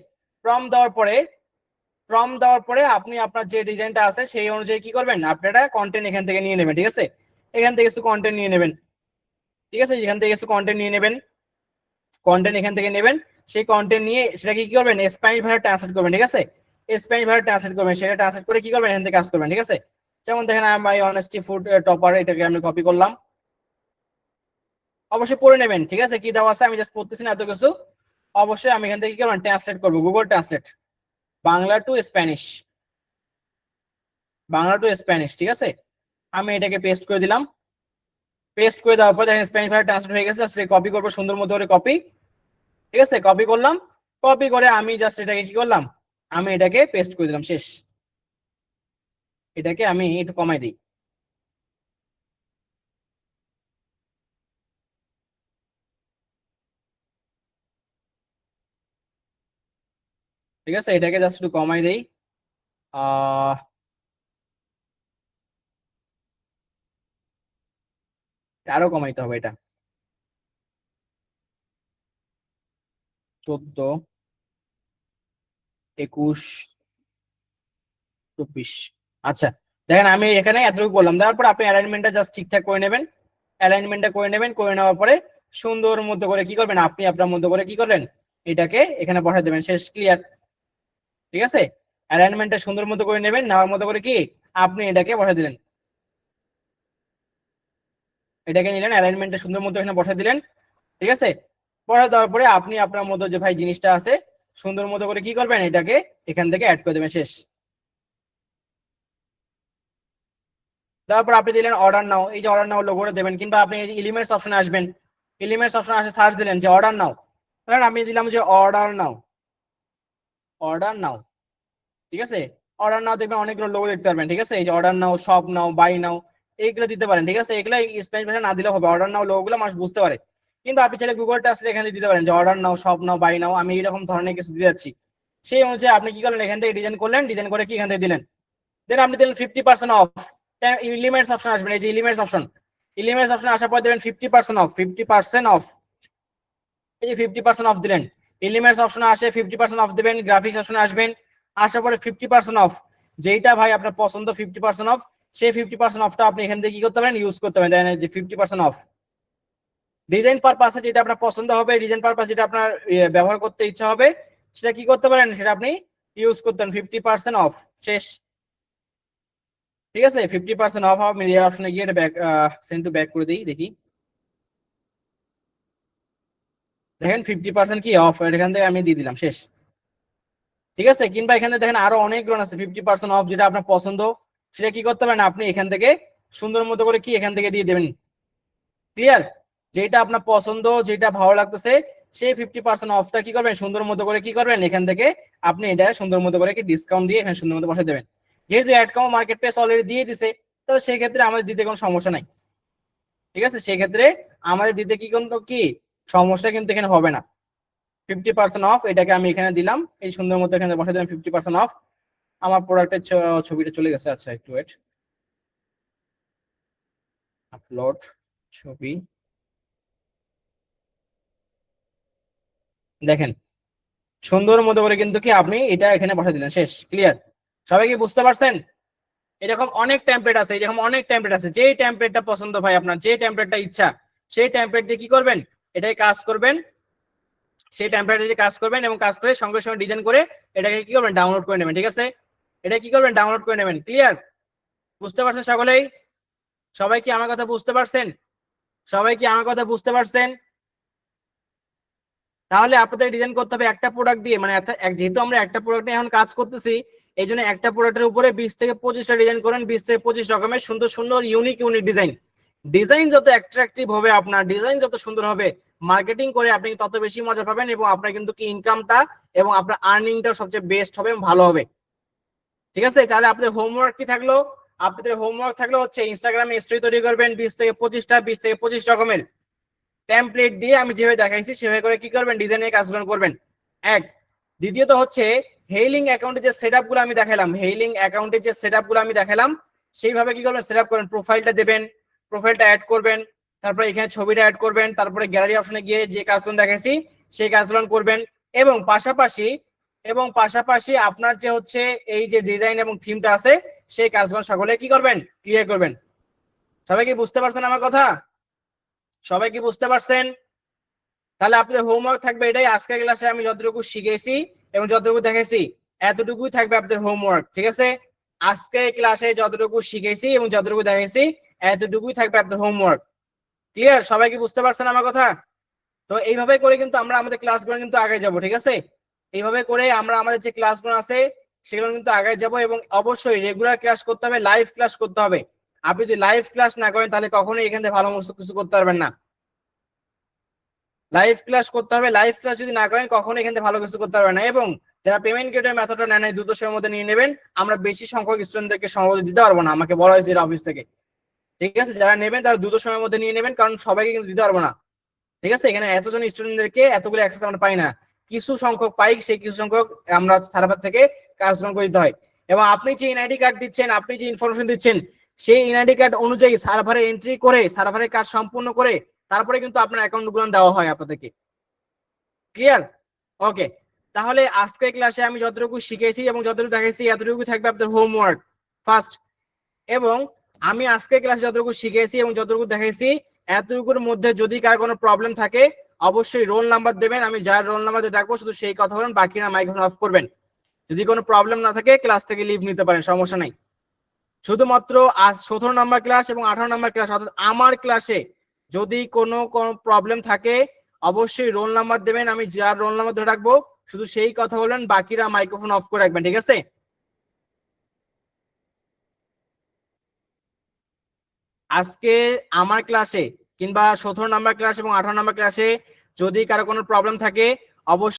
প্রম্পট দেওয়ার পরে আপনি আপনার যে ডিজাইনটা আছে সেই অনুযায়ী কি করবেন, আপনারা কন্টেন্ট এখান থেকে নিয়ে নেবেন, ঠিক আছে। এখান থেকে কিছু কন্টেন্ট নিয়ে নেবেন, ঠিক আছে, এখান থেকে কিছু কন্টেন্ট নিয়ে নেবেন, কন্টেন্ট এখান থেকে নেবেন। সেই কন্টেন্ট নিয়ে সেটাকে কি করবেন, স্প্যানিশ ভাষায় ট্রান্সলেট করবেন, ঠিক আছে। স্প্যানিশ ভাষায় ট্রান্সলেট করবেন, সেটা ট্রান্সলেট করে কি করবেন, এখান থেকে কাজ করবেন, ঠিক আছে। যেমন দেখেন মাই অনেস্টি ফুড টপার, এটাকে আমি কপি করলাম, অবশ্যই পড়ে নেবেন, ঠিক আছে, কি দেওয়া আছে আমি জাস্ট পড়তেছি না এত কিছু। অবশ্যই আমি এখান থেকে কি করবেন, ট্রান্সলেট করবো, Google translate, Bangla to Spanish, Bangla to Spanish, ঠিক আছে। আমি এটাকে পেস্ট করে দিলাম, পেস্ট করে দেওয়ার পর দেখেন স্প্যানিশ ভাষায় ট্রান্সলেট হয়ে গেছে, সেটা কপি করবো সুন্দর মতো করে কপি, ঠিক আছে, কপি করলাম। কপি করে আমি জাস্ট এটাকে কি করলাম, আমি এটাকে পেস্ট করে দিলাম, শেষ। এটাকে আমি একটু কমাই দিই, ঠিক আছে, এটাকে জাস্ট একটু কমাই দেই। আহ আরো কমাইতে হবে, এটা 14, 21, 24। আচ্ছা, দেখেন আমি এখানে এতটুকু বললাম, তারপর আপনি অ্যালাইনমেন্টটা জাস্ট ঠিকঠাক করে নেবেন। অ্যালাইনমেন্টটা করে নেবেন, করে নেওয়ার পরে সুন্দর মতো করে কি করবেন, আপনি আপনার মতো করে কি করবেন, এটাকে এখানে বসাই দেবেন। শেষ, ক্লিয়ার? ঠিক আছে, অ্যালাইনমেন্টটা সুন্দর মতো করে নেবেন, নেওয়ার মতো করে কি আপনি এটাকে বসাই দিলেন, এটাকে নিলেন, অ্যালাইনমেন্টটা সুন্দর মতো এখানে বসাই দিলেন। ঠিক আছে, বসাই দেওয়ার পরে আপনি আপনার মতো যে ভাই জিনিসটা আছে সুন্দর মতো করে কি করবেন, এটাকে এখান থেকে অ্যাড করে দেবেন। শেষ। তারপর আপনি দিলেন অর্ডার নাও, এই যে অর্ডার নাও লোগোটা দেবেন, কিংবা আপনি এই যে এলিমেন্টস অপশনে আসবেন, এলিমেন্টস অপশনে আসে সার্চ দিলেন যে অর্ডার নাও, ধরেন আমি দিলাম যে অর্ডার নাও, অর্ডার নাও। ঠিক আছে, অর্ডার নাও দেখবেন অনেকগুলো লোগো দেখতে পারবেন। ঠিক আছে, এই যে order now, shop now, buy now, এইগুলো দিতে পারেন। ঠিক আছে, এগুলো স্প্যানিশ ভাষা না দিলে হবে, অর্ডার নাও লোগোগুলো মানুষ বুঝতে পারে। কিন্তু আপনি চাইলে গুগল ট্রান্সলেট এখানে দিতে পারেন যে order now, shop now, buy now, আমি এরকম ধরনের কিছু দিয়ে যাচ্ছি। সেই অনুযায়ী আপনি কি করলেন, এখান থেকে ডিজাইন করলেন, ডিজাইন করে কি এখান থেকে দিলেন, দেন আপনি দিলেন 50% অফ। এলিমেন্টস অপশন আসবেন, এই যে এলিমেন্টস অপশন, এলিমেন্টস অপশন আসার পর দেবেন 50% অফ, 50% অফ, এই যে 50% অফ দিলেন। এলিমেন্টস অপশনে আসে 50% অফ দিবেন, গ্রাফিক্স অপশনে আসবেন, আসার পরে 50% অফ, যেটা ভাই আপনার পছন্দ 50% অফ, সেই 50% অফটা আপনি এখান থেকে কি করতে পারেন, ইউজ করতে পারেন। দেখেন যে 50% অফ। ডিজাইন পারপাসে যেটা আপনার পছন্দ হবে, ডিজাইন পারপাস যেটা আপনার ব্যবহার করতে ইচ্ছা হবে, সেটা কি করতে পারেন, সেটা আপনি ইউজ করতেন। 50% অফ। শেষ। ঠিক আছে, 50% অফ আমি রিয়ার অপশনে গিয়ে এটা ব্যাক, সেন্ড টু ব্যাক করে দিই, দেখি। দেখেন 50% কি অফ, এখান থেকে আমি দিয়ে দিলাম। শেষ। ঠিক আছে, কিংবা এখানে দেখেন আরো অনেকগুলো আছে 50% অফ, যেটা আপনার পছন্দ সেটা কি করতে পারেন, আপনি এখান থেকে সুন্দর মতো করে কি এখান থেকে দিয়ে দেবেন। ক্লিয়ার? যেটা আপনার পছন্দ, যেটা ভালো লাগতেছে, সেই 50% অফটা কি করবেন, সুন্দর মতো করে কি করবেন, এখান থেকে আপনি এটা সুন্দর মতো করে কি ডিসকাউন্ট দিয়ে এখানে সুন্দর মতো বসে দেবেন। যেহেতু অ্যাডকম মার্কেট প্লেস অলরেডি দিয়ে দিছে, তাহলে সেই ক্ষেত্রে আমাদের দিতে কোনো সমস্যা নাই। ঠিক আছে, সেই ক্ষেত্রে আমাদের দিতে কি কিন্তু কি সমস্যা কিন্তু এখানে হবে না। 50% অফ, এটাকে আমি এখানে দিলাম, এই সুন্দর মতো এখানে বসে দিলাম 50% অফ। আমার প্রোডাক্টের ছবিটা চলে গেছে। আচ্ছা, একটু ওয়েট, আপলোড ছবি। দেখেন সুন্দর মতো করে কিন্তু কি আপনি এটা এখানে বসে দিলেন। শেষ। ক্লিয়ার? সবাই কি বুঝতে পারছেন? এরকম অনেক টেমপ্লেট আছে, এরকম অনেক টেমপ্লেট আছে, যেই টেমপ্লেটটা পছন্দ ভাই আপনার, যে টেমপ্লেটটা ইচ্ছা, সেই টেমপ্লেট দিয়ে কি করবেন, এটাই কাজ করবেন, সেই টেমপ্লেট দিয়ে কাজ করবেন, এবং কাজ করে সঙ্গে সঙ্গে ডিজাইন করে এটাকে কি করবেন, ডাউনলোড করে নেবেন। ঠিক আছে, এটা কি করবেন, ডাউনলোড করে নেবেন। ক্লিয়ার? বুঝতে পারছেন সকলেই? সবাই কি আমার কথা বুঝতে পারছেন? সবাই কি আমার কথা বুঝতে পারছেন? তাহলে আপনাদের ডিজাইন করতে হবে একটা প্রোডাক্ট দিয়ে, মানে যেহেতু আমরা একটা প্রোডাক্ট নিয়ে এখন কাজ করতেছি, এই জন্য একটা প্রোডাক্টের উপরে 20 থেকে 25টা ডিজাইন করেন, 20 থেকে 25 রকমের সুন্দর সুন্দর ইউনিক ইউনিক ডিজাইন। ডিজাইন যত অ্যাট্রাকটিভ হবে, আপনার ডিজাইন যত সুন্দর হবে, মার্কেটিং করে আপনি তত বেশি মজা পাবেন, এবং আপনার কিন্তু কি ইনকামটা এবং আপনার আর্নিংটা সবচেয়ে বেস্ট হবে এবং ভালো হবে। ঠিক আছে, তাহলে আপনাদের হোমওয়ার্ক কি থাকলো? আপনাদের হোমওয়ার্ক থাকলো হচ্ছে ইনস্টাগ্রামে স্টোরি তৈরি করবেন 20 থেকে 25টা, 20 থেকে 25 রকমের টেমপ্লেট দিয়ে আমি যেভাবে দেখাইছি সেভাবে করে কি করবেন, ডিজাইনের কাজগুলো করবেন। এক। দ্বিতীয়ত হচ্ছে হেইলিং অ্যাকাউন্টে যে সেটআপগুলো আমি দেখালাম, হেইলিং অ্যাকাউন্টে যে সেটআপগুলো আমি দেখালাম, সেইভাবে কি করবেন, সেটআপ করেন। প্রোফাইলটা দেবেন, প্রোফাইলটা অ্যাড করবেন, তারপরে এখানে ছবিটা অ্যাড করবেন, তারপরে গ্যালারি অপশনে গিয়ে যে কাজগুলো দেখাইছি সেই কাজগুলো করবেন। এবং পাশাপাশি আপনার যে হচ্ছে এই যে ডিজাইন এবং থিমটা আছে, সেই কাজগুলো সকলে কি করবেন, ক্লিয়ার করবেন। সবাই কি বুঝতে পারছেন আমার কথা? সবাই কি বুঝতে পারছেন? তাহলে আপনাদের হোমওয়ার্ক থাকবে এটাই, আজকের ক্লাসে আমি যতটুকু শিখেছি এবং যতটুকু দেখেছি এতটুকুই থাকবে আপনাদের হোমওয়ার্ক। ঠিক আছে, আজকে ক্লাসে যতটুকু শিখেছি এবং যতটুকু দেখেছি এতটুকুই থাকবে আপনাদের হোমওয়ার্ক। ক্লিয়ার? সবাই কি বুঝতে পারছেন আমার কথা? তো এইভাবে করে কিন্তু আমরা আমাদের ক্লাসগুলো কিন্তু আগে যাব। ঠিক আছে, এইভাবে করে আমরা আমাদের যে ক্লাসগুলো আছে সেগুলো কিন্তু আগে যাব, এবং অবশ্যই রেগুলার ক্লাস করতে হবে, লাইভ ক্লাস করতে হবে। আপনি যদি লাইভ ক্লাস না করেন তাহলে কখনোই এখান থেকে ভালো মতো কিছু করতে পারবেন না। লাইভ ক্লাস করতে হবে, লাইভ ক্লাস যদি না করেন কখনো এখান থেকে ভালো কিছু করতে পারবেন না। এবং যারা পেমেন্ট গেটওয়ে মেথডটা নেন, দ্রুত সময়ের মধ্যে নিয়ে নেবেন, আমরা বেশি সংখ্যক স্টুডেন্টদেরকে সম্ভবত দিতে পারবো না, আমাকে বলা হয়েছে অফিস থেকে। ঠিক আছে, যারা নেবেন তারা দ্রুত সময়ের মধ্যে নিয়ে নেবেন, কারণ সবাইকে কিন্তু দিতে পারবো না। ঠিক আছে, এখানে এতজন স্টুডেন্টদেরকে এতগুলো অ্যাক্সেস আমরা পাই না, কিছু সংখ্যক পাই, সেই কিছু সংখ্যক আমরা সার্ভার থেকে কাজ করে দিতে হয়। এবং আপনি যে এনআইডি কার্ড দিচ্ছেন, আপনি যে ইনফরমেশন দিচ্ছেন, সেই এনআইডি কার্ড অনুযায়ী সার্ভারে এন্ট্রি করে সার্ভারের কাজ সম্পূর্ণ করে তারপরে কিন্তু আপনার অ্যাকাউন্ট গুলো দেওয়া হয় আপনাদেরকে। ক্লিয়ার? ওকে, তাহলে আজকের ক্লাসে আমি যতটুকু শিখেছি এবং যতটুকু দেখাইছি এতটুকু থাকবে আপনার হোমওয়ার্ক ফার্স্ট। এবং আমি আজকের ক্লাসে যতটুকু শিখেছি এবং যতটুকু দেখাইছি এতটুকুর মধ্যে যদি কার কোনো প্রবলেম থাকে অবশ্যই রোল নাম্বার দেবেন, আমি যার রোল নাম্বার ডাকবো শুধু সেই কথা বলেন, বাকিরা মাইক্রোফোন অফ করবেন। যদি কোনো প্রবলেম না থাকে ক্লাস থেকে লিভ নিতে পারেন, সমস্যা নাই। শুধুমাত্র আজ 17 নম্বর ক্লাস এবং 18 নম্বর ক্লাস অর্থাৎ আমার ক্লাসে যদি কোনো প্রবলেম থাকে অবশ্যই রোল নাম্বার দেবেন, আমি যার রোল নাম্বার ধরে রাখবো শুধু সেই কথা বলবেন, বাকিরা মাইক্রোফোন অফ করে রাখবেন, ঠিক আছে? আজকে আমার ক্লাসে কিংবা 17 নম্বর ক্লাস এবং 18 নম্বর ক্লাসে যদি কারো কোনো প্রবলেম থাকে অবশ্যই